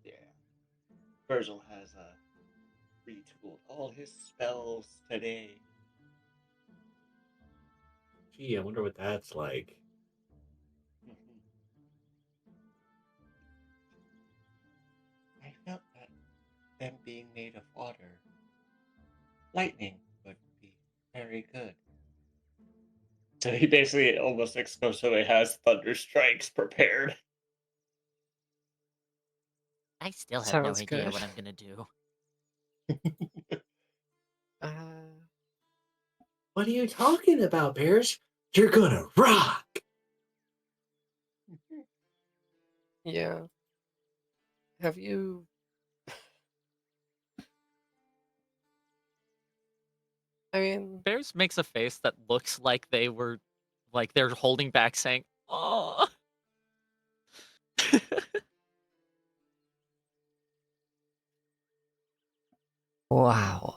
Yeah. Virgil has retooled all his spells today. Gee, I wonder what that's like. I felt that them being made of water, lightning would be very good. So he basically almost exclusively has thunder strikes prepared. I still have Sounds no idea good. what I'm gonna do. Uh, What are you talking about, Bears? You're gonna rock! yeah. Have you? I mean, Bears makes a face that looks like they're holding back saying, oh. Wow.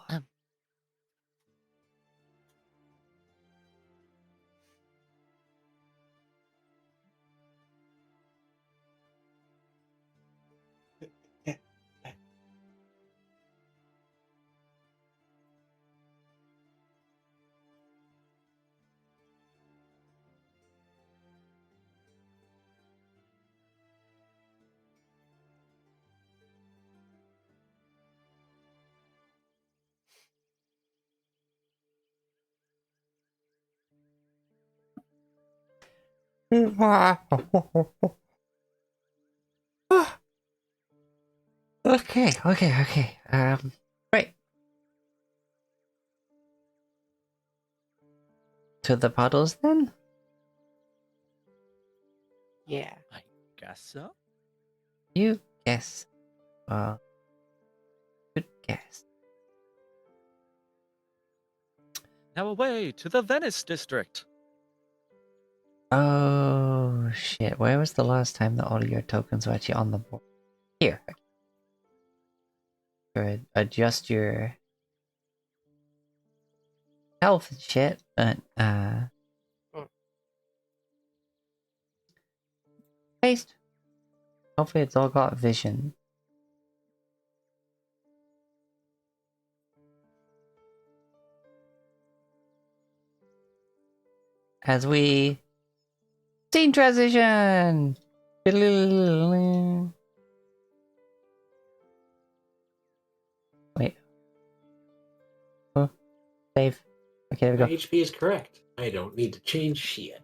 Okay. Right. To the puddles then? yeah. I guess so. You guess. Good guess. Now away to the Venice district. Oh shit! Where was the last time that all of your tokens were actually on the board? Here. Good. Adjust your health and shit, but paste. Hopefully it's all got vision. As we Scene transition! Wait. Oh, save. Okay, there we My go. HP is correct. I don't need to change shit.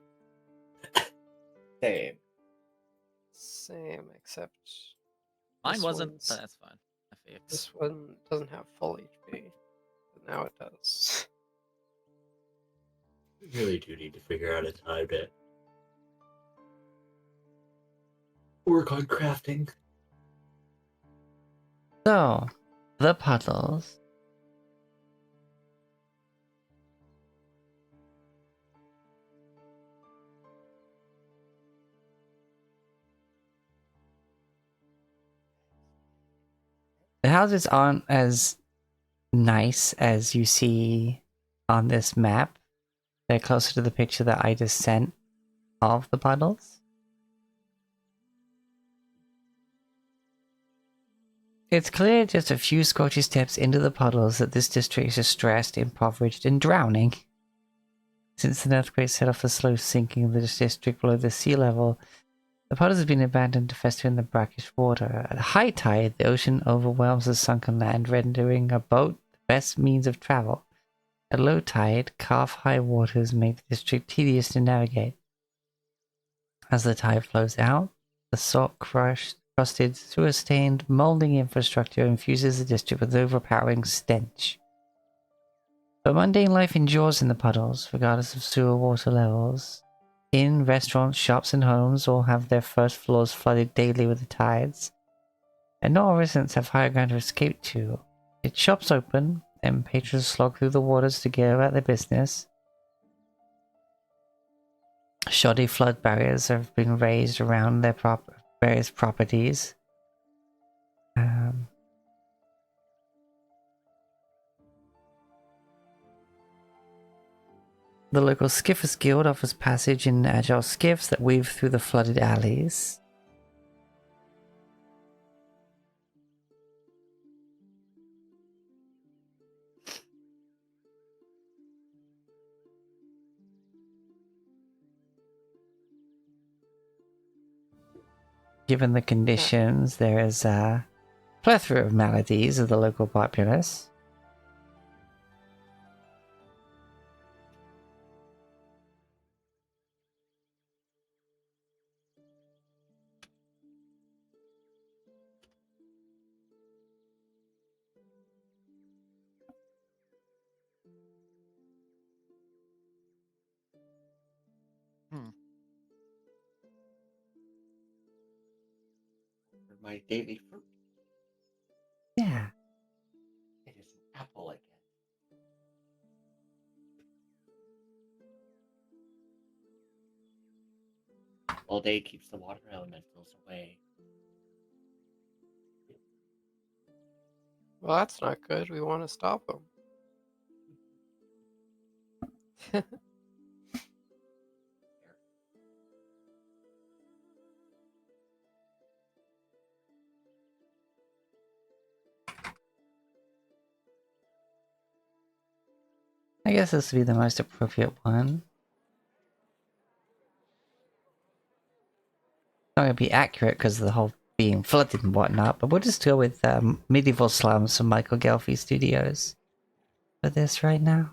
Same. Same, except Mine this wasn't, one's- but that's fine. FX. this one doesn't have full HP, but now it does. We really do need to figure out a time to work on crafting. So, the puddles. The houses aren't as nice as you see on this map. They're closer to the picture that I just sent of the puddles. It's clear just a few scorchy steps into the puddles that this district is stressed, impoverished, and drowning. Since the earthquake set off the slow sinking of the district below the sea level, the puddles have been abandoned to fester in the brackish water. At high tide, the ocean overwhelms the sunken land, rendering a boat the best means of travel. At low tide, calf-high waters make the district tedious to navigate. As the tide flows out, the salt-crusted, sewer-stained, molding infrastructure infuses the district with overpowering stench. But mundane life endures in the puddles, regardless of sewer water levels. Inn, restaurants, shops, and homes all have their first floors flooded daily with the tides, and not all residents have higher ground to escape to. Its shops open, and patrons slog through the waters to go about their business. Shoddy flood barriers have been raised around their various properties. The local Skiffers Guild offers passage in agile skiffs that weave through the flooded alleys. Given the conditions, there is a plethora of maladies of the local populace. For my daily fruit, Yeah. it is an apple again. All day keeps the water elementals away. Well, that's not good. We want to stop them. I guess this would be the most appropriate one. Not going to be accurate because of the whole being flooded and whatnot, but we'll just go with Medieval Slums from Michael Gelfi Studios for this right now.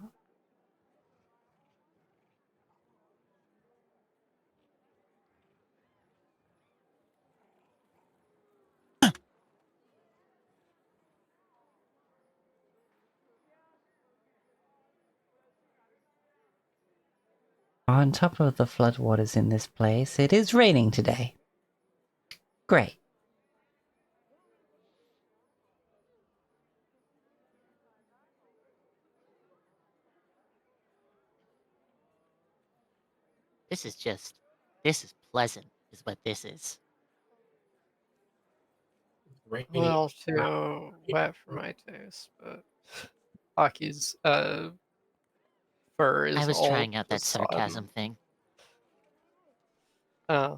On top of the floodwaters in this place, it is raining today. Great. This is pleasant, is what this is. Right? A little too wet for my taste, but Aki's fur is I was all trying out that just sodden. sarcasm thing. Oh.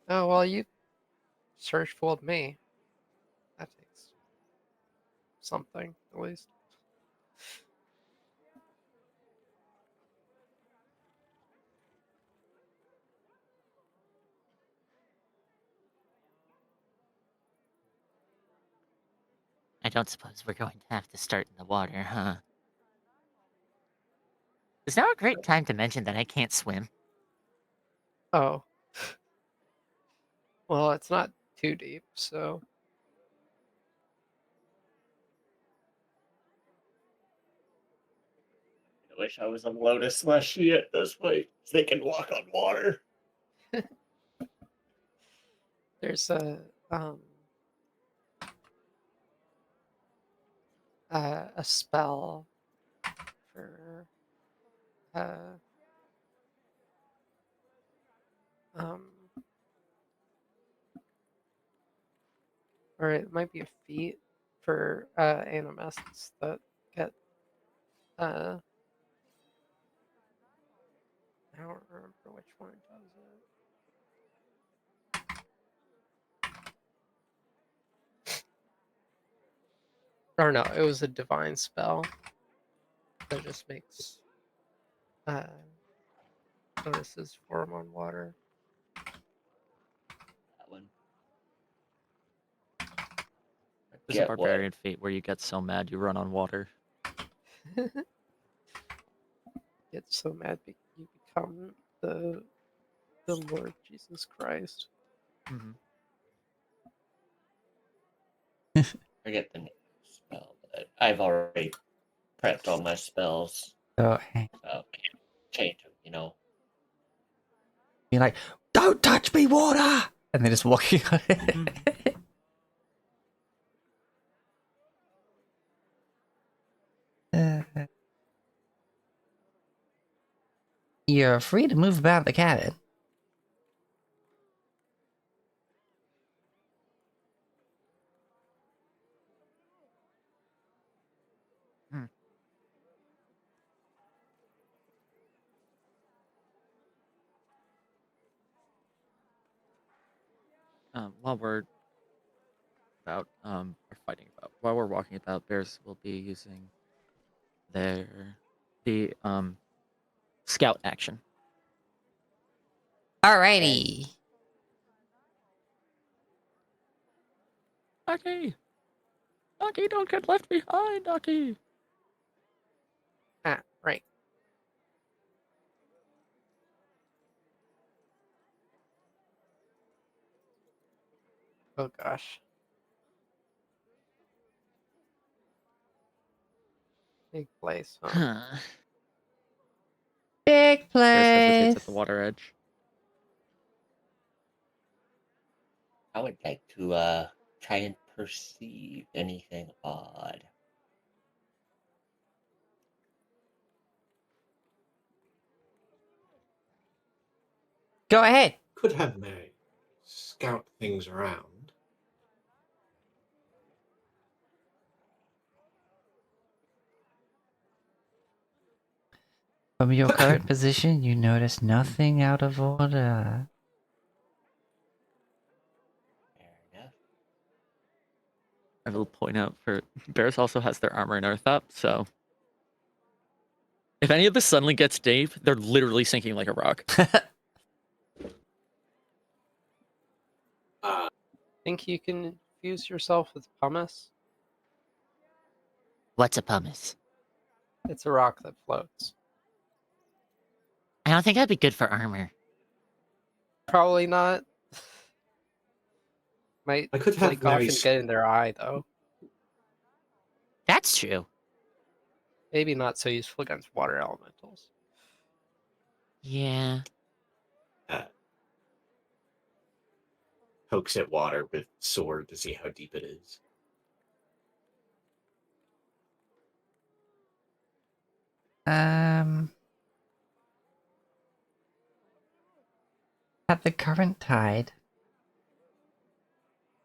Oh, well, you search fooled me. That takes something, at least. don't suppose we're going to have to start in the water, huh? Is now a great time to mention that I can't swim? Oh. Well, it's not too deep, so. I wish I was a Lotus Slushy at this point. So they can walk on water. There's a spell for um or it might be a feat for animests that get I don't remember which one does it. Or no, it was a divine spell that just makes notices form on water. That one. There's a barbarian feat where you get so mad you run on water. Get so mad you become the Lord Jesus Christ. Mm-hmm. Forget the name of the spell, but I've already prepped all my spells. So So change them, you know. you're like, don't touch me, water! And they're just walking on it. You're free to move about the cabin. While we're about or fighting about, while we're walking about, bears will be using the scout action. Alrighty. Ducky! Ducky, don't get left behind, Ducky! Ah, right. Oh gosh. Big place, huh? Big Bears hesitates place. at the water edge. I would like to try and perceive anything odd. Go ahead. Could have Mary scout things around. From your current position, you notice nothing out of order. Fair enough. I will point out for bears also has their armor and earth up, so if any of this suddenly gets deep, they're literally sinking like a rock. Think you can infuse yourself with pumice? What's a pumice? It's a rock that floats. I don't think that'd be good for armor. Probably not. Might I could have flake off Mary and get in their eye, though. That's true. Maybe not so useful against water elementals. Yeah. Pokes at water with sword to see how deep it is. At the current tide,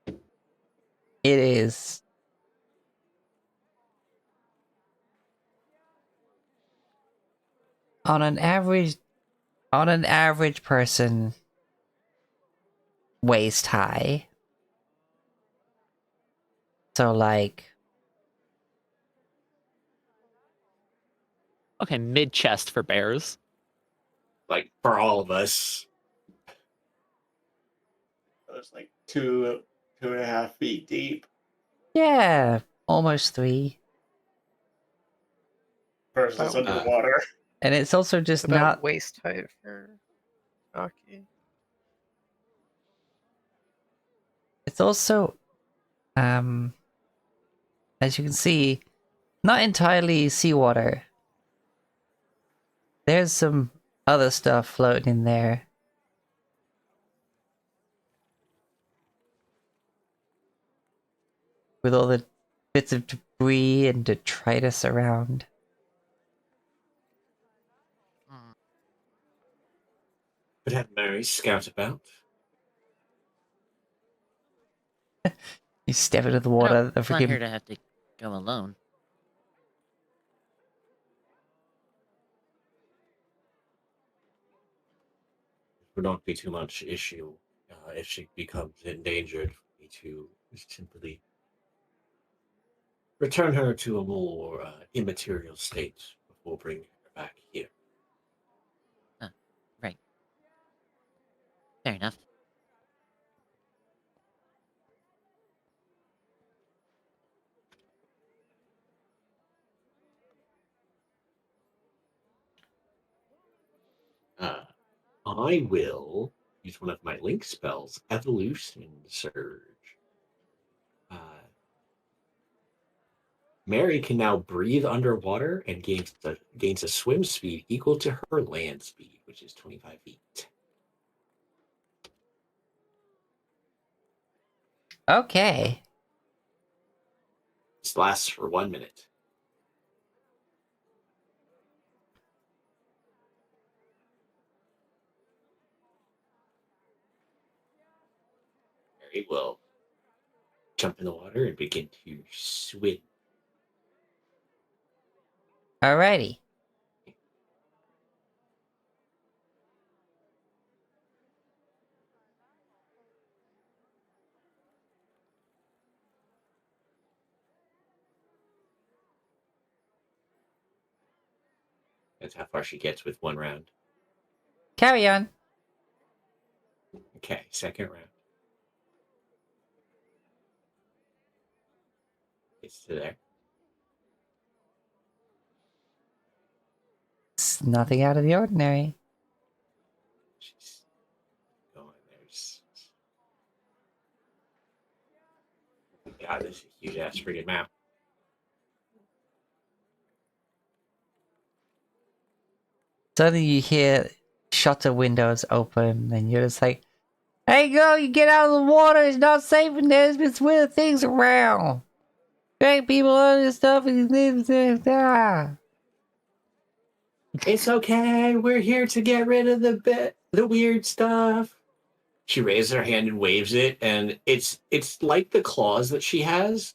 it is on an average person waist high. So like Okay, mid chest for bears. Like for all of us. It was like 2.5 feet deep. yeah, almost 3. Versus About- under the water. And it's also just About not. waist height for Aki. It's also, as you can see, not entirely seawater. There's some other stuff floating in there. With all the bits of debris and detritus around. Hmm. Could have Mary scout about. You step into the No, water, the I'm not here freaking. to have to go alone. Would not be too much issue if she becomes endangered for me to simply return her to a more immaterial state before bringing her back here. Right. Fair enough. I will use one of my link spells, Evolution Surge. Mary can now breathe underwater and gains a swim speed equal to her land speed, which is 25 feet. Okay. This lasts for 1 minute. Mary will jump in the water and begin to swim. Alrighty. That's how far she gets with 1 round. Carry on. Okay, second round. It's to there. It's nothing out of the ordinary. She's going. There's. God, this is a huge ass friggin' map. Suddenly you hear shutter windows open and you're just like, hey girl, you get out of the water, it's not safe in there, there's weird things around. Drag people on and stuff and ah. It's okay. We're here to get rid of the weird stuff. She raises her hand and waves it, and it's like the claws that she has,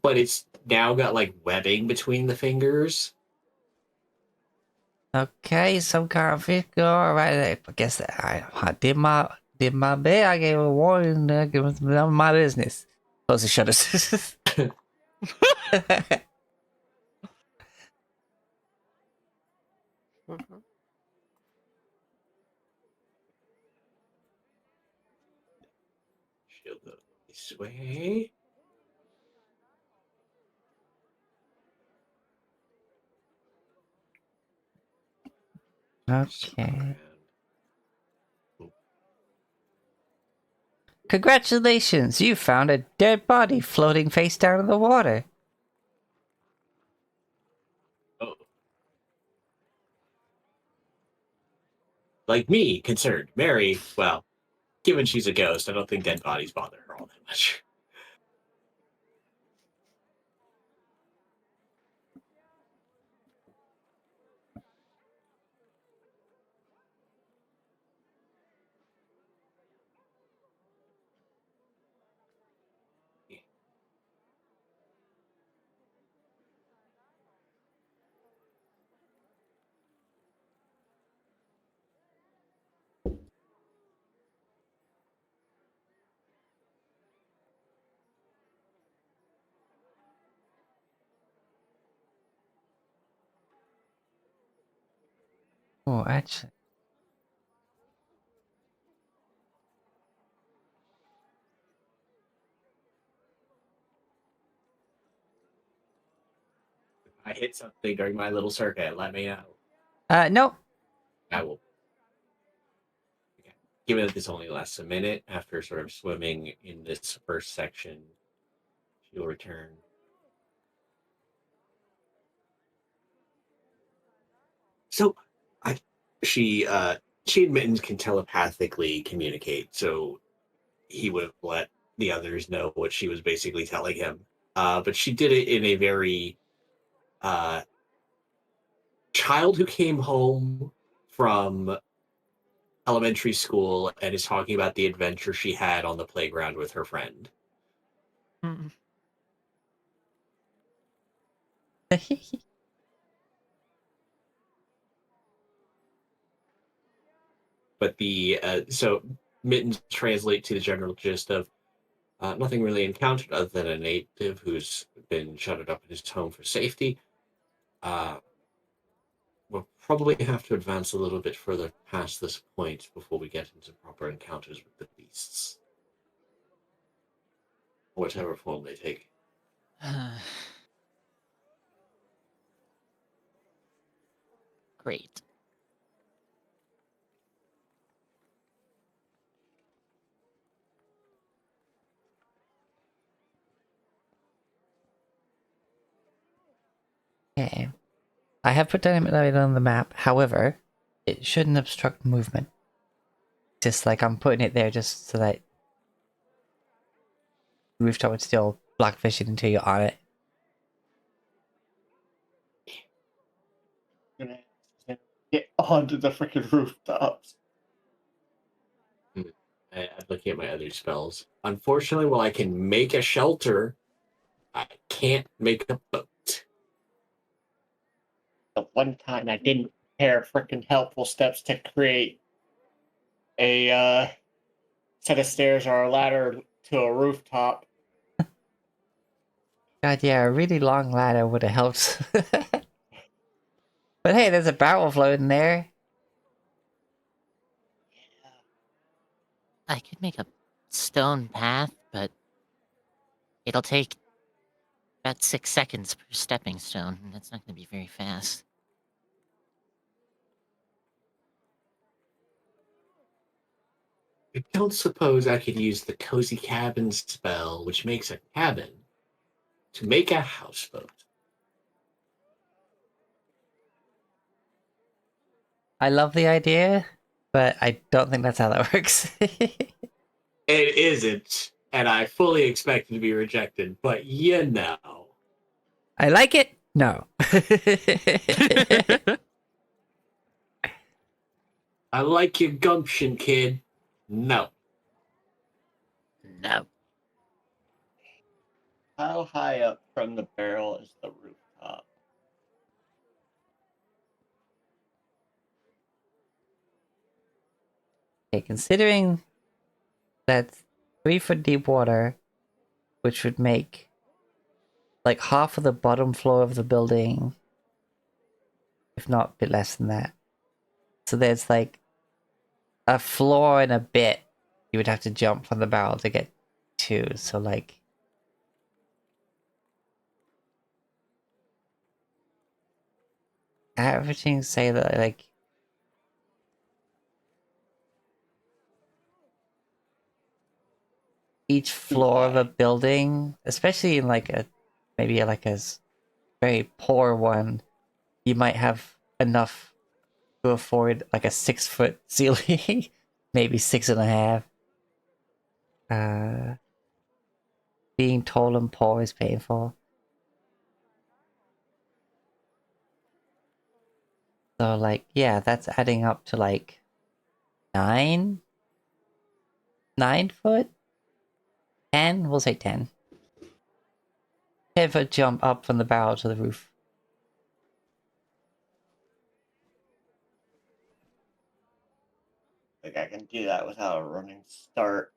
but it's now got like webbing between the fingers. Okay, some kind of fish girl, alright, I guess I did my bit, I gave a warning, it was none of my business. Close the shutters. Mhm. She'll go this way. Okay. Congratulations, you found a dead body floating face down in the water. Oh. Like me, concerned. Mary, well, given she's a ghost, I don't think dead bodies bother her all that much. Oh, actually. I hit something during my little circuit, let me know. No. I will. Okay. Given that this only lasts a minute, after sort of swimming in this first section, she'll return. So, I, she and Mittens can telepathically communicate, so he would have let the others know what she was basically telling him. But she did it in a very uh, child who came home from elementary school and is talking about the adventure she had on the playground with her friend. Mm. But so Mittens translate to the general gist of nothing really encountered other than a native who's been shuttered up in his home for safety. Uh, we'll probably have to advance a little bit further past this point before we get into proper encounters with the beasts. Whatever form they take. Great. Okay. I have put dynamite on the map. However, it shouldn't obstruct movement. Just like I'm putting it there just so that the rooftop would still block vision until you're on it. Gonna get onto the freaking rooftops. I'm looking at my other spells. Unfortunately, while I can make a shelter, I can't make a boat. The one time I didn't prepare freaking helpful steps to create a set of stairs or a ladder to a rooftop. God, yeah, a really long ladder would have helped. But hey, there's a barrel floating there. I could make a stone path, but it'll take about 6 seconds per stepping stone, and that's not going to be very fast. I don't suppose I could use the cozy cabin spell, which makes a cabin, to make a houseboat. I love the idea, but I don't think that's how that works. It isn't, and I fully expect it to be rejected, but you know. I like it? No. I like your gumption, kid. No. No. How high up from the barrel is the rooftop? Okay, considering that's 3 foot deep water, which would make like half of the bottom floor of the building, if not a bit less than that. So there's like a floor and a bit you would have to jump from the barrel to get to. So like averaging, say that like each floor of a building, especially in like a maybe like very poor one, you might have enough to afford like a 6 foot ceiling, maybe 6.5. Being tall and poor is painful. So like, yeah, that's adding up to like 9 foot, 10. We'll say 10. 10 foot jump up from the barrel to the roof. Like I can do that without a running start.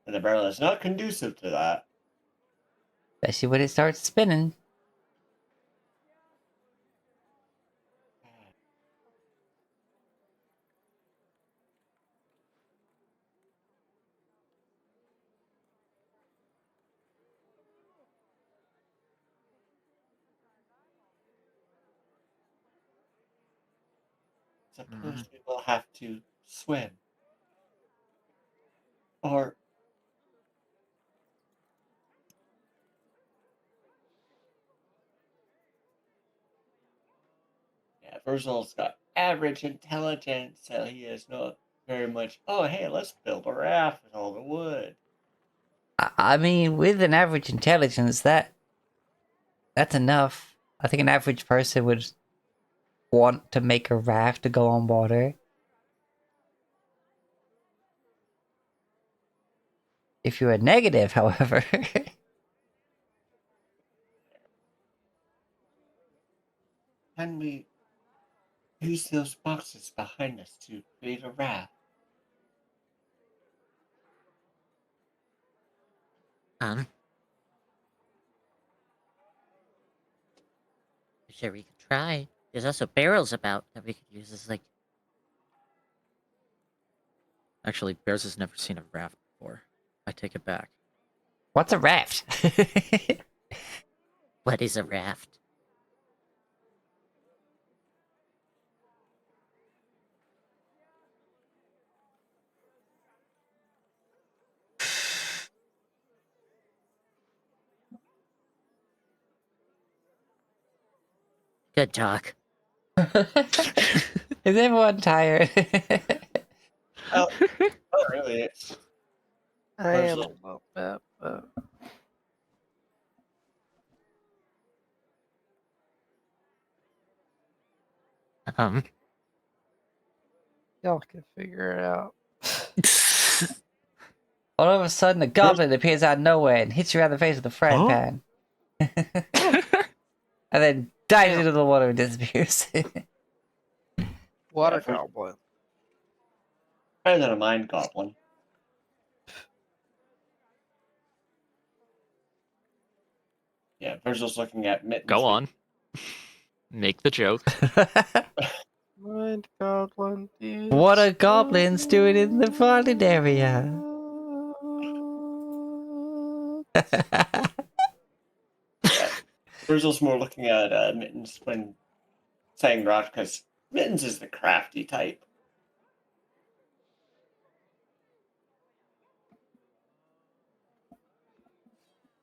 And the barrel is not conducive to that. Especially when it starts spinning. suppose we will have to swim. Or yeah, Virgil's got average intelligence, so he is not very much. Oh, hey, let's build a raft with all the wood. I mean, with an average intelligence, that's enough. I think an average person would want to make a raft to go on water. If you're a negative, however. Can we use those boxes behind us to create a raft? Sure, we could try. There's also barrels about that we could use as like. Actually, Bears has never seen a raft before. I take it back. What's a raft? What is a raft? Good talk. Is everyone tired? Oh, not really. It's I am a Virgil. little bit, but y'all can figure it out. All of a sudden, a goblin appears out of nowhere and hits you around the face with a frying Huh? pan. And then dives Yeah. into the water and disappears. Water Yeah, for- goblin. better than a mind goblin. Yeah, Virgil's looking at Mittens. Go on. Make the joke. Mind goblin. What are goblins doing in the farming area? Virgil's more looking at Mittens when saying raft because Mittens is the crafty type.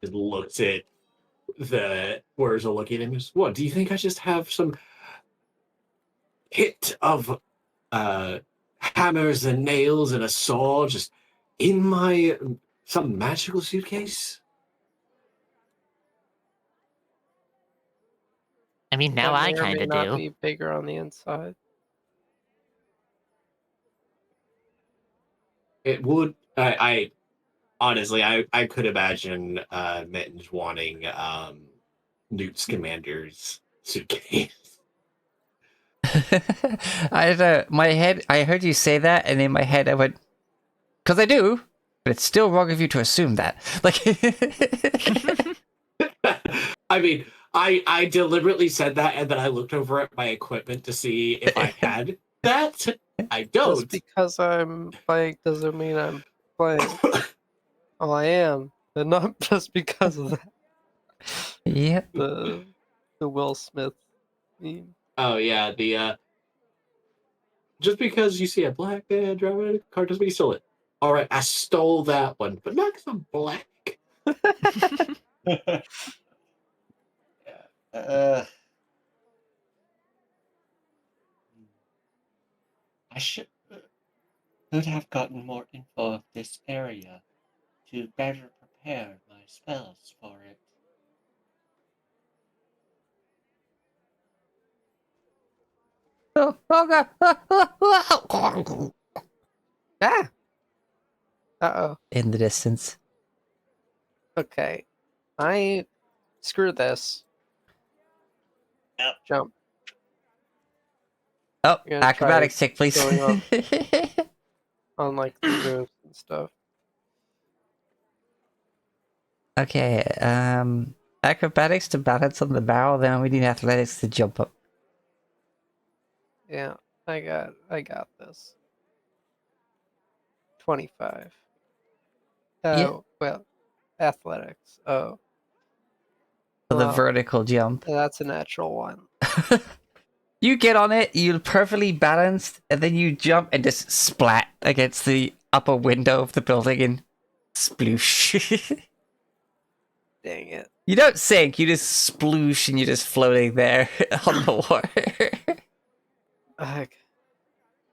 Just looks at the Wurzel looking at him. Goes, what, do you think I just have some hit of hammers and nails and a saw just in my some magical suitcase? I mean, now That I may or may kind of not do. be bigger on the inside. It would. I honestly, I could imagine Mittens wanting Newt Scamander's suitcase. I my head. I heard you say that, and in my head, I went, "Cause I do." But it's still wrong of you to assume that. Like, I mean, I deliberately said that, and then I looked over at my equipment to see if I had that. I Just don't. because I'm playing doesn't mean I'm playing. Oh, I am, but not just because of that. yep. The Will Smith meme. Oh yeah, the just because you see a black man driving a car doesn't mean you stole it. All right, I stole that one, but not because I'm black. Yeah. I should could have gotten more info of this area to better prepare my spells for it. Oh, God. Ah. Uh-oh. In the distance. Okay. Screw this. Yep. Jump. Oh, You're gonna try acrobatics check, please. going on like the roofs and stuff. Okay, acrobatics to balance on the barrel, then we need athletics to jump up. Yeah, I got this. 25. Oh, Yeah. well, athletics. Oh, For the well, vertical jump. that's a natural one. You get on it, you're perfectly balanced, and then you jump and just splat against the upper window of the building and sploosh. Dang it. You don't sink, you just sploosh and you're just floating there on the water. Ugh.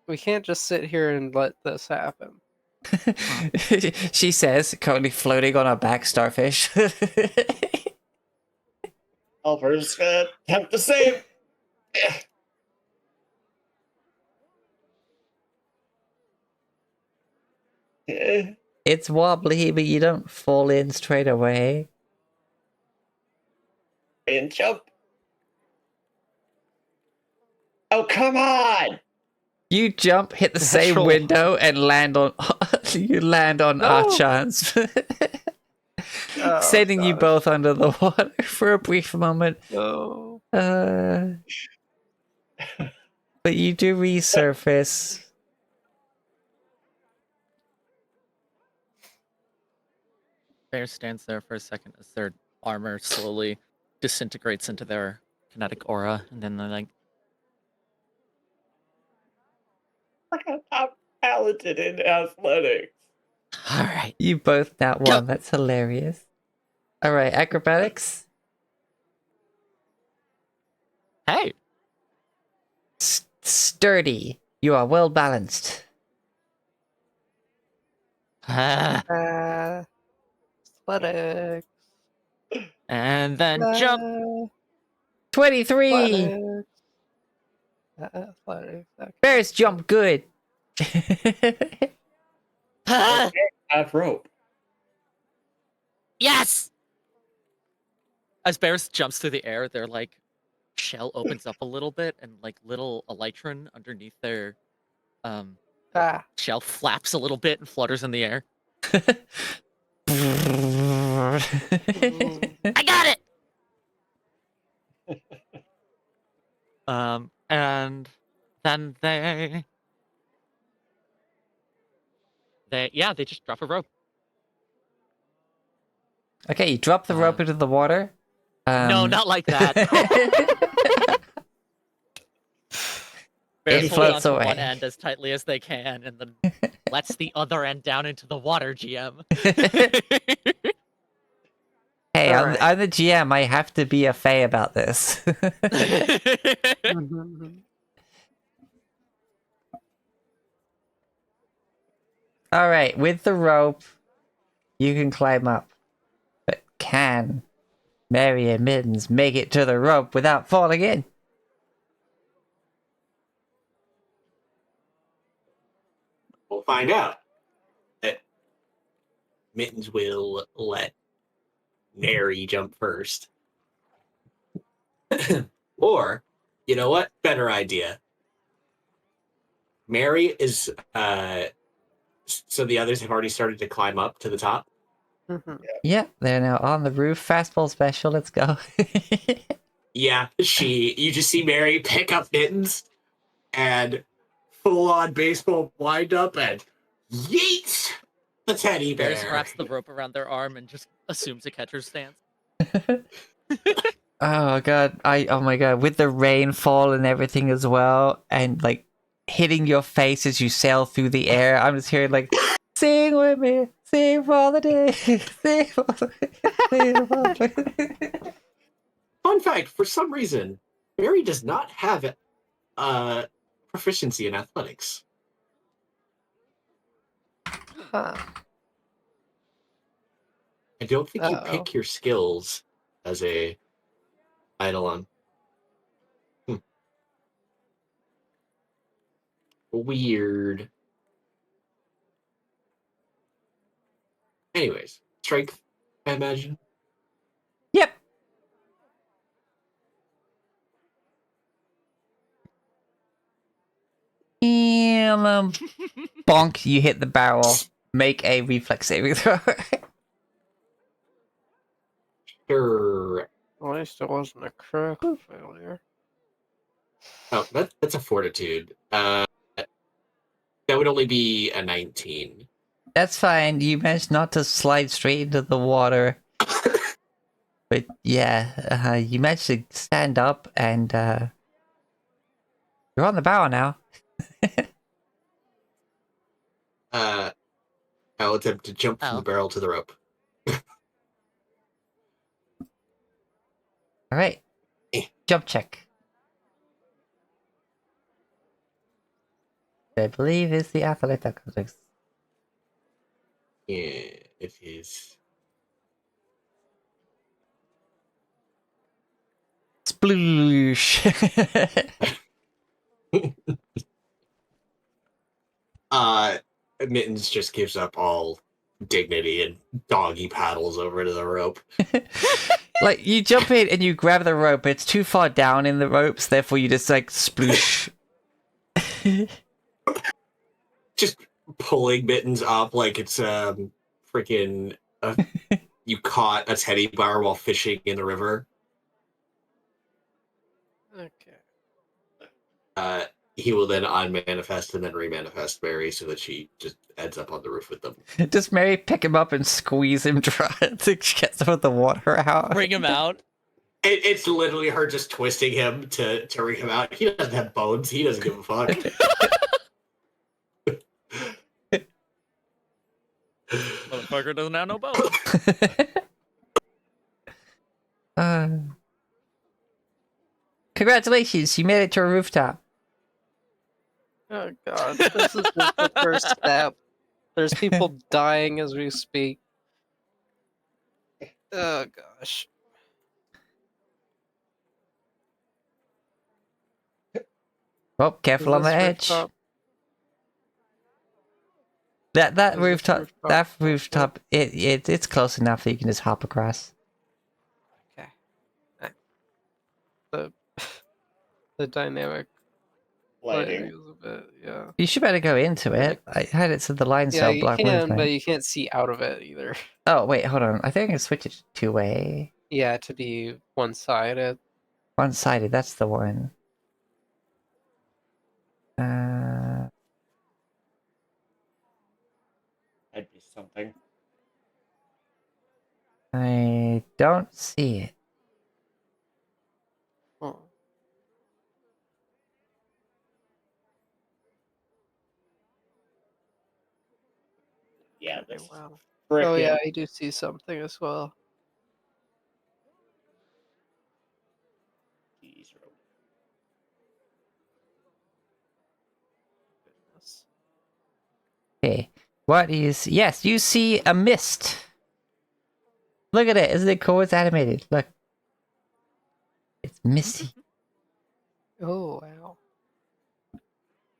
We can't just sit here and let this happen. She says, currently floating on her back, starfish. Alper's gonna attempt to save. Eh, It's wobbly, but you don't fall in straight away. and jump. Oh, come on! You jump, hit the same Natural. window, and land on. You land on No. Archon's, Oh, sending you gosh. both under the water for a brief moment. No. But you do resurface. Bear stands there for a second as their armor slowly disintegrates into their kinetic aura, and then they're like, Look how top talented in athletics. all right. You both that one. That's hilarious. All right, acrobatics. Hey, Sturdy. You are well balanced. Athletics. and then jump. 23. Athletics. Athletics. Okay. Bears jump good. I have rope. Yes! As Bears jumps through the air, their like shell opens up a little bit, and like little elytron underneath their Ah. shell flaps a little bit and flutters in the air. I got it. And then they just drop a rope. Okay, you drop the rope into the water. No, not like that. Bears It hold on floats to away. one end as tightly as they can, and then lets the other end down into the water. GM. Hey, All I'm, right. I'm the GM. I have to be a fae about this. All right, with the rope, you can climb up. But can Mary and Mittens make it to the rope without falling in? We'll find out. Mittens will let Mary jump first. Or, you know what? Better idea. Mary is so the others have already started to climb up to the top. Yeah, they're now on the roof. Fastball special. Let's go. Yeah, you just see Mary pick up Mittens and full on baseball wind up and yeet the teddy bear. Bears wraps the rope around their arm and just assumes a catcher's stance. Oh god, oh my god, with the rainfall and everything as well, and like hitting your face as you sail through the air, I'm just hearing like, sing with me, sing for the day, sing for the sing for the Fun fact, for some reason, Mary does not have proficiency in athletics. Huh. I don't think you Uh-oh. pick your skills as a Eidolon. Weird. Anyways, strength, I imagine. Yep. And bonk, you hit the barrel. Make a reflex saving throw. Sure. At least it wasn't a critical failure. Oh, that's a fortitude. That would only be a 19. That's fine. You managed not to slide straight into the water. But yeah, you managed to stand up and You're on the bow now. I'll attempt to jump from Oh. the barrel to the rope. All right. Eh. Jump check. I believe is the athletics. Yeah, it is. Sploosh. Mittens just gives up all dignity and doggy paddles over to the rope. Like, you jump in and you grab the rope, it's too far down in the ropes, therefore you just, like, sploosh. Just pulling Mittens up like it's freaking you caught a teddy bear while fishing in the river. Okay. He will then unmanifest and then remanifest Mary so that she just ends up on the roof with them. Does Mary pick him up and squeeze him dry to get some of the water out? Bring him out. It's literally her just twisting him to wring him out. He doesn't have bones. He doesn't give a fuck. Motherfucker doesn't have no bones. Congratulations, you made it to a rooftop. Oh god, this is just the first step. There's people dying as we speak. Oh gosh. Oh, careful on the Is this edge. rooftop? That Is this rooftop, it's close enough that you can just hop across. Okay. The dynamic lighting Lighting. is a bit, yeah. You should better go into it. I had it so the lines Yeah, don't you block can, movement. but you can't see out of it either. Oh, wait, hold on. I think I can switch it to two-way. Yeah, to be one-sided. One-sided, that's the one. That'd be something. I don't see it. Oh. Yeah, Okay, this wow. frickin' Oh yeah, I do see something as well. keys rope. Goodness. Okay. What do you see? Yes, you see a mist. Look at it. Isn't it cool? It's animated. Look. It's misty. Oh wow.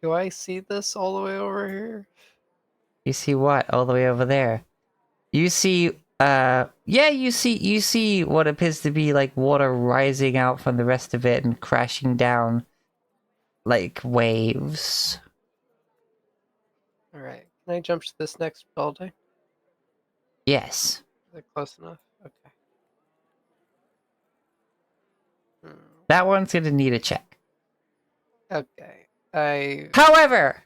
Do I see this all the way over here? You see what? All the way over there. You see, yeah, you see what appears to be like water rising out from the rest of it and crashing down like waves. Alright. Can I jump to this next building? Yes. Is it close enough? Okay. Hmm. That one's gonna need a check. Okay. I However,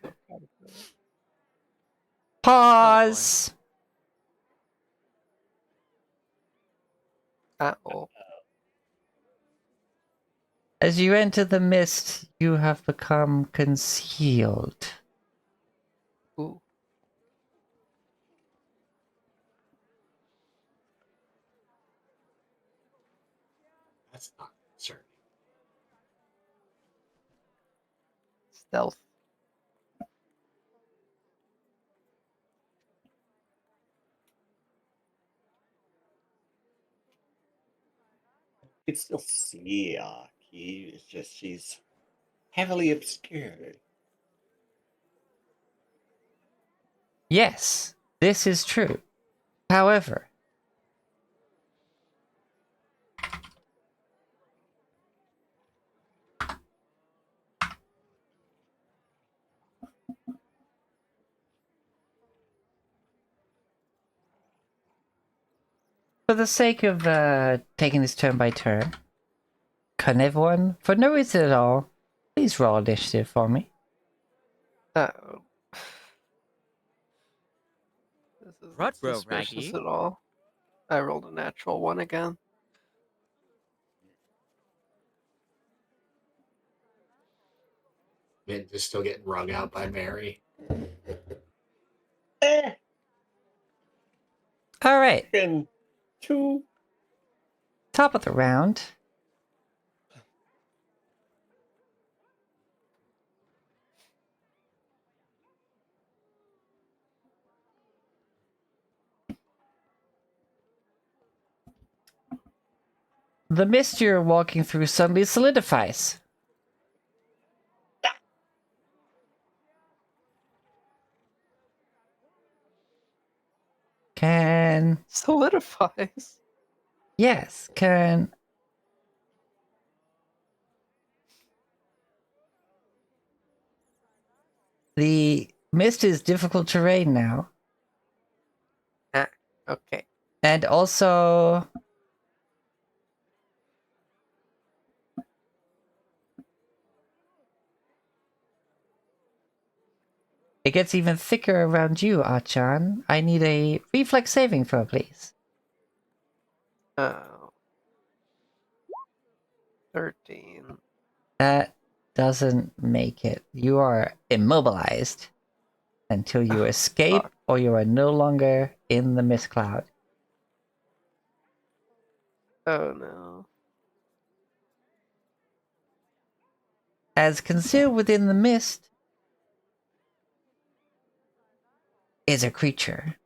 pause. Uh-oh. As you enter the mist, you have become concealed. Ooh. That's not concerning. Stealth. You can still see Key. It's just she's heavily obscured. Yes, this is true. However, for the sake of taking this turn by turn, can everyone, for no reason at all, please roll initiative for me? Uh-oh. This isn't Ruh-roh, suspicious Raggy. at all. I rolled a natural one again. Mint is still getting wrung out by Mary. All right, And 2. top of the round. The mist you're walking through suddenly solidifies. Can... Solidifies. Yes, can... The mist is difficult terrain now. Okay. And also... It gets even thicker around you, Achan. I need a reflex saving throw, please. Oh. 13. That doesn't make it. You are immobilized until you escape Fuck. or you are no longer in the mist cloud. Oh no. As concealed within the mist is a creature.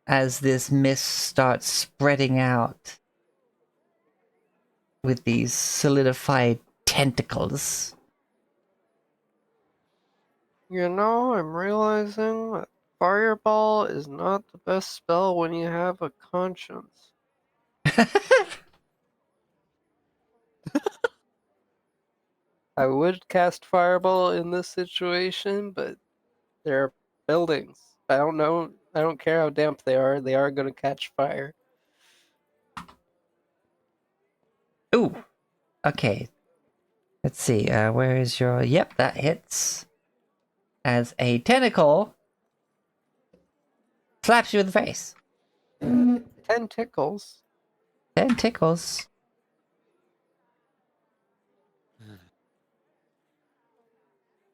As this mist starts spreading out with these solidified tentacles. You know, I'm realizing that Fireball is not the best spell when you have a conscience. I would cast Fireball in this situation, but they're buildings. I don't know. I don't care how damp they are going to catch fire. Ooh. Okay. Let's see. Where is your... Yep, that hits. As a tentacle slaps you in the face. 10 tickles. 10 tickles.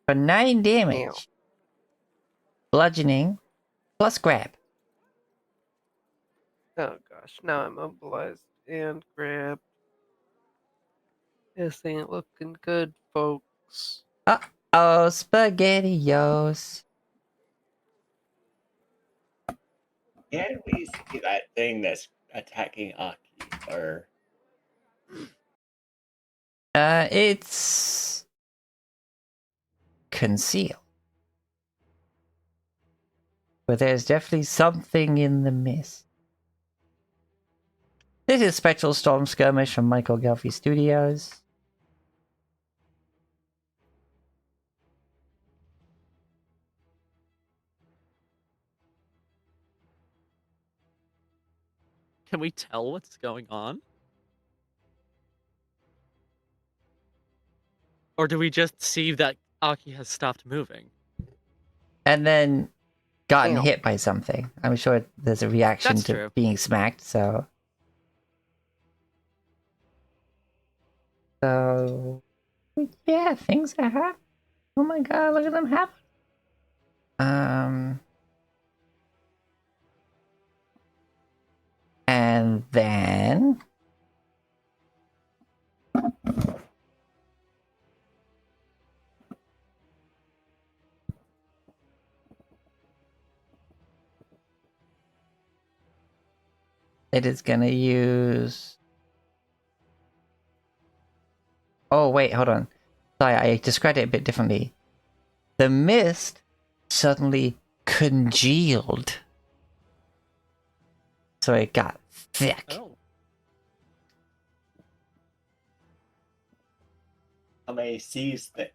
For 9 damage. Ew. Bludgeoning plus grab. Oh gosh, now I'm mobilized and grabbed. This ain't looking good, folks. Uh-oh, SpaghettiOs. Can we see that thing that's attacking Aki? Or It's... concealed. But there's definitely something in the mist. This is Spectral Storm Skirmish from Michael Gelfie Studios. Can we tell what's going on? Or do we just see that Aki has stopped moving? And then gotten Ew. hit by something. I'm sure there's a reaction That's to true. being smacked, so... So... yeah, things are happening. Oh my god, look at them happen. And then... it is gonna use... oh wait, hold on. Sorry, I described it a bit differently. The mist suddenly congealed. So it got thick. Oh. how many C's that?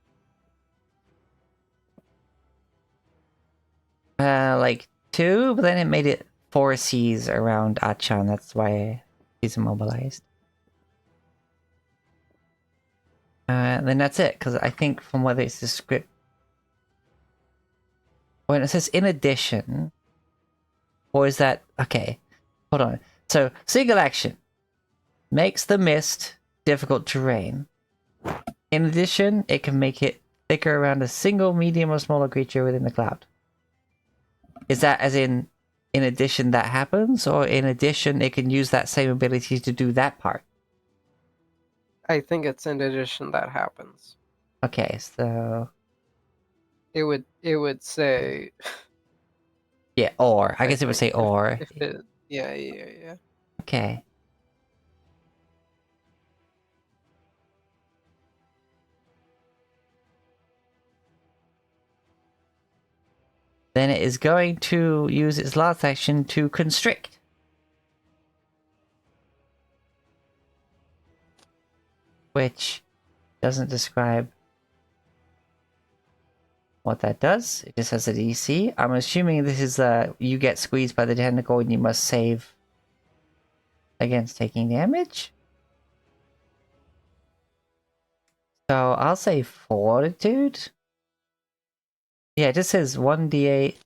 Like 2, but then it made it 4 Cs around Achan. That's why he's immobilized. Then that's it, because I think from what it's the script... when it says in addition... or is that... okay, hold on. So, single action. Makes the mist difficult terrain. In addition, it can make it thicker around a single medium or smaller creature within the cloud. Is that as in addition that happens, or in addition it can use that same ability to do that part? I think it's in addition that happens. Okay, so It would say yeah, or I I guess it would think say or. if it yeah. Okay. Then it is going to use its last action to constrict. Which doesn't describe what that does. It just has a DC. I'm assuming this is you get squeezed by the tentacle and you must save against taking damage. So I'll say Fortitude. Yeah, it just says 1d8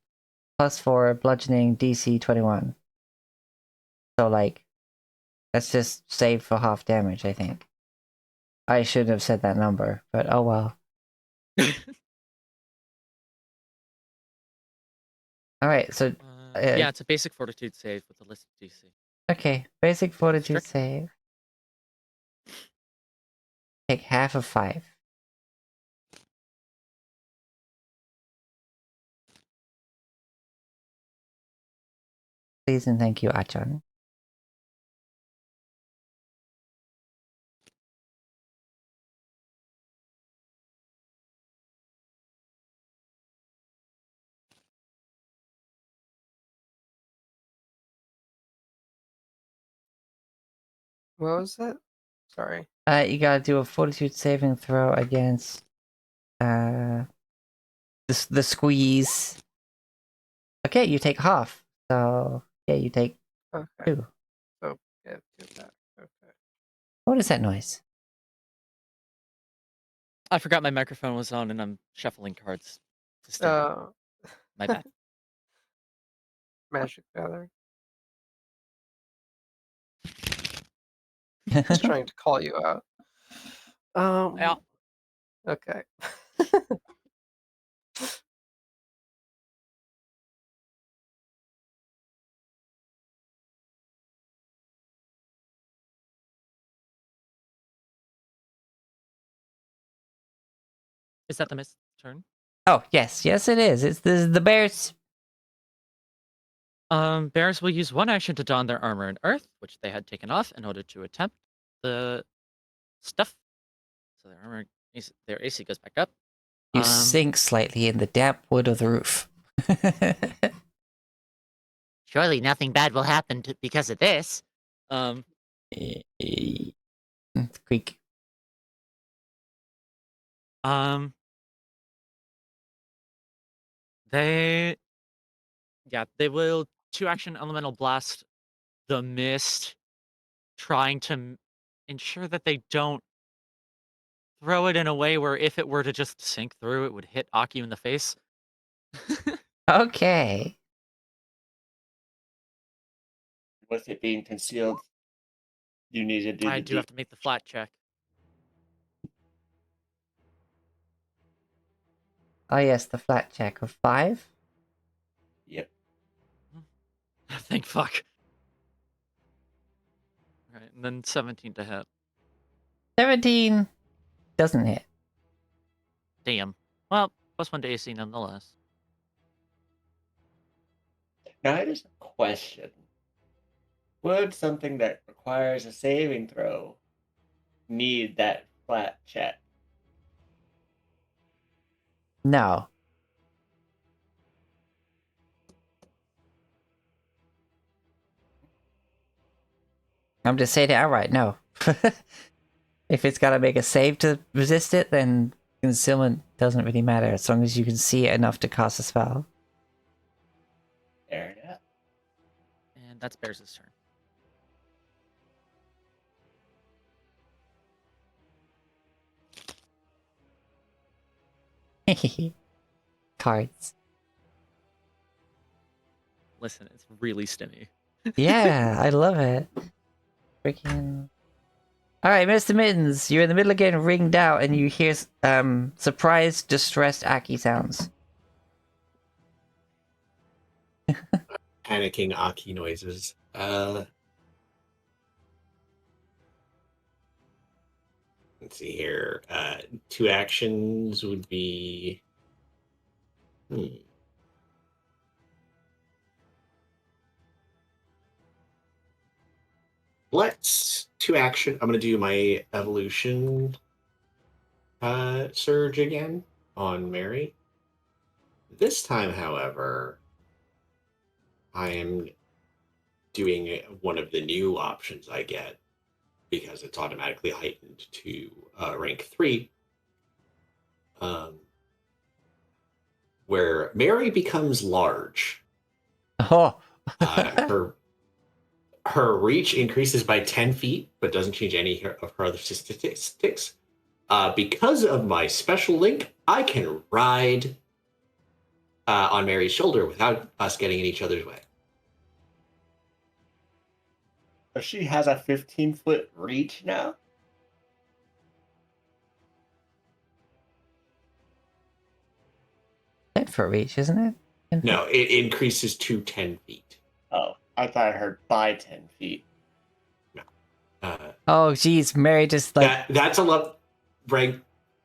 plus 4 bludgeoning DC 21. So like, that's just save for half damage, I think. I shouldn't have said that number, but oh well. Alright, so yeah, it's a basic fortitude save with a listed DC. okay, basic fortitude Strict. save. Take half of 5. Please and thank you, Achan. What was that? Sorry. You gotta do a fortitude saving throw against the squeeze. Okay, you take half. So yeah, you take Okay. 2. So yeah, do that. Okay. What is that noise? I forgot my microphone was on and I'm shuffling cards to stay. My bad. Magic Gathering. Just trying to call you out. Yeah. Okay. Is that the mist's turn? Oh yes, yes it is. It's the bears. Bears will use one action to don their armor in earth, which they had taken off, in order to attempt the stuff. So their AC goes back up. You sink slightly in the damp wood of the roof. Surely nothing bad will happen because of this. Creak. They will 2-action elemental blast the mist, trying to ensure that they don't throw it in a way where if it were to just sink through, it would hit Aki in the face. Okay. With it being concealed, you need to do I the do have to make the flat check. Oh yes, the flat check of 5. Yep. Thank fuck. Right, and then 17 to hit. 17 doesn't hit. Damn. Well, +1 to AC nonetheless. Now I just have a question. Would something that requires a saving throw need that flat check? No. I'm just saying it outright, no. If it's gotta make a save to resist it, then concealment doesn't really matter as long as you can see it enough to cast a spell. Fair enough. And that's Bears' turn. Cards. Listen, it's really stimmy. Yeah, I love it. Freaking. Alright, Mr. Mittens, you're in the middle of getting ringed out and you hear surprised, distressed Aki sounds. Panicking Aki noises. Let's see here. 2 actions would be. Let's 2 action. I'm gonna do my evolution surge again on Mary. This time, however, I am doing one of the new options I get because it's automatically heightened to rank 3. Where Mary becomes large. Oh. Her reach increases by 10 feet, but doesn't change any of her other statistics. Because of my special link, I can ride on Mary's shoulder without us getting in each other's way. So she has a 15-foot reach now? For reach, isn't it? No, it increases to 10 feet. Oh, I thought I heard by 10 feet. No. Oh, geez, Mary just like... That's a rank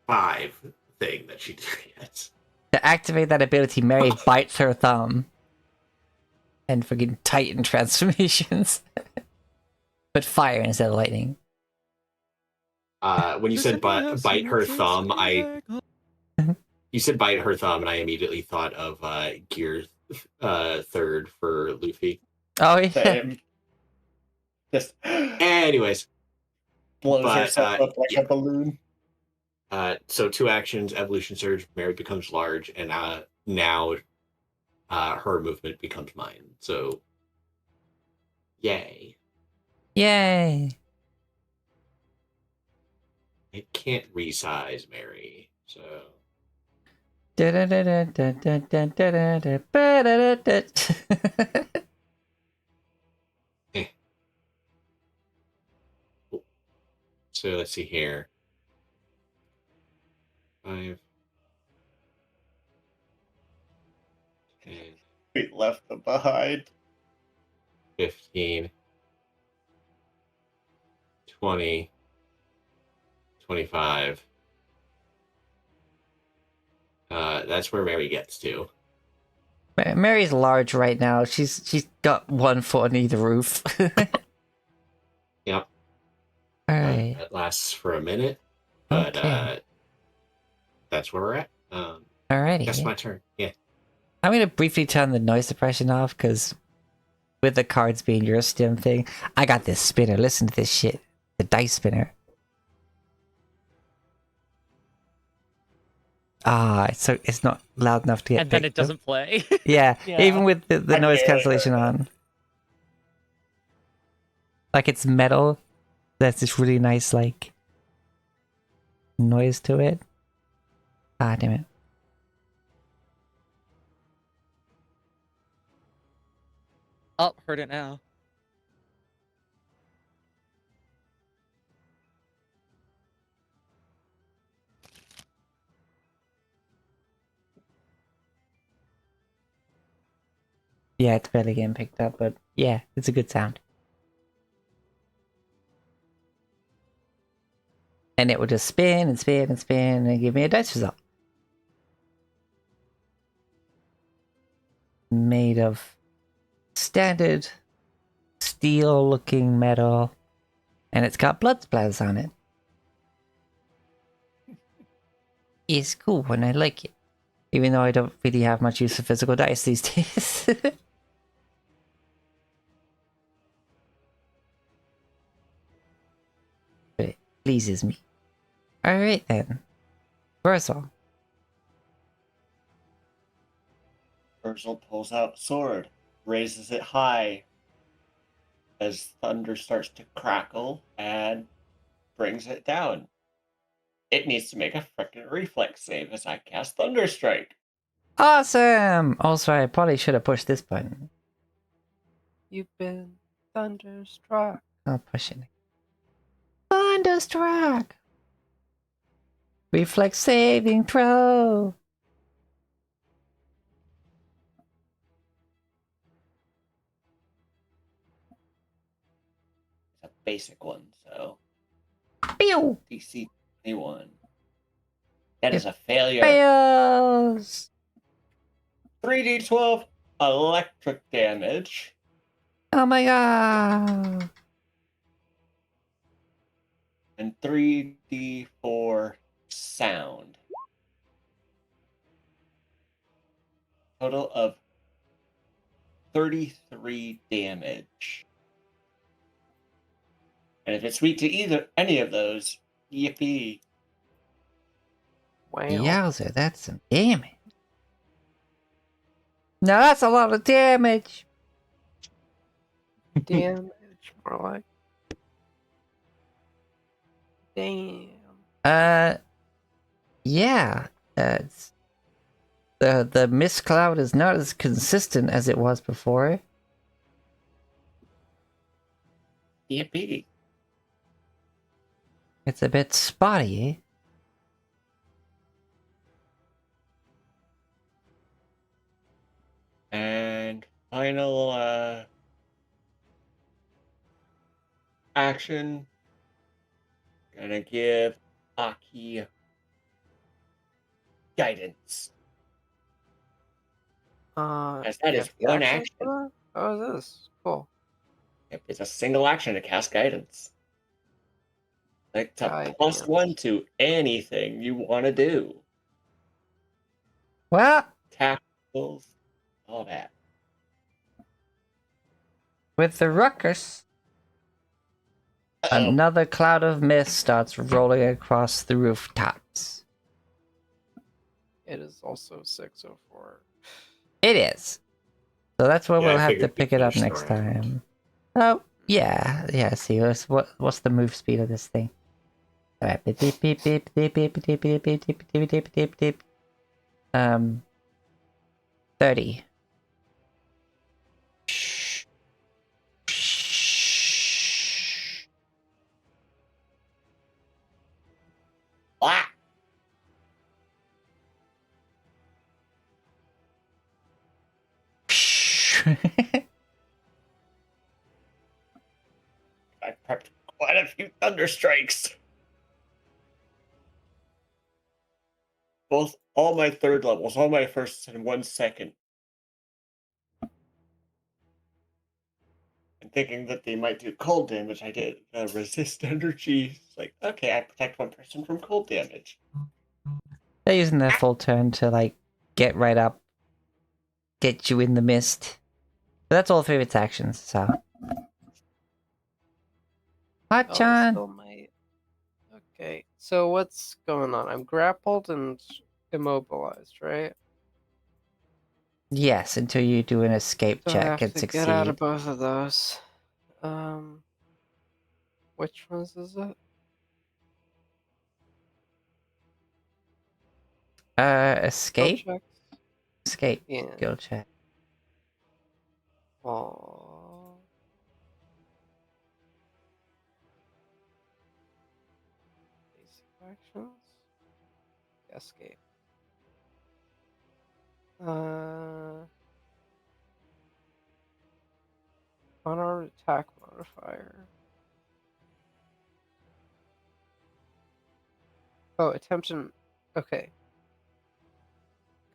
5 thing that she gets. To activate that ability, Mary bites her thumb. And freaking Titan transformations. But fire instead of lightning. When you said bite her thumb, You said bite her thumb, and I immediately thought of Gear 3rd for Luffy. Oh, yeah. Same. Just Anyways. blows herself up like a balloon. So 2 actions, evolution surge, Mary becomes large, and now her movement becomes mine. So, yay. Yay. I can't resize Mary, so... So let's see here. 5, 10, We left them behind. 15, 20, 25. That's where Mary gets to. Mary's large right now. She's got 1 foot on either roof. Yep. Alright. That lasts for a minute, but Okay. That's where we're at. Alrighty. That's my turn. Yeah. I'm gonna briefly turn the noise suppression off because with the cards being your stim thing, I got this spinner. Listen to this shit. The dice spinner. So it's not loud enough to get And then it picked up. doesn't play. Yeah, Yeah. even with the noise cancellation on. Like it's metal. That's this really nice like noise to it. Ah, damn it. Oh, heard it now. Yeah, it's barely getting picked up, but yeah, it's a good sound. And it will just spin and spin and spin and give me a dice result. Made of standard steel looking metal. And it's got blood splatters on it. It's cool and I like it. Even though I don't really have much use for physical dice these days. But it pleases me. Alright then. Versal. Virgil pulls out sword, raises it high as thunder starts to crackle and brings it down. It needs to make a frickin' reflex save as I cast Thunderstrike. Awesome! Also, I probably should have pushed this button. You've been thunderstruck. I'll push it. Thunderstruck! Thunderstruck! Reflex saving throw! It's a basic one, so Pew! DC 21. That It is a failure. Fails! 3d12 electric damage. Oh my god! And 3d4 sound. Total of 33 damage. And if it's weak to any of those, yippee. Wow. Yowzer, that's some damage. Now that's a lot of damage! Damage, more like. Damn. Yeah. It's, the mist cloud is not as consistent as it was before. Yippee. It's a bit spotty. And final action. Gonna give Aki guidance. As that you is have the one action action. for that? Oh, is this? Cool. Yep, it's a single action to cast guidance. Like to Guidance. +1 to anything you want to do. Well, Tackles, all that. with the ruckus, another cloud of mist starts rolling across the rooftops. It is also 6:04. It is. So that's where Yeah, we'll I have to figured we pick it up finished the next round. time. Oh, yeah. See, what's the move speed of this thing? Alright. Beep, beep, beep, beep, beep, beep, beep, beep, beep, beep, beep, beep, beep, beep. 30. Ah! I prepped quite a few thunder strikes. All my third levels, all my firsts in 1 second. And thinking that they might do cold damage, I did resist energy. It's like, okay, I protect one person from cold damage. They're using their full turn to, like, get right up, get you in the mist. But that's all 3 of its actions, so. Hi, Oh, Chan! still might. Okay, so what's going on? I'm grappled and immobilized, right? Yes, until you do an escape So I check have and to succeed. get out of both of those. Which ones is it? Escape? Skill checks? Escape. Yeah. Skill check. Oh. Basic actions. Escape. Unarmed attack modifier. Oh, attention. Okay.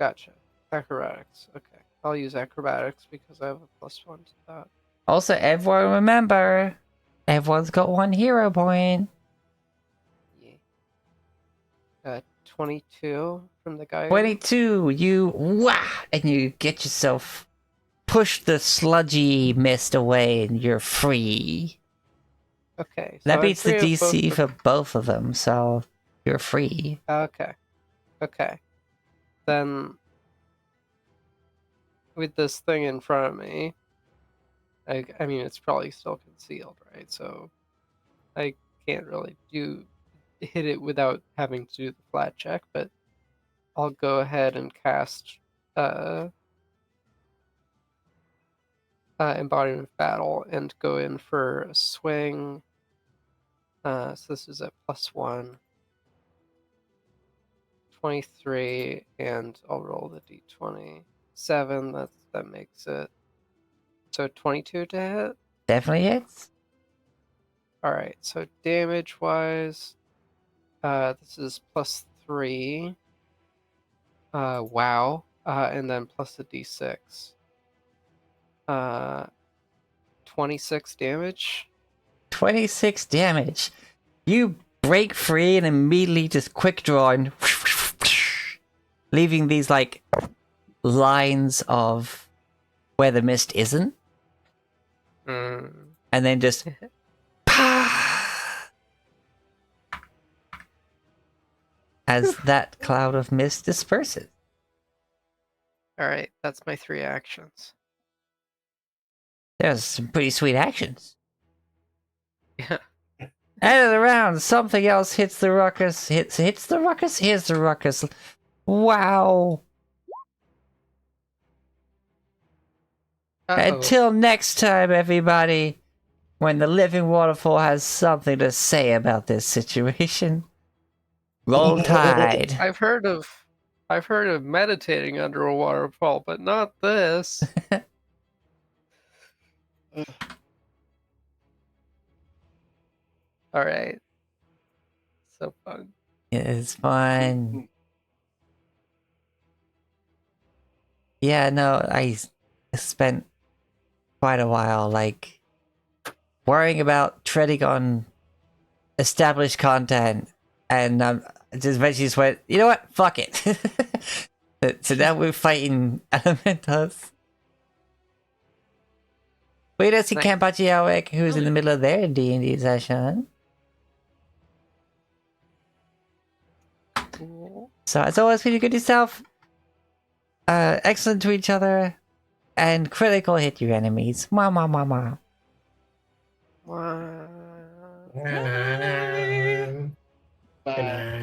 Gotcha. Acrobatics. Okay. I'll use acrobatics because I have a +1 to that. Also, everyone remember, everyone's got 1 hero point. Yeah. 22 from the guy. 22, you wah, and you get yourself push the sludgy mist away, and you're free. Okay. So That I'm beats the free of both DC the- for both of them, so you're free. Okay. Okay. Then with this thing in front of me, I mean it's probably still concealed, right? So I can't really hit it without having to do the flat check, but I'll go ahead and cast Embodiment of Battle and go in for a swing. So this is at +1. 23, and I'll roll the d20. 7, that makes it. So 22 to hit? Definitely hits. Alright, so damage-wise, this is +3. Wow. And then plus a d6. 26 damage. 26 damage. You break free and immediately just quick draw and leaving these like lines of where the mist isn't, Mm. and then just as that cloud of mist disperses. Alright, that's my 3 actions. There's some pretty sweet actions. Yeah. End of the round, something else hits the ruckus. Hits the ruckus. Here's the ruckus. Wow. Uh-oh. Until next time, everybody. When the living waterfall has something to say about this situation. Roll Tide. I've heard of meditating under a waterfall, but not this. Alright. So fun. It's fun. Yeah, no, I spent quite a while like worrying about treading on established content, and just eventually just went, you know what? Fuck it. So now we're fighting elementals. We don't see Nice. Kampachiawek, who's in the middle of their D&D session. Cool. So as always, feel good yourself. Excellent to each other, and critical hit your enemies. Mwah, mwah, mwah, mwah. Wow. Bye.